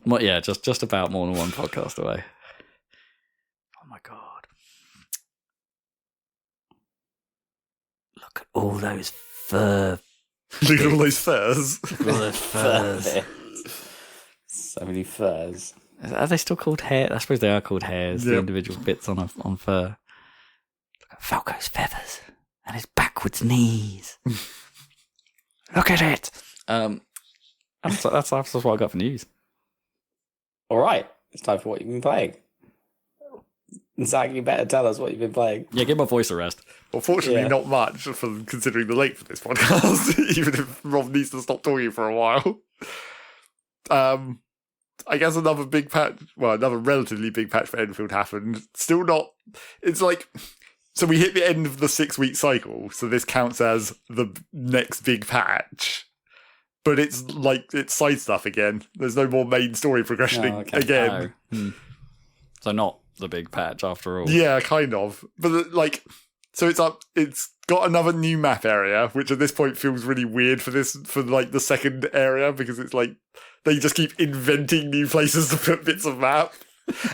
Well, yeah, just about more than one podcast away. Oh my God. Look at all those fur. Look at all those furs. All those furs. So many furs. Are they still called hair? I suppose they are called hairs, the individual bits on fur. Look at Falco's feathers and his backwards knees. Look at it. That's what I got for news. All right, it's time for what you've been playing. Zac, you better tell us what you've been playing. Yeah, give my voice a rest. Well, fortunately, not much for considering the length of this podcast, even if Rob needs to stop talking for a while. I guess another big patch, another relatively big patch for Endfield happened. Still not, it's like, so we hit the end of the 6-week cycle, so this counts as the next big patch. But it's side stuff again. There's no more main story progression again. Oh. So not the big patch after all. Yeah, kind of. But so it's got another new map area, which at this point feels really weird for the second area, because it's like they just keep inventing new places to put bits of map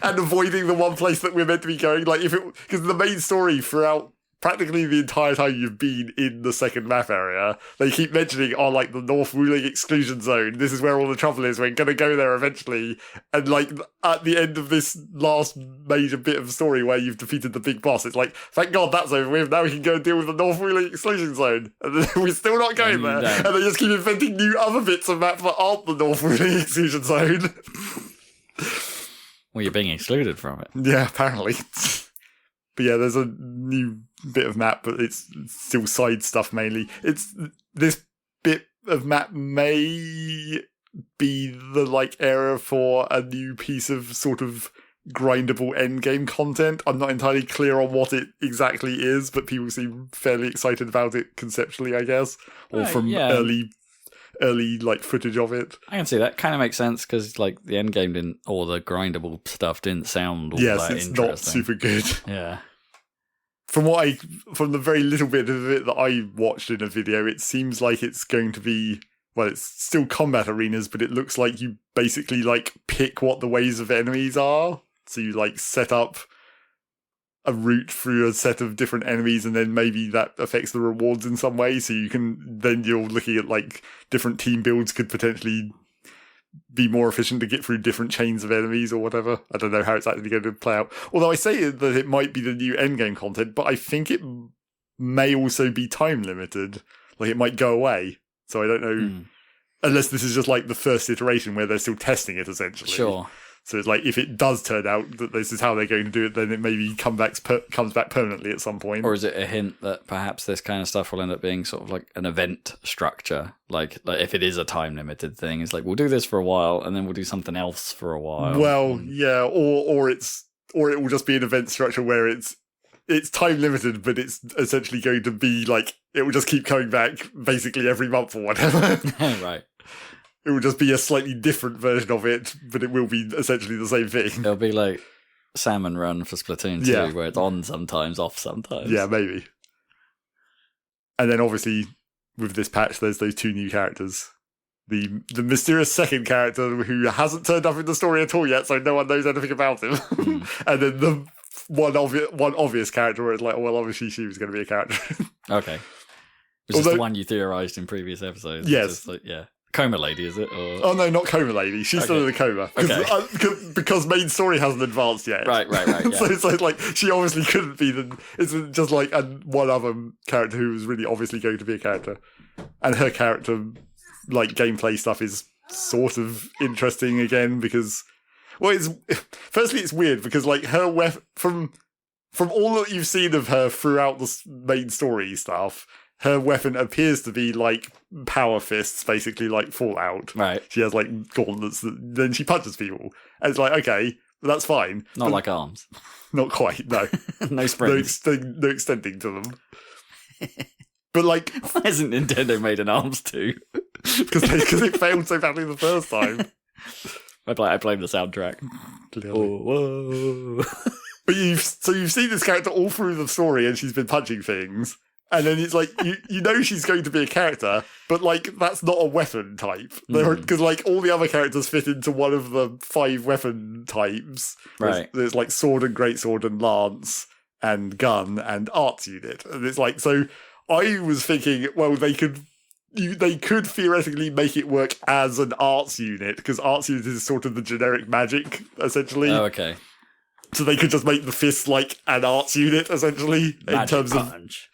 and avoiding the one place that we're meant to be going. Like because the main story throughout practically the entire time you've been in the second map area, they keep mentioning, the North Ruling Exclusion Zone. This is where all the trouble is. We're going to go there eventually. And, at the end of this last major bit of story where you've defeated the big boss, it's like, thank God that's over with. Now we can go and deal with the North Ruling Exclusion Zone. And then we're still not going there. And they just keep inventing new other bits of map that aren't the North Ruling Exclusion Zone. Well, you're being excluded from it. Yeah, apparently. But yeah, there's a new bit of map, but it's still side stuff mainly. This bit of map may be the area for a new piece of sort of grindable endgame content. I'm not entirely clear on what it exactly is, but people seem fairly excited about it conceptually, I guess, or from early footage of it. I can see that. Kind of makes sense because the end game didn't, or the grindable stuff didn't sound all that interesting. Yes, it's not super good. Yeah. From the very little bit of it that I watched in a video, it seems like it's going to be, it's still combat arenas, but it looks like you basically pick what the ways of enemies are. So you set up a route through a set of different enemies, and then maybe that affects the rewards in some way. So you're looking at different team builds could potentially be more efficient to get through different chains of enemies or whatever. I don't know how it's actually going to play out. Although I say that it might be the new endgame content, but I think it may also be time limited. It might go away. So I don't know, unless this is just the first iteration where they're still testing it, essentially. Sure. So it's like, if it does turn out that this is how they're going to do it, then it maybe comes back permanently at some point. Or is it a hint that perhaps this kind of stuff will end up being sort of like an event structure? Like if it is a time-limited thing, it's like, we'll do this for a while, and then we'll do something else for a while. Well, yeah, or it will just be an event structure where it's time-limited, but it's essentially going to be like, it will just keep coming back basically every month or whatever. Right. It will just be a slightly different version of it, but it will be essentially the same thing. It'll be like Salmon Run for Splatoon 2, where it's on sometimes, off sometimes. Yeah, maybe. And then obviously, with this patch, there's those 2 new characters. The mysterious second character who hasn't turned up in the story at all yet, so no one knows anything about him. And then the one obvious character where it's like, oh, well, obviously she was going to be a character. Okay. Which is the one you theorised in previous episodes. Yes. Like, yeah. Coma Lady, is it? Or... Oh, no, not Coma Lady. She's still in the coma. Because main story hasn't advanced yet. Right, yeah. So like, she obviously couldn't be it's just like one other character who was really obviously going to be a character. And her character, like, gameplay stuff is sort of interesting again, because... Well, firstly, it's weird, because, like, her from all that you've seen of her throughout the main story stuff... Her weapon appears to be like power fists, basically like Fallout. Right. She has like gauntlets, then she punches people. And it's like, okay, that's fine. Not like arms. Not quite, no. No springs. No extending to them. But like... Why hasn't Nintendo made an arms too? Because it failed so badly the first time. I blame the soundtrack. Clearly. Whoa. But you've seen this character all through the story, and she's been punching things. And then it's like, you know she's going to be a character, but, like, that's not a weapon type. Because, like, all the other characters fit into one of the 5 weapon types. Right. There's like, sword and greatsword and lance and gun and arts unit. And it's like, so I was thinking, well, they could theoretically make it work as an arts unit, because arts unit is sort of the generic magic, essentially. Oh, okay. So they could just make the fist, like, an arts unit, essentially. Magic punch.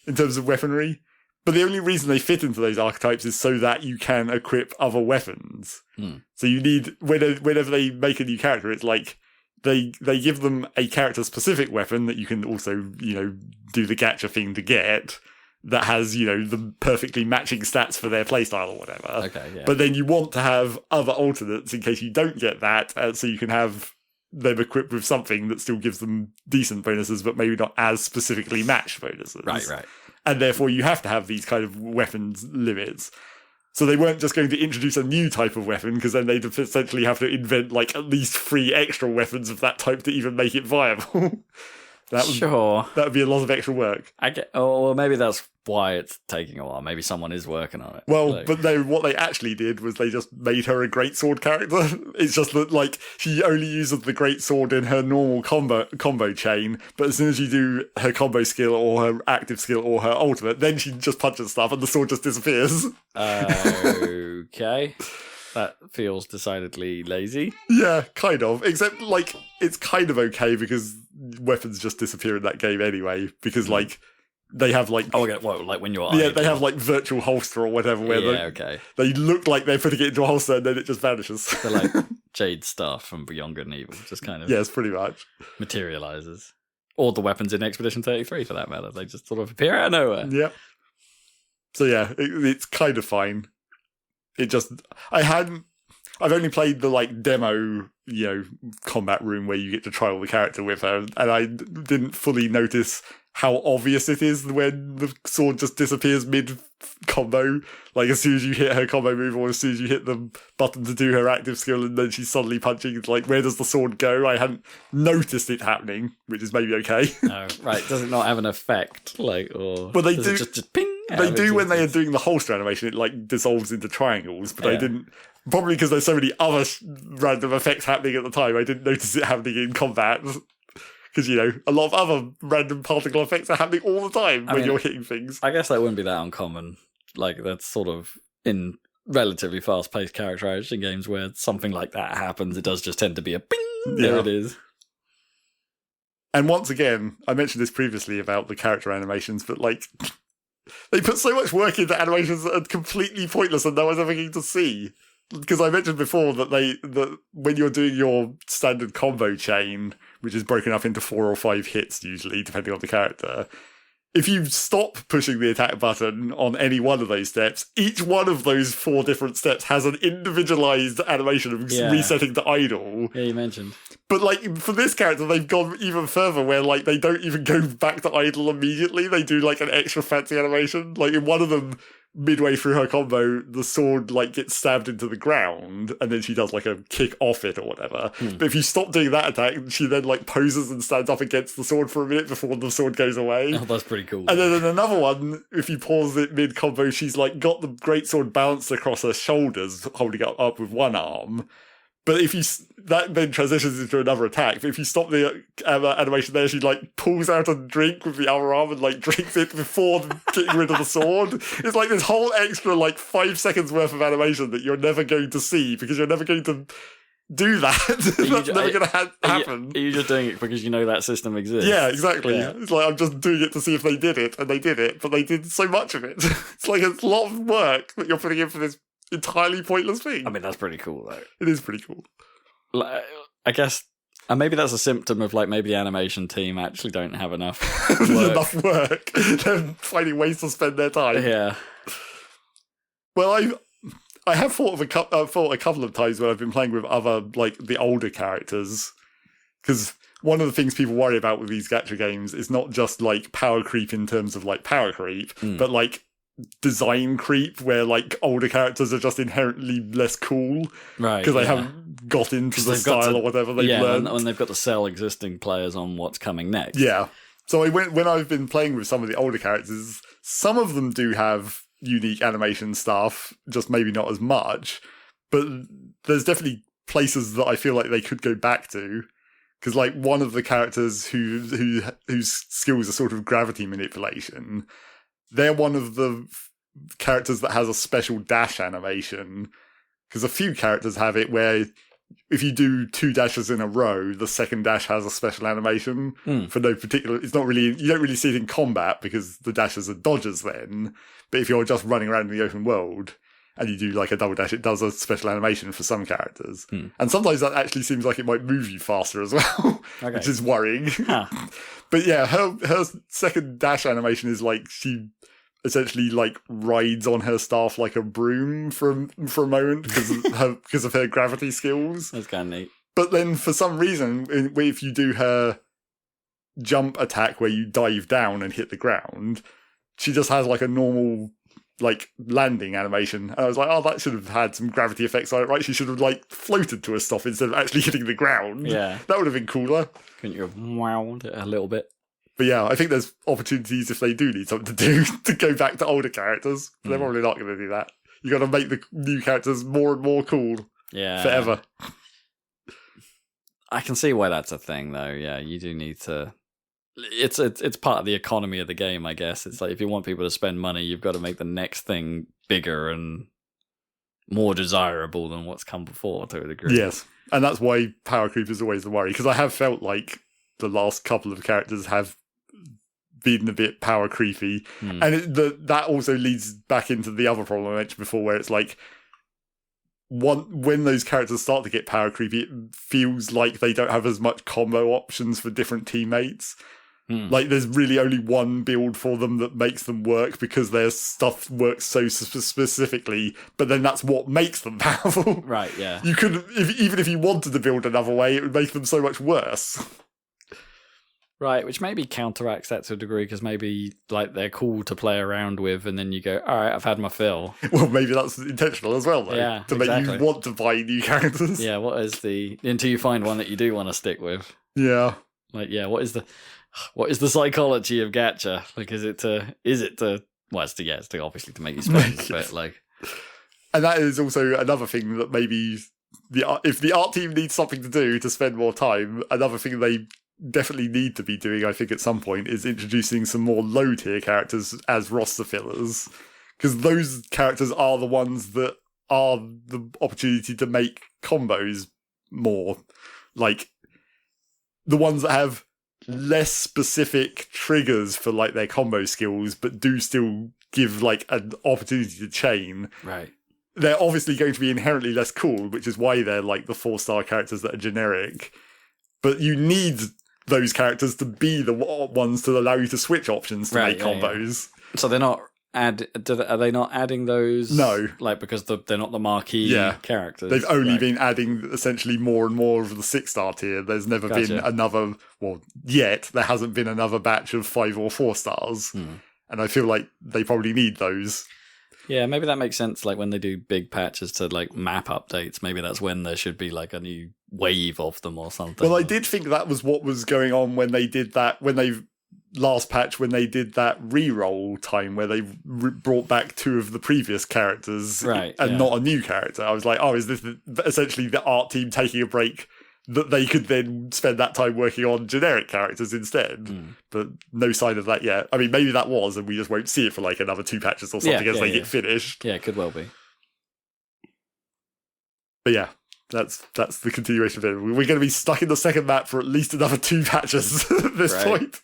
In terms of weaponry. But the only reason they fit into those archetypes is so that you can equip other weapons. So you need, whenever they make a new character, it's like they give them a character-specific weapon that you can also, do the gacha thing to get, that has, the perfectly matching stats for their playstyle or whatever. Okay, yeah. But then you want to have other alternates in case you don't get that, so you can have them equipped with something that still gives them decent bonuses, but maybe not as specifically matched bonuses. Right. And therefore you have to have these kind of weapons limits. So they weren't just going to introduce a new type of weapon, because then they'd essentially have to invent like at least 3 extra weapons of that type to even make it viable. That would be a lot of extra work. Well, maybe that's why it's taking a while. Maybe someone is working on it. Well, but no, what they actually did was they just made her a greatsword character. It's just that, like, she only uses the greatsword in her normal combo chain, but as soon as you do her combo skill or her active skill or her ultimate, then she just punches stuff and the sword just disappears. Okay. That feels decidedly lazy. Yeah, kind of. Except, like, it's kind of okay because weapons just disappear in that game anyway. Because, like, they have, like... Oh, okay. Well, like when you're... Yeah, they have, like, virtual holster or whatever where they look like they're putting it into a holster and then it just vanishes. They're like Jade Staff from Beyond Good and Evil. Just kind of... Yes, pretty much. Materializes. Or the weapons in Expedition 33, for that matter. They just sort of appear out of nowhere. Yep. So, yeah, it's kind of fine. It just... I've only played the, like, demo, combat room where you get to trial the character with her, and I didn't fully notice how obvious it is when the sword just disappears mid-combo. Like, as soon as you hit her combo move, or as soon as you hit the button to do her active skill, and then she's suddenly punching, it's like, where does the sword go? I hadn't noticed it happening, which is maybe okay. Oh, right. Does it not have an effect? Like, or... Well, they do... Just ping! They do when they are doing the holster animation, it, like, dissolves into triangles, but I didn't... Probably because there's so many other random effects happening at the time, I didn't notice it happening in combat. Because, a lot of other random particle effects are happening all the time when you're hitting things. I guess that wouldn't be that uncommon. Like, that's sort of in relatively fast-paced characterization games where something like that happens, it does just tend to be a ping! There it is. And once again, I mentioned this previously about the character animations, but, like, they put so much work into animations that are completely pointless and no one's ever going to see. because I mentioned before that when you're doing your standard combo chain, which is broken up into 4 or 5 hits usually, depending on the character, if you stop pushing the attack button on any one of those steps, each one of those 4 different steps has an individualized animation of resetting to idle. Yeah, you mentioned. But, like, for this character, they've gone even further where, like, they don't even go back to idle immediately. They do, like, an extra fancy animation. Like, in one of them, midway through her combo, the sword, like, gets stabbed into the ground, and then she does, like, a kick off it or whatever. But if you stop doing that attack, she then, like, poses and stands up against the sword for a minute before the sword goes away. Oh, that's pretty cool. And then in another one, if you pause it mid-combo, she's, like, got the greatsword balanced across her shoulders, holding it up with one arm. But if you, that then transitions into another attack. But if you stop the animation there, she like pulls out a drink with the other arm and like drinks it before getting rid of the sword. It's like this whole extra like 5 seconds worth of animation that you're never going to see because you're never going to do that. That's never going to happen. Are you just doing it because you know that system exists? Yeah, exactly. Yeah. It's like I'm just doing it to see if they did it, and they did it, but they did so much of it. It's like a lot of work that you're putting in for this entirely pointless thing. I mean, that's pretty cool, though. It is pretty cool. I guess, and maybe that's a symptom of, like, maybe the animation team actually don't have enough There's work. enough work. They're finding ways to spend their time. Yeah. Well, I have thought a couple of times when I've been playing with other, like, the older characters, because one of the things people worry about with these gacha games is not just, like, power creep in terms of, like, power creep, but, like, design creep where like older characters are just inherently less cool, right? Because they haven't got into the style or whatever they've learned, and they've got to sell existing players on what's coming next. Yeah. So when I've been playing with some of the older characters, some of them do have unique animation stuff, just maybe not as much. But there's definitely places that I feel like they could go back to. Because like one of the characters whose skills are sort of gravity manipulation, they're one of the characters that has a special dash animation. Because a few characters have it where if you do 2 dashes in a row, the second dash has a special animation for no particular... It's not really... You don't really see it in combat because the dashes are dodges then. But if you're just running around in the open world and you do like a double dash, it does a special animation for some characters. And sometimes that actually seems like it might move you faster as well, which is worrying. Huh. But yeah, her second dash animation is like she essentially like rides on her staff like a broom for a moment because of her gravity skills. That's kind of neat. But then for some reason, if you do her jump attack where you dive down and hit the ground, she just has like a normal like landing animation. And I was like, oh, that should have had some gravity effects on it, right? She should have like floated to a stop instead of actually hitting the ground. Yeah. That would have been cooler. Couldn't you have wowed it a little bit? But yeah, I think there's opportunities if they do need something to do to go back to older characters. But they're probably not going to do that. You got to make the new characters more and more cool. Yeah. Forever. I can see why that's a thing, though. Yeah, you do need to. It's part of the economy of the game, I guess. It's like if you want people to spend money, you've got to make the next thing bigger and more desirable than what's come before to a degree. Yes, and that's why power creep is always the worry, because I have felt like the last couple of characters have been a bit power creepy, and that also leads back into the other problem I mentioned before, where it's like when those characters start to get power creepy, it feels like they don't have as much combo options for different teammates. Like there's really only one build for them that makes them work because their stuff works so specifically, but then that's what makes them powerful. Right, yeah. You could, even if you wanted to build another way, it would make them so much worse. Right, which maybe counteracts that to a degree, because maybe like they're cool to play around with, and then you go, all right, I've had my fill. Well, maybe that's intentional as well, though. Yeah, to make you want to buy new characters. Yeah, until you find one that you do want to stick with. Yeah. Like, yeah, what is the psychology of gacha? Like, is it to well, it's to obviously to make you spend, but like, and that is also another thing that maybe if the art team needs something to do to spend more time, another thing they definitely need to be doing, I think, at some point, is introducing some more low tier characters as roster fillers, because those characters are the ones that are the opportunity to make combos more, like the ones that have less specific triggers for like their combo skills, but do still give like an opportunity to chain. Right. they're obviously going to be inherently less cool, which is why they're like the 4-star characters that are generic. But you need those characters to be the ones to allow you to switch options to make combos. Yeah. So they're not are they not adding those? No. Like, because they're not the marquee characters. They've only been adding essentially more and more of the 6-star tier. There's never been another, yet there hasn't been another batch of 5 or 4 stars. And I feel like they probably need those. Yeah, maybe that makes sense. Like when they do big patches to like map updates, maybe that's when there should be like a new wave of them or something. Well, I did think that was what was going on when they did that, when they last patch, when they did that re-roll time where they brought back 2 of the previous characters and not a new character. I was like, oh, is this essentially the art team taking a break that they could then spend that time working on generic characters instead? But no sign of that yet. I mean, maybe that was, and we just won't see it for like another 2 patches or something as they get finished. Yeah, it could well be. But yeah, that's the continuation of it. We're going to be stuck in the second map for at least another 2 patches at this point.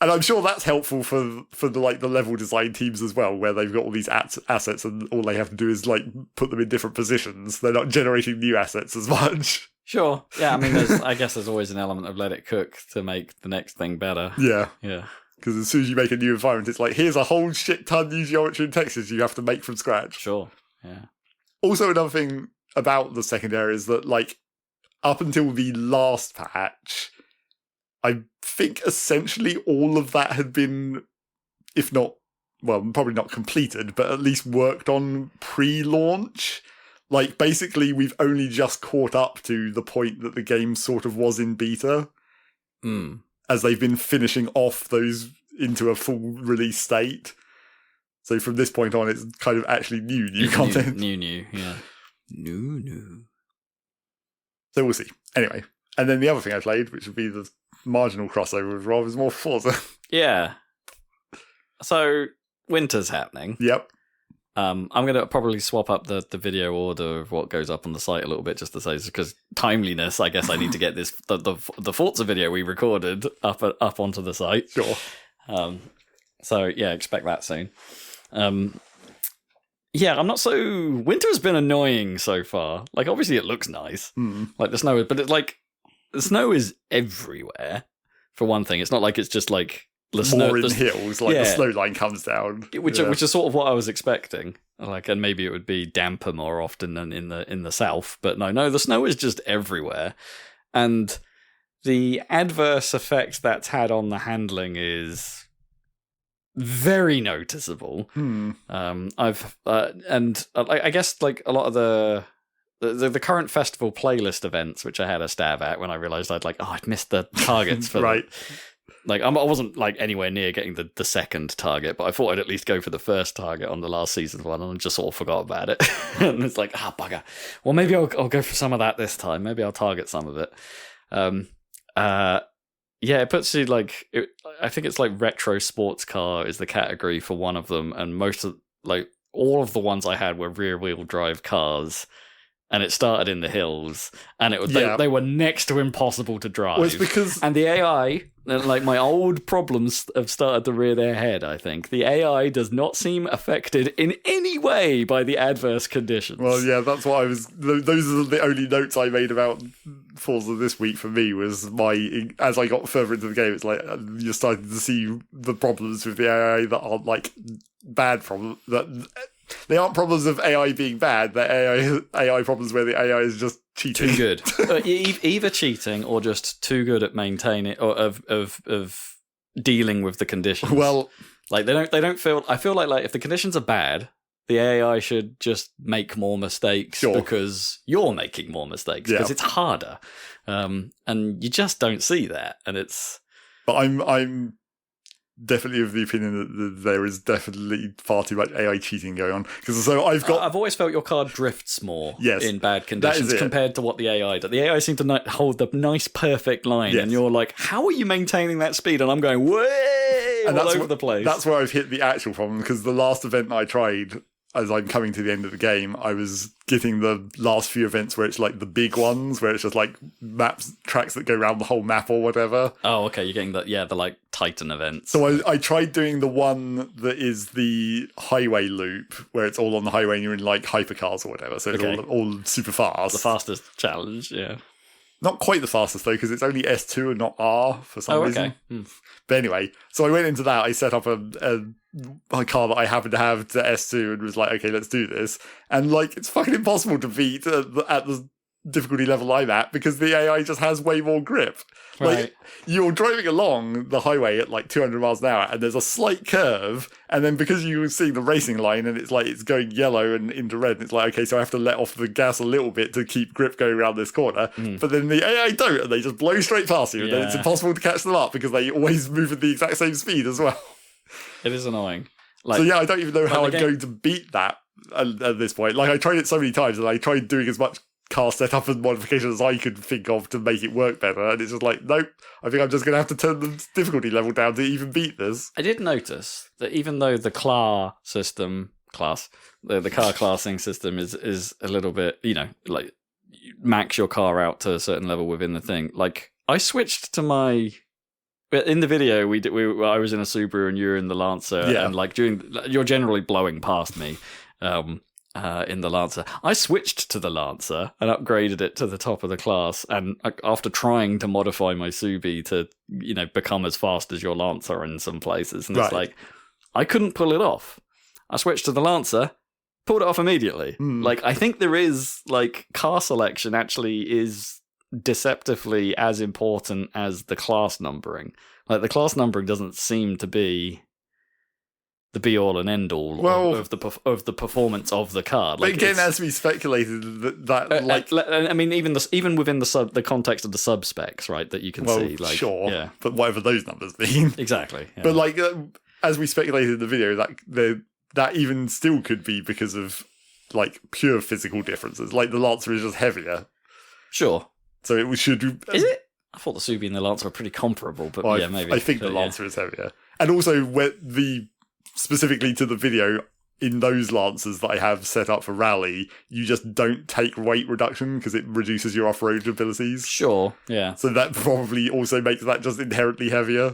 And I'm sure that's helpful for the like the level design teams as well, where they've got all these assets and all they have to do is like put them in different positions. They're not generating new assets as much. Sure. Yeah, I mean, I guess there's always an element of let it cook to make the next thing better. Yeah. Yeah. Because as soon as you make a new environment, it's like, here's a whole shit ton new geometry and textures you have to make from scratch. Sure. Yeah. Also, another thing about the secondary is that, like, up until the last patch, I think essentially all of that had been, if not, well, probably not completed, but at least worked on pre-launch. Like, basically, we've only just caught up to the point that the game sort of was in beta. As they've been finishing off those into a full release state. So from this point on, it's kind of actually new content. New, yeah. New. So we'll see. Anyway, and then the other thing I played, which would be the marginal crossover with Rob, is more Forza. Yeah. So, winter's happening. Yep. I'm going to probably swap up the video order of what goes up on the site a little bit, just to say, because timeliness, I guess I need to get this the Forza video we recorded up onto the site. Sure. So, yeah, expect that soon. Yeah, I'm not so... Winter has been annoying so far. Like, obviously it looks nice. Like, the snow... But it's like... The snow is everywhere, for one thing. It's not like it's just like... More in hills, like the snow line comes down. Which is sort of what I was expecting. Like, and maybe it would be damper more often than in the south. But no, the snow is just everywhere. And the adverse effect that's had on the handling is... very noticeable. I guess like a lot of the current festival playlist events, which I had a stab at when I realized I'd missed the targets for right. Like I wasn't like anywhere near getting the second target, but I thought I'd at least go for the first target on the last season one, and I just sort of forgot about it. And it's like, bugger. Well, maybe I'll go for some of that this time. Maybe I'll target some of it. Yeah, it puts you like... I think it's like retro sports car is the category for one of them, and most of all of the ones I had were rear-wheel drive cars, and it started in the hills, and they were next to impossible to drive. Well, it's because... And the AI, like my old problems have started to rear their head, I think. The AI does not seem affected in any way by the adverse conditions. Well, yeah, that's what I was... Those are the only notes I made about Forza this week for me, was as I got further into the game, it's like you're starting to see the problems with the AI that aren't like bad problems. They aren't problems of AI being bad. They're AI problems where the AI is just cheating. Too good. Either cheating or just too good at maintaining or of dealing with the conditions. Well, like they don't feel. I feel like if the conditions are bad, the AI should just make more mistakes because you're making more mistakes because it's harder, and you just don't see that, and it's. But I'm definitely of the opinion that there is definitely far too much AI cheating going on. Because I've always felt your car drifts more in bad conditions compared to what the AI does. The AI seems to hold the nice, perfect line, and you're like, how are you maintaining that speed? And I'm going way all over the place. That's where I've hit the actual problem, because the last event I tried, as I'm coming to the end of the game, I was getting the last few events where it's like the big ones, where it's just like tracks that go around the whole map or whatever. Oh, okay, you're getting the like Titan events. So I tried doing the one that is the highway loop, where it's all on the highway and you're in like hypercars or whatever. So it's all super fast. The fastest challenge, yeah. Not quite the fastest though, because it's only S2 and not R for some reason. Okay. But anyway, so I went into that. I set up a car that I happened to have to S2 and was like, okay, let's do this. And like, it's fucking impossible to beat at the difficulty level I'm at because the AI just has way more grip. Right. Like, you're driving along the highway at like 200 miles an hour and there's a slight curve, and then because you're seeing the racing line and it's like it's going yellow and into red, and it's like, okay, so I have to let off the gas a little bit to keep grip going around this corner. But then the AI don't, and they just blow straight past you, and then it's impossible to catch them up because they always move at the exact same speed as well. It is annoying. So yeah, I don't even know how I'm going to beat that at this point. Like, I tried it so many times, and I tried doing as much car setup and modifications as I could think of to make it work better, and it's just like, nope, I think I'm just going to have to turn the difficulty level down to even beat this. I did notice that even though the car classing system is a little bit, like, max your car out to a certain level within the thing. Like, I switched to my... In the video, I was in a Subaru and you were in the Lancer, and like you're generally blowing past me. In the Lancer, I switched to the Lancer and upgraded it to the top of the class. And after trying to modify my Subi to, become as fast as your Lancer in some places, and it's like, I couldn't pull it off. I switched to the Lancer, pulled it off immediately. Like, I think there is, like, car selection actually is deceptively as important as the class numbering. Like, the class numbering doesn't seem to be the be all and end all of the performance of the car. Like, but again, as we speculated, I mean, even within the context of the sub specs, right? That you can see, like, sure, yeah, but whatever those numbers mean, exactly. Yeah. But like, as we speculated in the video, that even still could be because of like pure physical differences. Like, the Lancer is just heavier. Sure. So it should. Is it? I thought the Subi and the Lancer are pretty comparable, but maybe. I think the Lancer is heavier, and also specifically to the video, in those Lancers that I have set up for rally, you just don't take weight reduction because it reduces your off-road abilities. Sure, yeah. So that probably also makes that just inherently heavier.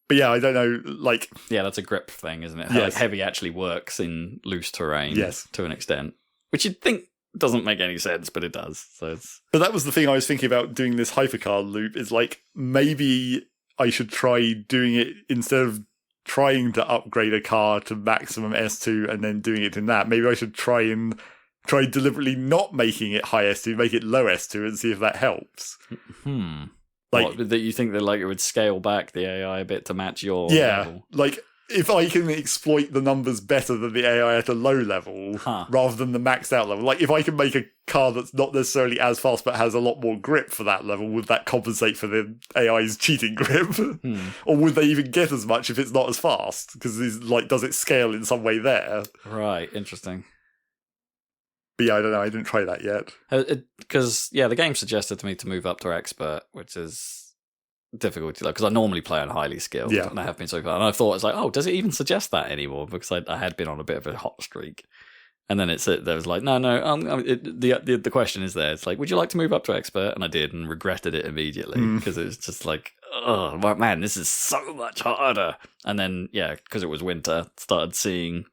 But yeah, I don't know, like... Yeah, that's a grip thing, isn't it? Yes. Like, heavy actually works in loose terrain, yes, to an extent. Which you'd think doesn't make any sense, but it does. So it's... But that was the thing I was thinking about doing this hypercar loop, is like, maybe I should try doing it instead of trying to upgrade a car to maximum S2 and then doing it in that. Maybe I should try deliberately not making it high S2, make it low S2 and see if that helps. Like, that you think that, like, it would scale back the AI a bit to match your level? Like, if I can exploit the numbers better than the AI at a low level rather than the maxed out level. Like, if I can make a car that's not necessarily as fast but has a lot more grip for that level, would that compensate for the AI's cheating grip? Or would they even get as much if it's not as fast? Because, like, does it scale in some way there? Right, interesting. But yeah, I don't know. I didn't try that yet. Because, the game suggested to me to move up to expert, which is difficulty low, because I normally play on highly skilled, and I have been so far. And I thought, it's like, oh, does it even suggest that anymore? Because I had been on a bit of a hot streak. And then there was like, no. The question is there. It's like, would you like to move up to expert? And I did, and regretted it immediately because it was just like, oh man, this is so much harder. And then because it was winter, started seeing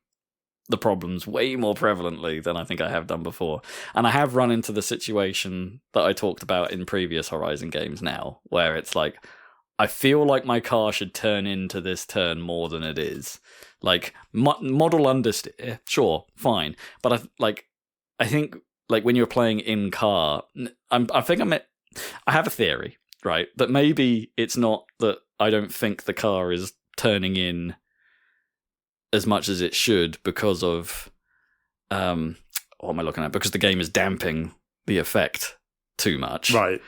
the problems way more prevalently than I think I have done before. And I have run into the situation that I talked about in previous Horizon games now, where it's like, I feel like my car should turn into this turn more than it is. Like, model understeer, sure, fine. But I think when you're playing in car, I have a theory, right? That maybe it's not that I don't think the car is turning in as much as it should because of what am I looking at? Because the game is damping the effect too much. Right.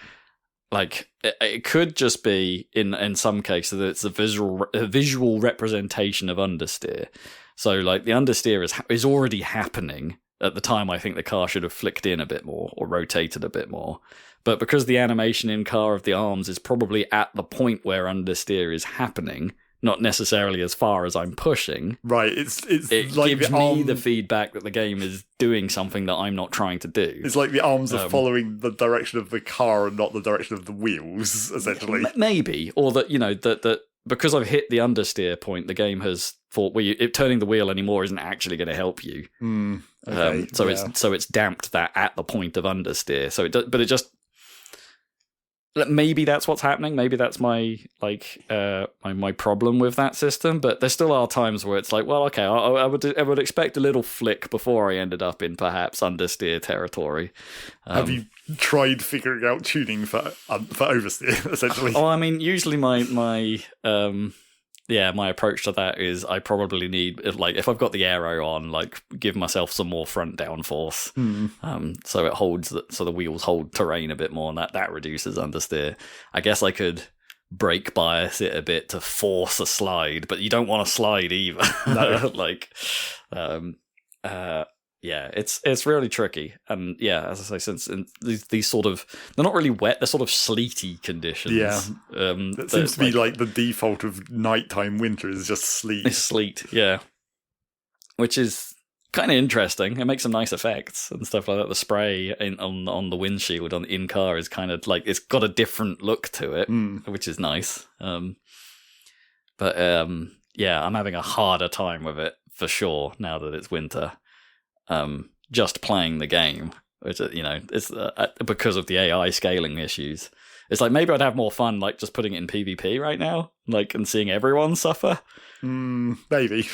Like, it could just be in some cases that it's a visual representation of understeer. So, like, the understeer is already happening at the time I think the car should have flicked in a bit more or rotated a bit more. But because the animation in car of the arms is probably at the point where understeer is happening, not necessarily as far as I'm pushing. Right, it like gives me the feedback that the game is doing something that I'm not trying to do. It's like the arms are following the direction of the car and not the direction of the wheels, essentially. Maybe, or that that because I've hit the understeer point, the game has thought, turning the wheel anymore isn't actually going to help you. Okay, it's damped that at the point of understeer. So but it just. Maybe that's what's happening. Maybe that's my my problem with that system. But there still are times where it's like, well, okay, I would expect a little flick before I ended up in perhaps understeer territory. Have you tried figuring out tuning for oversteer? Essentially, I mean, usually my approach to that is I probably need, if I've got the aero on, give myself some more front downforce, so it holds so the wheels hold terrain a bit more, and that reduces understeer. I guess I could brake bias it a bit to force a slide, but you don't want to slide either. No. It's really tricky, and as I say, since these sort of, they're not really wet, they're sort of sleety conditions. That seems to be like the default of nighttime winter is just sleet. It's sleet, which is kind of interesting. It makes some nice effects and stuff like that. The spray on the windshield on the in car is kind of it's got a different look to it, which is nice. I'm having a harder time with it for sure now that it's winter. Just playing the game, which it's because of the AI scaling issues. It's like maybe I'd have more fun just putting it in PvP right now, and seeing everyone suffer. Maybe.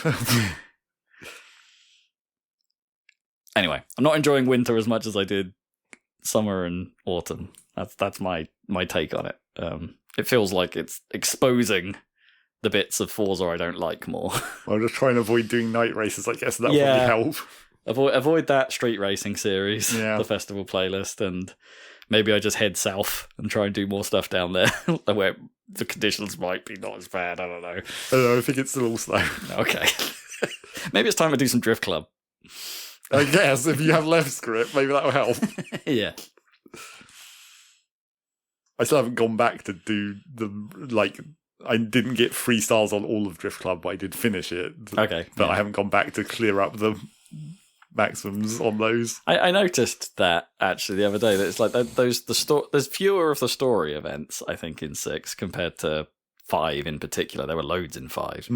Anyway, I'm not enjoying winter as much as I did summer and autumn. That's my take on it. It feels like it's exposing the bits of Forza I don't like more. I'll just try and avoid doing night races, I guess, and that will probably help. Avoid that street racing series, the festival playlist, and maybe I just head south and try and do more stuff down there where the conditions might be not as bad. I don't know. I think it's still all slow. Okay. Maybe it's time to do some Drift Club. I guess if you have left script, maybe that'll help. Yeah. I still haven't gone back to do I didn't get 3 stars on all of Drift Club, but I did finish it. Okay. But I haven't gone back to clear up the maximums on those. I noticed that actually the other day, that it's there's fewer of the story events, I think, in 6 compared to 5 in particular. There were loads in 5.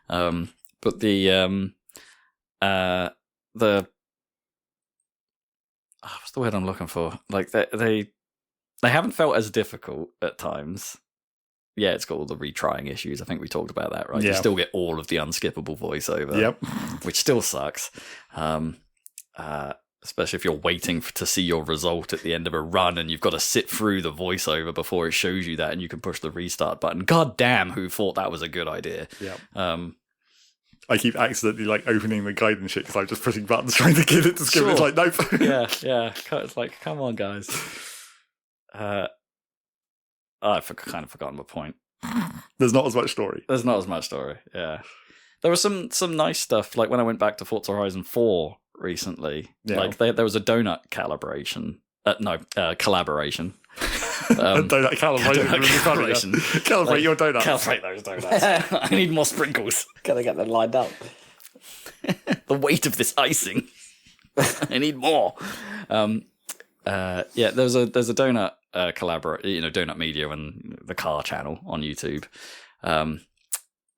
But the what's the word I'm looking for? They haven't felt as difficult at times. Yeah, it's got all the retrying issues. I think we talked about that, right? Yeah. You still get all of the unskippable voiceover, which still sucks. Especially if you're waiting to see your result at the end of a run and you've got to sit through the voiceover before it shows you that and you can push the restart button. God damn, who thought that was a good idea? Yeah. I keep accidentally opening the guide and shit because I'm just pushing buttons trying to get it to skip. Sure. It's like, nope. yeah. It's like, come on, guys. I've kind of forgotten my point. There's not as much story. Yeah. There was some nice stuff, when I went back to Forza Horizon 4 recently. Yeah. There was a donut collaboration. Collaboration. Donut calibration. Calibrate your donuts. Calibrate those donuts. I need more sprinkles. Gotta get them lined up. The weight of this icing. I need more. There's a donut Donut Media and the Car channel on YouTube,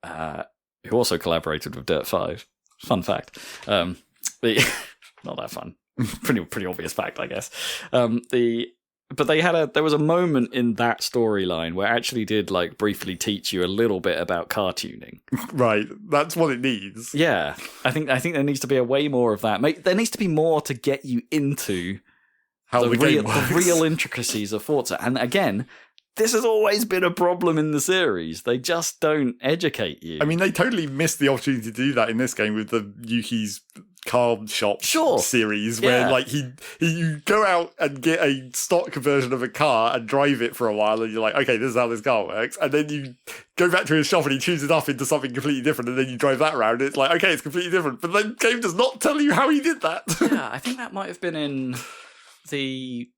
who also collaborated with Dirt 5. Fun fact. Not that fun. Pretty obvious fact, I guess. But there was a moment in that storyline where it actually did briefly teach you a little bit about car tuning. Right, that's what it needs. Yeah, I think there needs to be a way more of that. There needs to be more to get you into how the real intricacies of Forza. And again, this has always been a problem in the series. They just don't educate you. I mean, they totally missed the opportunity to do that in this game with the Yuki's car shop series, where you go out and get a stock version of a car and drive it for a while, and you're like, okay, this is how this car works, and then you go back to his shop and he tunes it up into something completely different, and then you drive that around, and it's like, okay, it's completely different, but the game does not tell you how he did that. Yeah, I think that might have been in the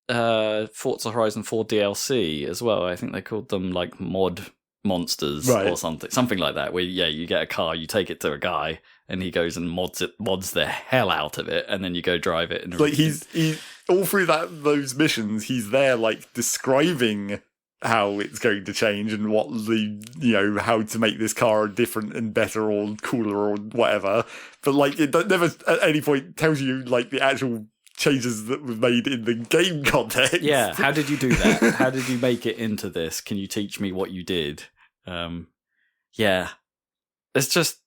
Forza Horizon 4 DLC as well. I think they called them mod monsters or something like that, where you get a car, you take it to a guy, and he goes and mods the hell out of it, and then you go drive it. And like he's all through those missions, he's there like describing how it's going to change and what how to make this car different and better or cooler or whatever. But like it never at any point tells you like the actual changes that were made in the game context. Yeah, how did you do that? How did you make it into this? Can you teach me what you did? Yeah, it's just.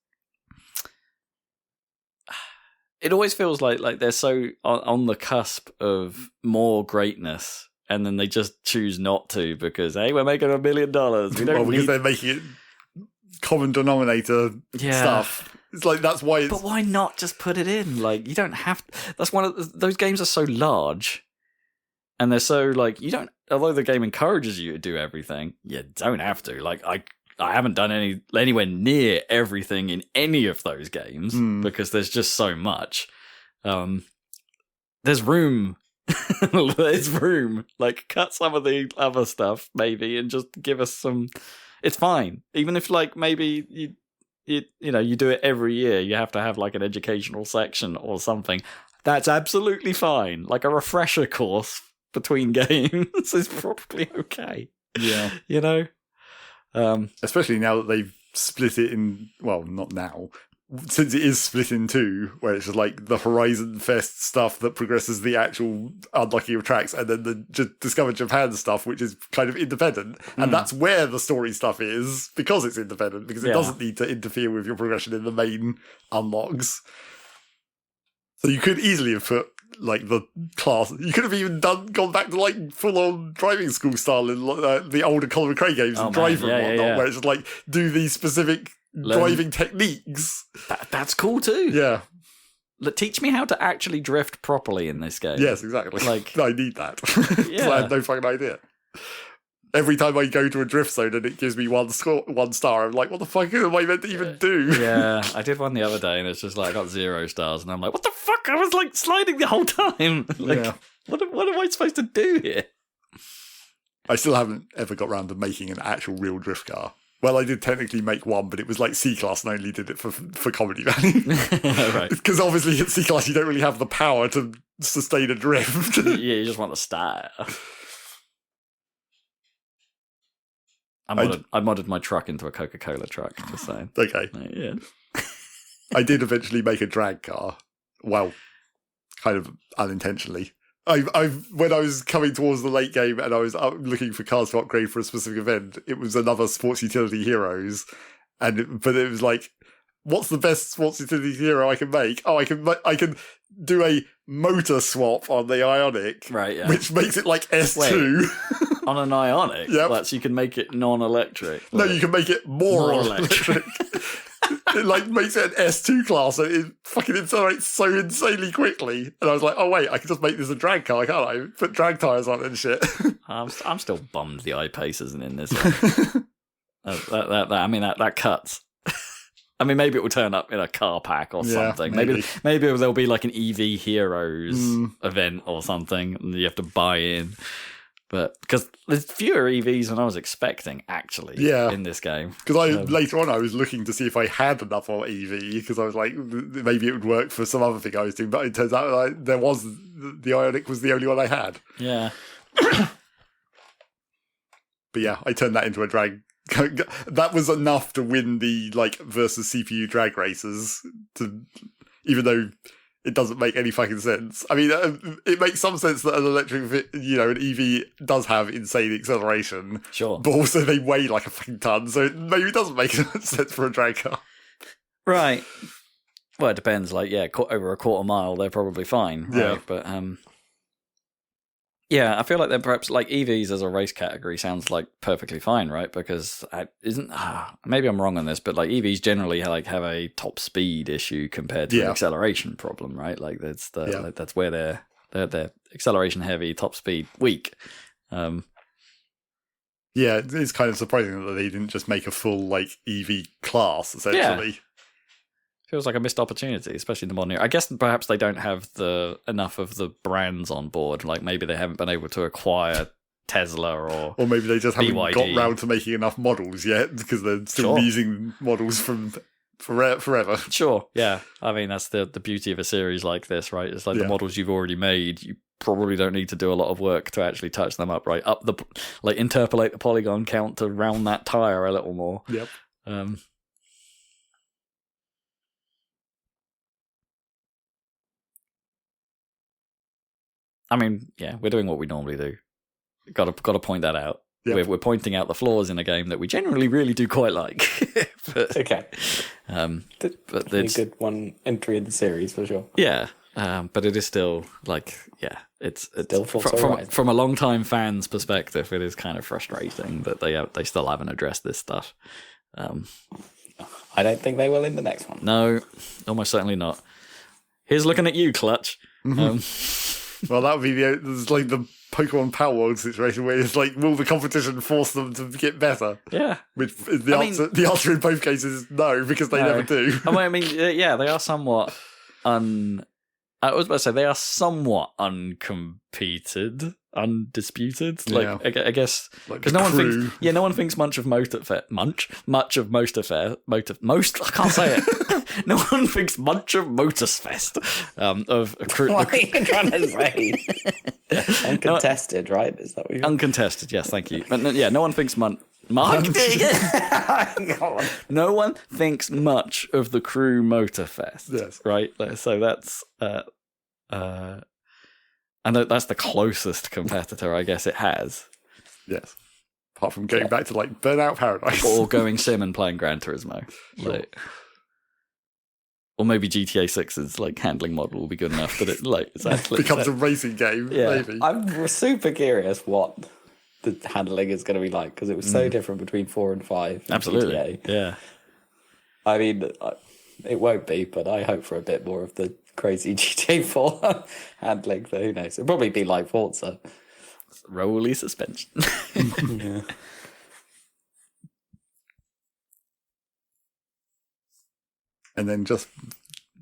It always feels like they're so on the cusp of more greatness, and then they just choose not to because, hey, we're making $1 million. We don't because they're making it common denominator stuff. It's like that's why. It's... But why not just put it in? Like you don't have. That's one of those games are so large, and they're so like you don't. Although the game encourages you to do everything, you don't have to. Like I haven't done anywhere near everything in any of those games because there's just so much. There's room. There's room. Like cut some of the other stuff maybe and just give us some. It's fine. Even if like maybe you do it every year, you have to have like an educational section or something. That's absolutely fine. Like a refresher course between games is probably okay. Yeah. Especially now that they've split it in, well, not now, since it is split in two, where it's just like the Horizon Fest stuff that progresses the actual unlocking of tracks, and then the Discover Japan stuff, which is kind of independent. And that's where the story stuff is, because it's independent, because it doesn't need to interfere with your progression in the main unlocks. So you could easily have put like the class. You could have even gone back to like full on driving school style in the older Colin McRae games and Driver and whatnot, where it's just like do these specific driving techniques. That's cool too. Yeah. Teach me how to actually drift properly in this game. Yes, exactly. Like I need that. I had no fucking idea. Every time I go to a drift zone and it gives me one star, I'm like, what the fuck am I meant to even do? Yeah, I did one the other day and it's just like I got 0 stars and I'm like, what the fuck? I was like sliding the whole time. What am I supposed to do here? I still haven't ever got around to making an actual real drift car. Well, I did technically make one, but it was like C-Class and I only did it for comedy value. Right. Because obviously in C-Class you don't really have the power to sustain a drift. Yeah, you just want the style. I modded my truck into a Coca-Cola truck, just saying. Okay. Yeah. I did eventually make a drag car. Well, kind of unintentionally. When I was coming towards the late game and I was looking for cars to upgrade for a specific event, it was another Sports Utility Heroes. But it was like, what's the best Sports Utility Hero I can make? Oh, I can do a motor swap on the Ioniq, right? Yeah. Which makes it like S2. Wait, on an Ioniq? Yep. So you can make it non-electric? No, you can make it more electric. It like makes it an S2 class and it fucking accelerates so insanely quickly. And I was like, oh wait, I can just make this a drag car, can't I? Put drag tyres on it and shit. I'm still bummed the I-Pace isn't in this one. that cuts. I mean, maybe it will turn up in a car pack or something. Maybe there'll be like an EV Heroes event or something, and you have to buy in. But because there's fewer EVs than I was expecting, actually, in this game. Because later on I was looking to see if I had enough of EV, because I was like, maybe it would work for some other thing I was doing. But it turns out the Ioniq was the only one I had. Yeah. But yeah, I turned that into a drag. That was enough to win the like versus CPU drag races. Even though it doesn't make any fucking sense. I mean, it makes some sense that an electric, an EV does have insane acceleration. Sure. But also they weigh like a fucking ton, so maybe it doesn't make sense for a drag car. Right. Well, it depends. Like, over a quarter mile, they're probably fine. Right? Yeah. But, yeah, I feel like they're perhaps like EVs as a race category sounds like perfectly fine, right? Because maybe I'm wrong on this, but like EVs generally like have a top speed issue compared to an acceleration problem, right? Like that's that's where they're acceleration heavy, top speed weak. Yeah, it's kind of surprising that they didn't just make a full like EV class essentially. Yeah. Feels like a missed opportunity, especially in the modern era. I guess perhaps they don't have enough of the brands on board. Like maybe they haven't been able to acquire Tesla or maybe they just haven't BYD. got round to making enough models yet because they're still using models from forever. Sure, yeah. I mean, that's the beauty of a series like this, right? It's like the models you've already made, you probably don't need to do a lot of work to actually touch them up, right? Interpolate the polygon count to round that tire a little more. Yep. I mean, yeah, we're doing what we normally do. Got to point that out. Yep. We're pointing out the flaws in a game that we generally really do quite like. Okay. But it's a good one entry in the series for sure. Yeah. But it is still it's still from a long-time fan's perspective, it is kind of frustrating that they still haven't addressed this stuff. I don't think they will in the next one. No, almost certainly not. Here's looking at you, Clutch. Well, that would be the Pokemon Power World situation where it's like, will the competition force them to get better? Yeah. Which the answer in both cases is no, because they never do. I mean, yeah, they are somewhat I was about to say they are somewhat undisputed. I guess because no one thinks much of Motorfest. I can't say it. No one thinks much of Motorfest. What are you trying to say? Uncontested, right? Is that what you're... Uncontested, yes, thank you. But no one thinks No one thinks much of the Crew Motorfest. Yes. Right? So that's and that's the closest competitor I guess it has. Yes. Apart from going back to like Burnout Paradise. Or going sim and playing Gran Turismo. Sure. Or maybe GTA 6's like handling model will be good enough that it becomes a racing game, maybe. I'm super curious what the handling is going to be like because it was so different between 4 and 5. Absolutely. GTA. Yeah. I mean, it won't be, but I hope for a bit more of the crazy GTA 4 handling. So who knows? It'll probably be like Forza. Rolly suspension. Yeah. And then just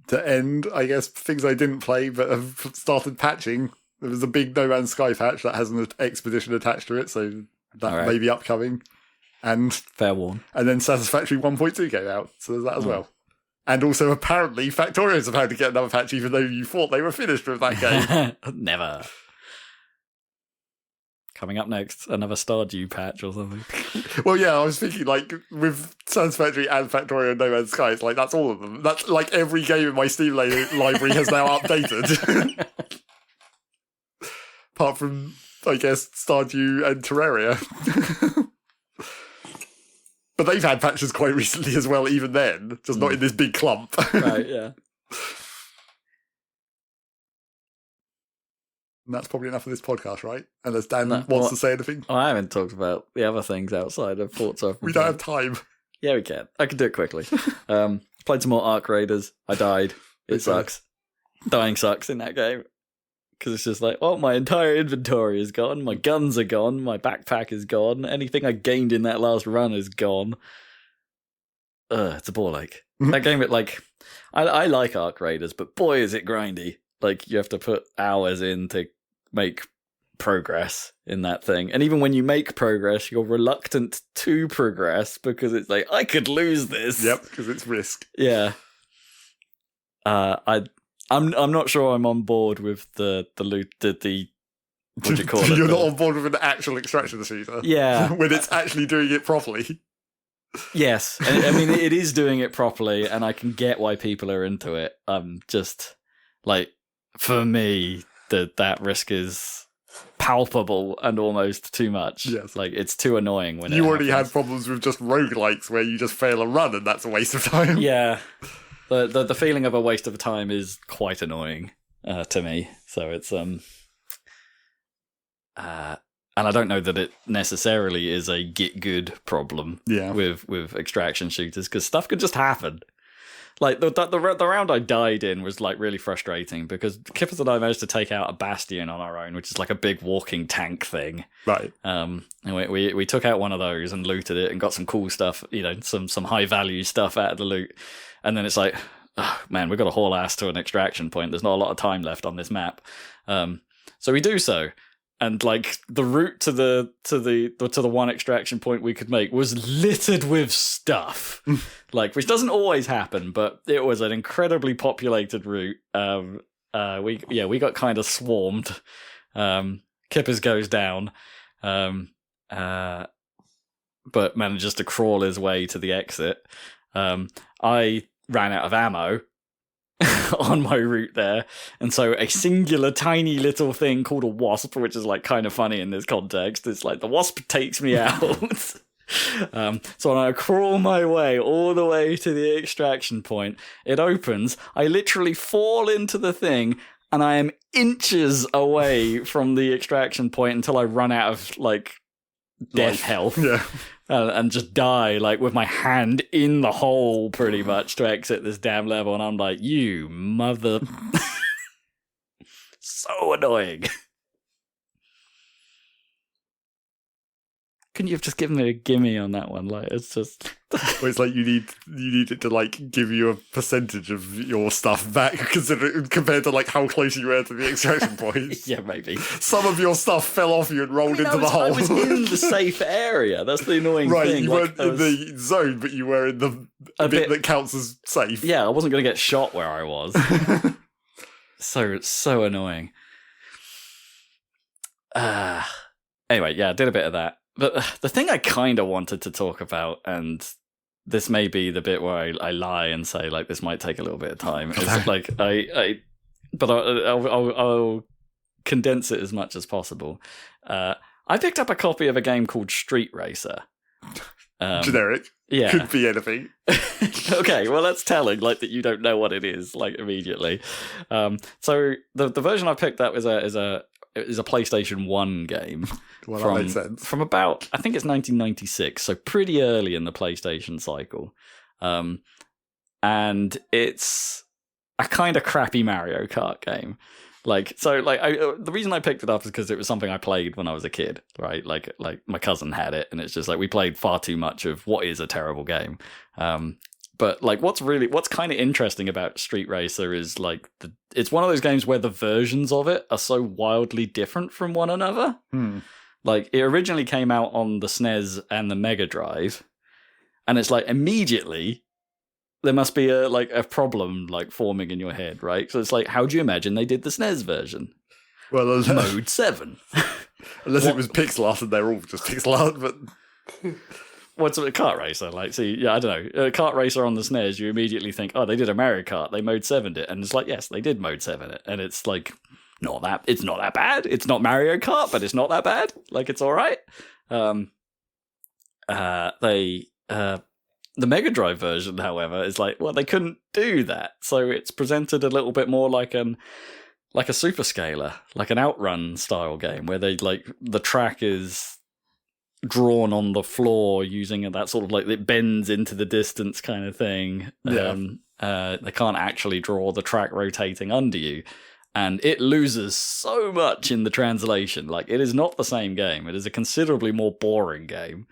to end, I guess, things I didn't play but have started patching. There was a big No Man's Sky patch that has an expedition attached to it, so that may be upcoming. And fair warn. And then Satisfactory 1.2 came out, so there's that as well. And also, apparently, Factorio's about to get another patch, even though you thought they were finished with that game. Never. Coming up next, another Stardew patch or something. Well, yeah, I was thinking, like, with Satisfactory and Factorio and No Man's Sky, it's like, that's all of them. That's, like, every game in my Steam library has now updated. Apart from, I guess, Stardew and Terraria. But they've had patches quite recently as well, even then. Just not in this big clump. Right, yeah. And that's probably enough of this podcast, right? Unless Dan wants to say anything. I haven't talked about the other things outside of Forza. We don't have time. Yeah, we can. I can do it quickly. Played some more Ark Raiders. I died. It sucks. Dying sucks in that game. Because it's just like, well, my entire inventory is gone, my guns are gone, my backpack is gone, anything I gained in that last run is gone. It's a ball ache. That game, I like Ark Raiders, but boy is it grindy. Like, you have to put hours in to make progress in that thing. And even when you make progress, you're reluctant to progress because it's like, I could lose this. Yep, because it's risk. Yeah. I'm not sure I'm on board with the loot, what do you call it? You're not on board with an actual extraction shooter? Yeah. When it's actually doing it properly? Yes. I mean, it is doing it properly, and I can get why people are into it. Just, like, for me, that risk is palpable and almost too much. Yes. Like, it's too annoying when you already had problems with just roguelikes where you just fail a run and that's a waste of time. Yeah. The feeling of a waste of time is quite annoying to me. So it's and I don't know that it necessarily is a get good problem with extraction shooters because stuff could just happen. Like the round I died in was like really frustrating because Kippers and I managed to take out a bastion on our own, which is like a big walking tank thing. Right. And we took out one of those and looted it and got some cool stuff, some high value stuff out of the loot. And then it's like, oh, man, we've got to haul ass to an extraction point. There's not a lot of time left on this map. So we do so. and like the route to the one extraction point we could make was littered with stuff, like, which doesn't always happen, but it was an incredibly populated route. We got kind of swarmed. Kippers goes down, but manages to crawl his way to the exit. I ran out of ammo on my route there, and so a singular tiny little thing called a wasp, which is like kind of funny in this context, it's like the wasp takes me out. So when I crawl my way all the way to the extraction point, it opens, I literally fall into the thing, and I am inches away from the extraction point until I run out of like death health. Yeah. And just die, like, with my hand in the hole, pretty much, to exit this damn level. And I'm like, you mother... So annoying. Couldn't you have just given me a gimme on that one? Like, it's just... Well, it's like you need it to, like, give you a percentage of your stuff back, compared to, like, how close you were to the extraction point. Yeah, maybe. Some of your stuff fell off you and rolled into the hole. I was in the safe area. That's the annoying thing. Right, you weren't in the zone, but you were in the bit that counts as safe. Yeah, I wasn't going to get shot where I was. So annoying. Anyway, yeah, I did a bit of that. But the thing I kind of wanted to talk about, and this may be the bit where I lie and say, like, this might take a little bit of time, is like, I'll condense it as much as possible. I picked up a copy of a game called Street Racer. Generic. Yeah. Could be anything. Okay, well, that's telling, like, that you don't know what it is, like, immediately. So the version I picked up is a PlayStation 1 game. Well, that makes sense. From about, I think it's 1996, so pretty early in the PlayStation cycle. And it's a kind of crappy Mario Kart game. The reason I picked it up is because it was something I played when I was a kid, right? Like my cousin had it, and it's just like we played far too much of what is a terrible game. But like, what's kind of interesting about Street Racer is like it's one of those games where the versions of it are so wildly different from one another. Like, it originally came out on the SNES and the Mega Drive, and it's like immediately there must be a problem like forming in your head, right? So it's like, how do you imagine they did the SNES version? Well, Mode 7. Unless it was pixel art and they're all just pixel art, but. What's a kart racer? Like, see, yeah, I don't know. A kart racer on the SNES, you immediately think, oh, they did a Mario Kart, they Mode 7'd it. And it's like, yes, they did Mode 7 it. And it's like, it's not that bad. It's not Mario Kart, but it's not that bad. Like, it's all right. The Mega Drive version, however, is like, well, they couldn't do that. So it's presented a little bit more like a super scaler, like an Outrun style game, where they like the track is drawn on the floor using that sort of like it bends into the distance kind of thing. Yeah. They can't actually draw the track rotating under you. And it loses so much in the translation. Like, it is not the same game. It is a considerably more boring game.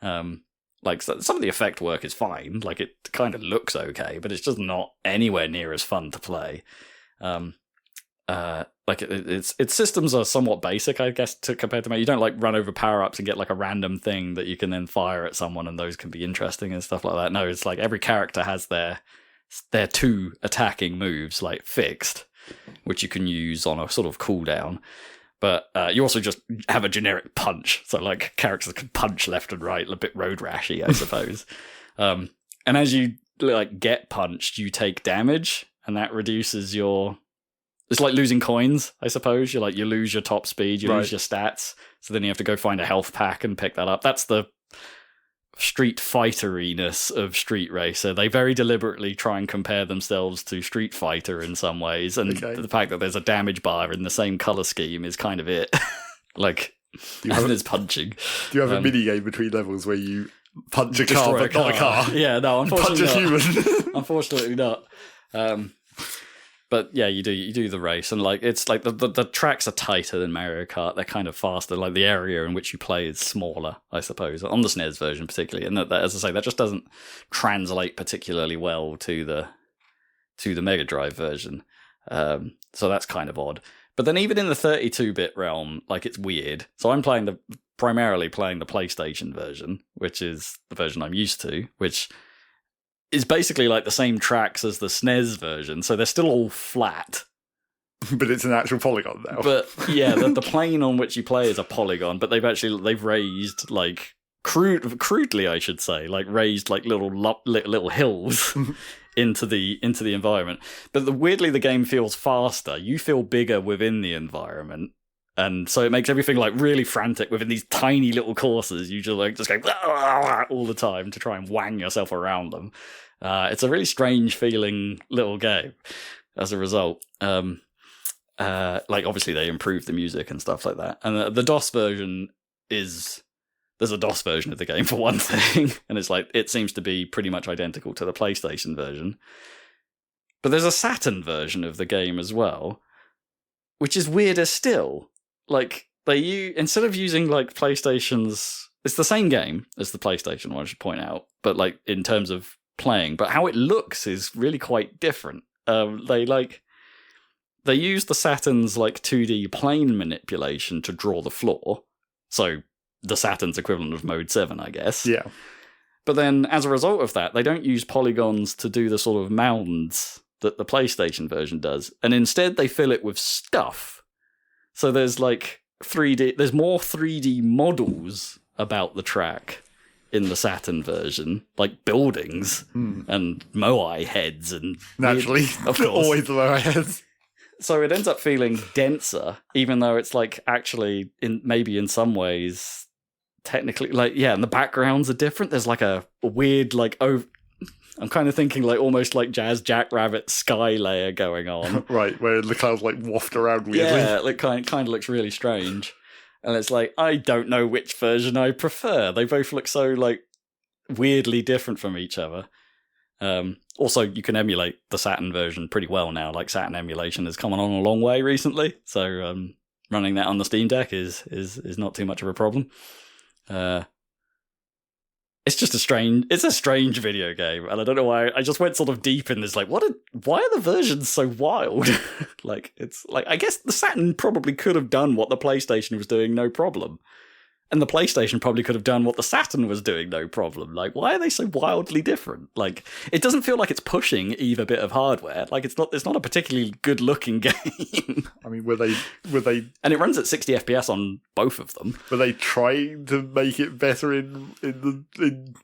Like, some of the effect work is fine. Like, it kind of looks okay, but it's just not anywhere near as fun to play. Like, its systems are somewhat basic, I guess, compared to me. You don't, like, run over power-ups and get, like, a random thing that you can then fire at someone, and those can be interesting and stuff like that. No, it's like every character has their two attacking moves, like, fixed, which you can use on a sort of cooldown. But you also just have a generic punch. So, like, characters can punch left and right, a bit road rashy, I suppose. And as you, like, get punched, you take damage, and that reduces your... It's like losing coins, I suppose. You lose your top speed, you lose your stats. So then you have to go find a health pack and pick that up. That's the Street Fighter-iness of Street Racer. They very deliberately try and compare themselves to Street Fighter in some ways, and the fact that there's a damage bar in the same color scheme is kind of it. Like, there's punching. Do you have a mini game between levels where you punch a car but not a car? Yeah, no, unfortunately punch a human. Unfortunately not. But yeah, you do the race, and like it's like the tracks are tighter than Mario Kart. They're kind of faster. Like, the area in which you play is smaller, I suppose, on the SNES version particularly. And that, as I say, that just doesn't translate particularly well to the Mega Drive version. So that's kind of odd. But then even in the 32-bit realm, like, it's weird. So I'm primarily playing the PlayStation version, which is the version I'm used to, which is basically like the same tracks as the SNES version, so they're still all flat. But it's an actual polygon now. But yeah, the plane on which you play is a polygon, but they've raised, like, crudely, I should say, like, raised like little hills into the environment. But weirdly, the game feels faster. You feel bigger within the environment, and so it makes everything like really frantic within these tiny little courses. You just go all the time to try and wang yourself around them. It's a really strange feeling little game as a result. Like, obviously they improved the music and stuff like that, and the DOS version there's a DOS version of the game for one thing, and it's like, it seems to be pretty much identical to the PlayStation version. But there's a Saturn version of the game as well, which is weirder still. Like, instead of using like PlayStation's, it's the same game as the PlayStation one, I should point out, but like in terms of playing, but how it looks is really quite different. They use the Saturn's like 2D plane manipulation to draw the floor, so the Saturn's equivalent of Mode 7, I guess. Yeah. But then, as a result of that, they don't use polygons to do the sort of mounds that the PlayStation version does, and instead they fill it with stuff. So there's like there's more 3D models about the track in the Saturn version, like buildings and Moai heads and... Naturally. Of course. Always the Moai heads. So it ends up feeling denser, even though it's like actually, maybe in some ways, technically, like, yeah, and the backgrounds are different. There's like a weird, like, I'm kind of thinking like almost like Jazz Jackrabbit sky layer going on. Right, where the clouds like waft around weirdly. Yeah, it kind of looks really strange. And it's like, I don't know which version I prefer. They both look so like weirdly different from each other. Also, you can emulate the Saturn version pretty well now. Like, Saturn emulation has come on a long way recently, so running that on the Steam Deck is not too much of a problem. It's just a strange video game, and I don't know why. I just went sort of deep in this, like, why are the versions so wild? Like, it's like, I guess the Saturn probably could have done what the PlayStation was doing, no problem. And the PlayStation probably could have done what the Saturn was doing, no problem. Like, why are they so wildly different? Like, it doesn't feel like it's pushing either bit of hardware. Like, it's not a particularly good-looking game. I mean, were they? And it runs at 60 FPS on both of them. Were they trying to make it better in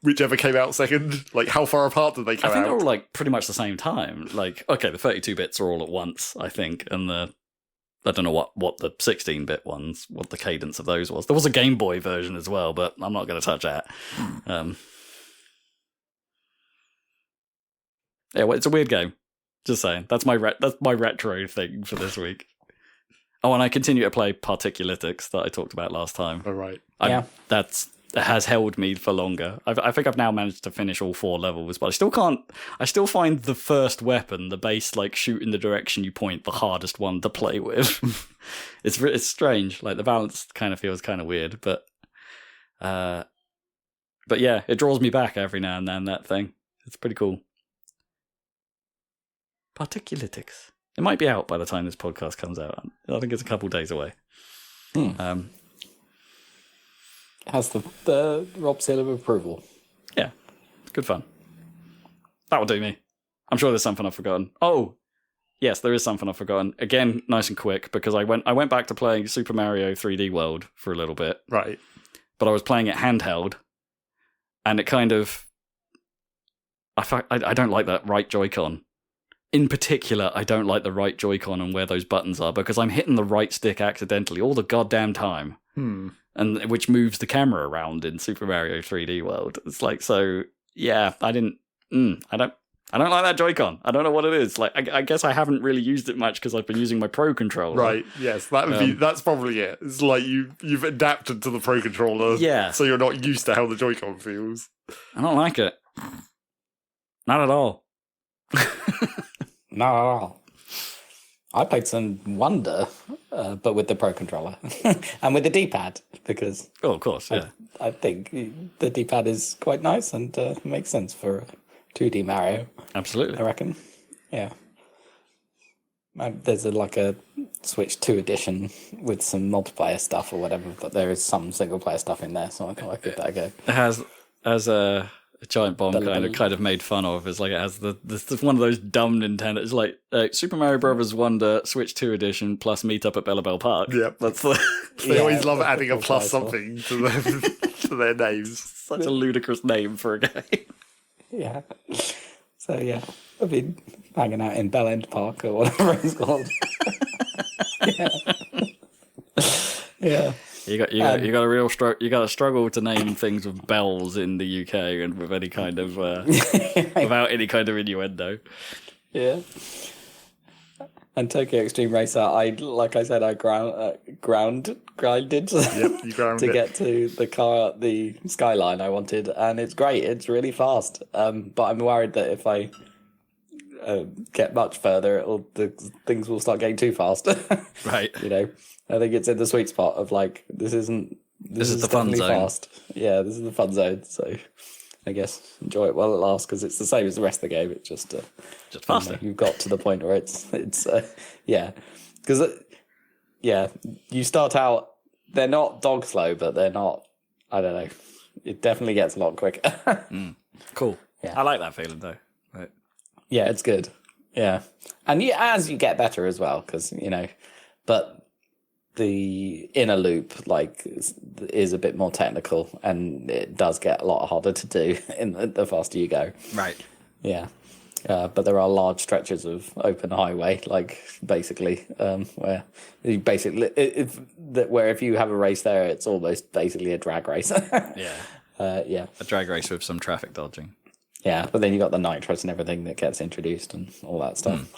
whichever came out second? Like, how far apart did they come out? I think they're all, like, pretty much the same time. Like, okay, the 32 bits are all at once, I think, and I don't know what the 16-bit ones, what the cadence of those was. There was a Game Boy version as well, but I'm not going to touch that. Yeah, well, it's a weird game. Just saying. That's my retro thing for this week. Oh, and I continue to play Horilitix that I talked about last time. Oh, right. That has held me for longer. I think I've now managed to finish all 4 levels, but I still find the first weapon, the base, like, shoot in the direction you point, the hardest one to play with. It's strange. Like, the balance kind of feels kind of weird, but yeah, it draws me back every now and then, that thing. It's pretty cool. Horilitix. It might be out by the time this podcast comes out. I think it's a couple days away. Has the Rob seal of approval. Yeah, good fun. That'll do me. I'm sure there's something I've forgotten. Oh, yes, there is something I've forgotten. Again, nice and quick, because I went back to playing Super Mario 3D World for a little bit. Right. But I was playing it handheld, and it kind of... I don't like that right Joy-Con. In particular, I don't like the right Joy-Con and where those buttons are, because I'm hitting the right stick accidentally all the goddamn time. And which moves the camera around in Super Mario 3D World. It's like, so yeah, I don't like that Joy-Con. I don't know what it is. Like, I guess I haven't really used it much because I've been using my Pro Controller. Right. Yes, that's probably it. It's like you've adapted to the Pro Controller. Yeah. So you're not used to how the Joy-Con feels. I don't like it. Not at all. Not at all. I played some Wonder, but with the Pro Controller and with the D-pad, because of course, yeah. I think the D-pad is quite nice and makes sense for 2D Mario. Absolutely, I reckon. Yeah. There's like a Switch 2 edition with some multiplayer stuff or whatever, but there is some single player stuff in there, so I thought I'd give that a go. It has a Giant Bomb kind of made fun of. It's like it has the one of those dumb Nintendo. It's like Super Mario Brothers Wonder Switch 2 edition plus Meet Up at Bellabelle Park. Yep, that's they always love adding a plus something to their names. Such a ludicrous name for a game. Yeah. So yeah, I've been hanging out in Bell End Park or whatever it's called. Yeah. You got a real you got to struggle to name things with bells in the UK and with any kind of without any kind of innuendo. Yeah. And Tokyo Extreme Racer, I grinded you ground to get to the skyline I wanted, and it's great. It's really fast. But I'm worried that if I get much further, the things will start getting too fast. Right. I think it's in the sweet spot of like this is the fun zone. Fast. Yeah, this is the fun zone. So I guess enjoy it while it lasts because it's the same as the rest of the game. It's just faster. You've got to the point where it's because you start out. They're not dog slow, but they're not. I don't know. It definitely gets a lot quicker. Cool. Yeah, I like that feeling though. Right. Yeah, it's good. Yeah, and as you get better as well, because but the inner loop is a bit more technical, and it does get a lot harder to do in the faster you go. Right. Yeah. But there are large stretches of open highway, basically, where you where if you have a race there, it's almost basically a drag race. Yeah. Yeah. A drag race with some traffic dodging. Yeah, but then you got the nitros and everything that gets introduced and all that stuff.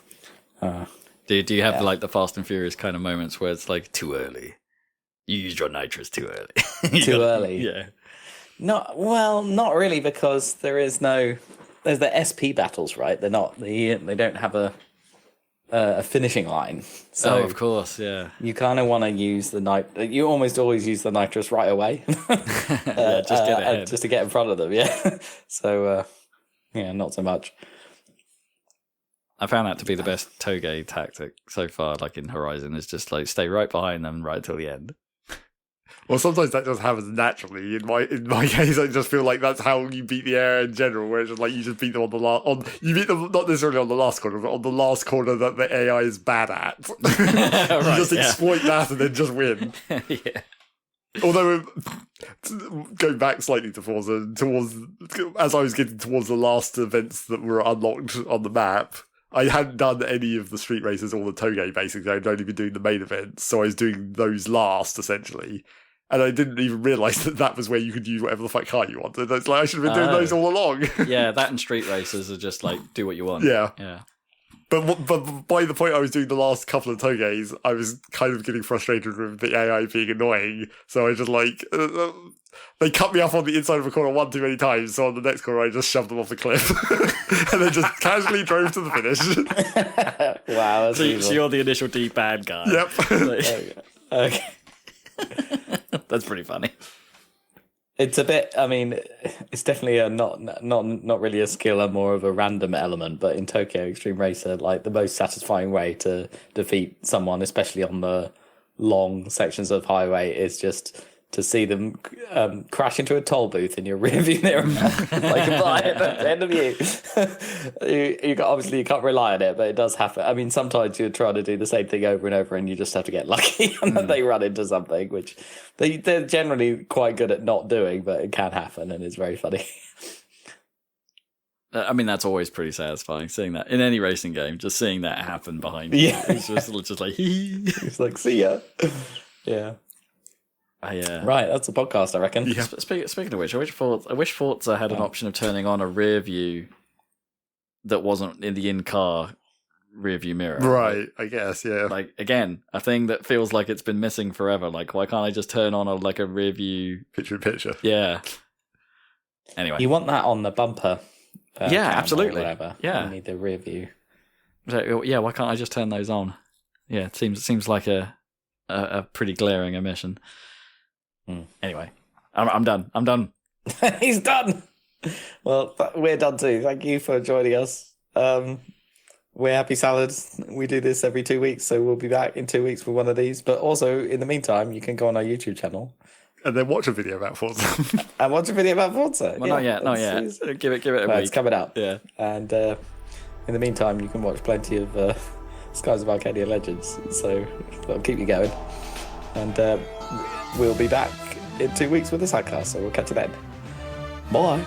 Do you have the Fast and Furious kind of moments where it's like too early? You used your nitrous too early. Too early? Yeah. Not really, because there's the SP battles, right? They don't have a finishing line. So of course, yeah. You kind of want to use you almost always use the nitrous right away. Yeah, just get ahead. Just to get in front of them, yeah. So, not so much. I found that to be the best Toge tactic so far, like in Horizon, is just stay right behind them right till the end. Well, sometimes that just happens naturally. In my case, I just feel like that's how you beat the area in general, where it's just you just beat them you beat them not necessarily on the last corner, but on the last corner that the AI is bad at. You just exploit that and then just win. Yeah. Although, going back slightly to Forza, as I was getting towards the last events that were unlocked on the map, I hadn't done any of the street races or the Toge, basically. I'd only been doing the main events, so I was doing those last, essentially. And I didn't even realise that was where you could use whatever the fuck car you wanted. It's I should have been doing those all along. Yeah, that and street races are just do what you want. Yeah. Yeah. But by the point I was doing the last couple of Toges, I was kind of getting frustrated with the AI being annoying. So I just they cut me off on the inside of a corner one too many times. So on the next corner, I just shoved them off the cliff and then just casually drove to the finish. Wow. So you're the initial deep bad guy. Yep. Okay. That's pretty funny. It's a bit. I mean, it's definitely a not really a skill, and more of a random element. But in Tokyo Extreme Racer, the most satisfying way to defeat someone, especially on the long sections of highway, is just to see them crash into a toll booth in your rearview mirror, at the end of you. Obviously you can't rely on it, but it does happen. I mean, sometimes you're trying to do the same thing over and over, and you just have to get lucky, and then they run into something which they're generally quite good at not doing, but it can happen, and it's very funny. I mean, that's always pretty satisfying, seeing that in any racing game. Just seeing that happen behind you, it's just it's like, see ya. Yeah. Right, that's a podcast, I reckon. Yeah. Speaking of which, I wish Forza had an option of turning on a rear view that wasn't in the in-car rear view mirror. Right, I guess, yeah. Again, a thing that feels like it's been missing forever. Why can't I just turn on a rear view... Picture. Yeah. Anyway. You want that on the bumper. Yeah, absolutely. Whatever. Yeah. You need the rear view. So, yeah, why can't I just turn those on? Yeah, it seems like a pretty glaring omission. Anyway, I'm done. He's done. Well, we're done too. Thank you for joining us. we're Happy Salad. We do this every 2 weeks, so we'll be back in 2 weeks with one of these. But also, in the meantime, you can go on our YouTube channel. And then watch a video about Forza. And watch a video about Forza. Well, not yet. Give it a week. It's coming up. Yeah. And in the meantime, you can watch plenty of Skies of Arcadia Legends. So that'll keep you going. And we'll be back in 2 weeks with the Saladcast, so we'll catch you then. Bye.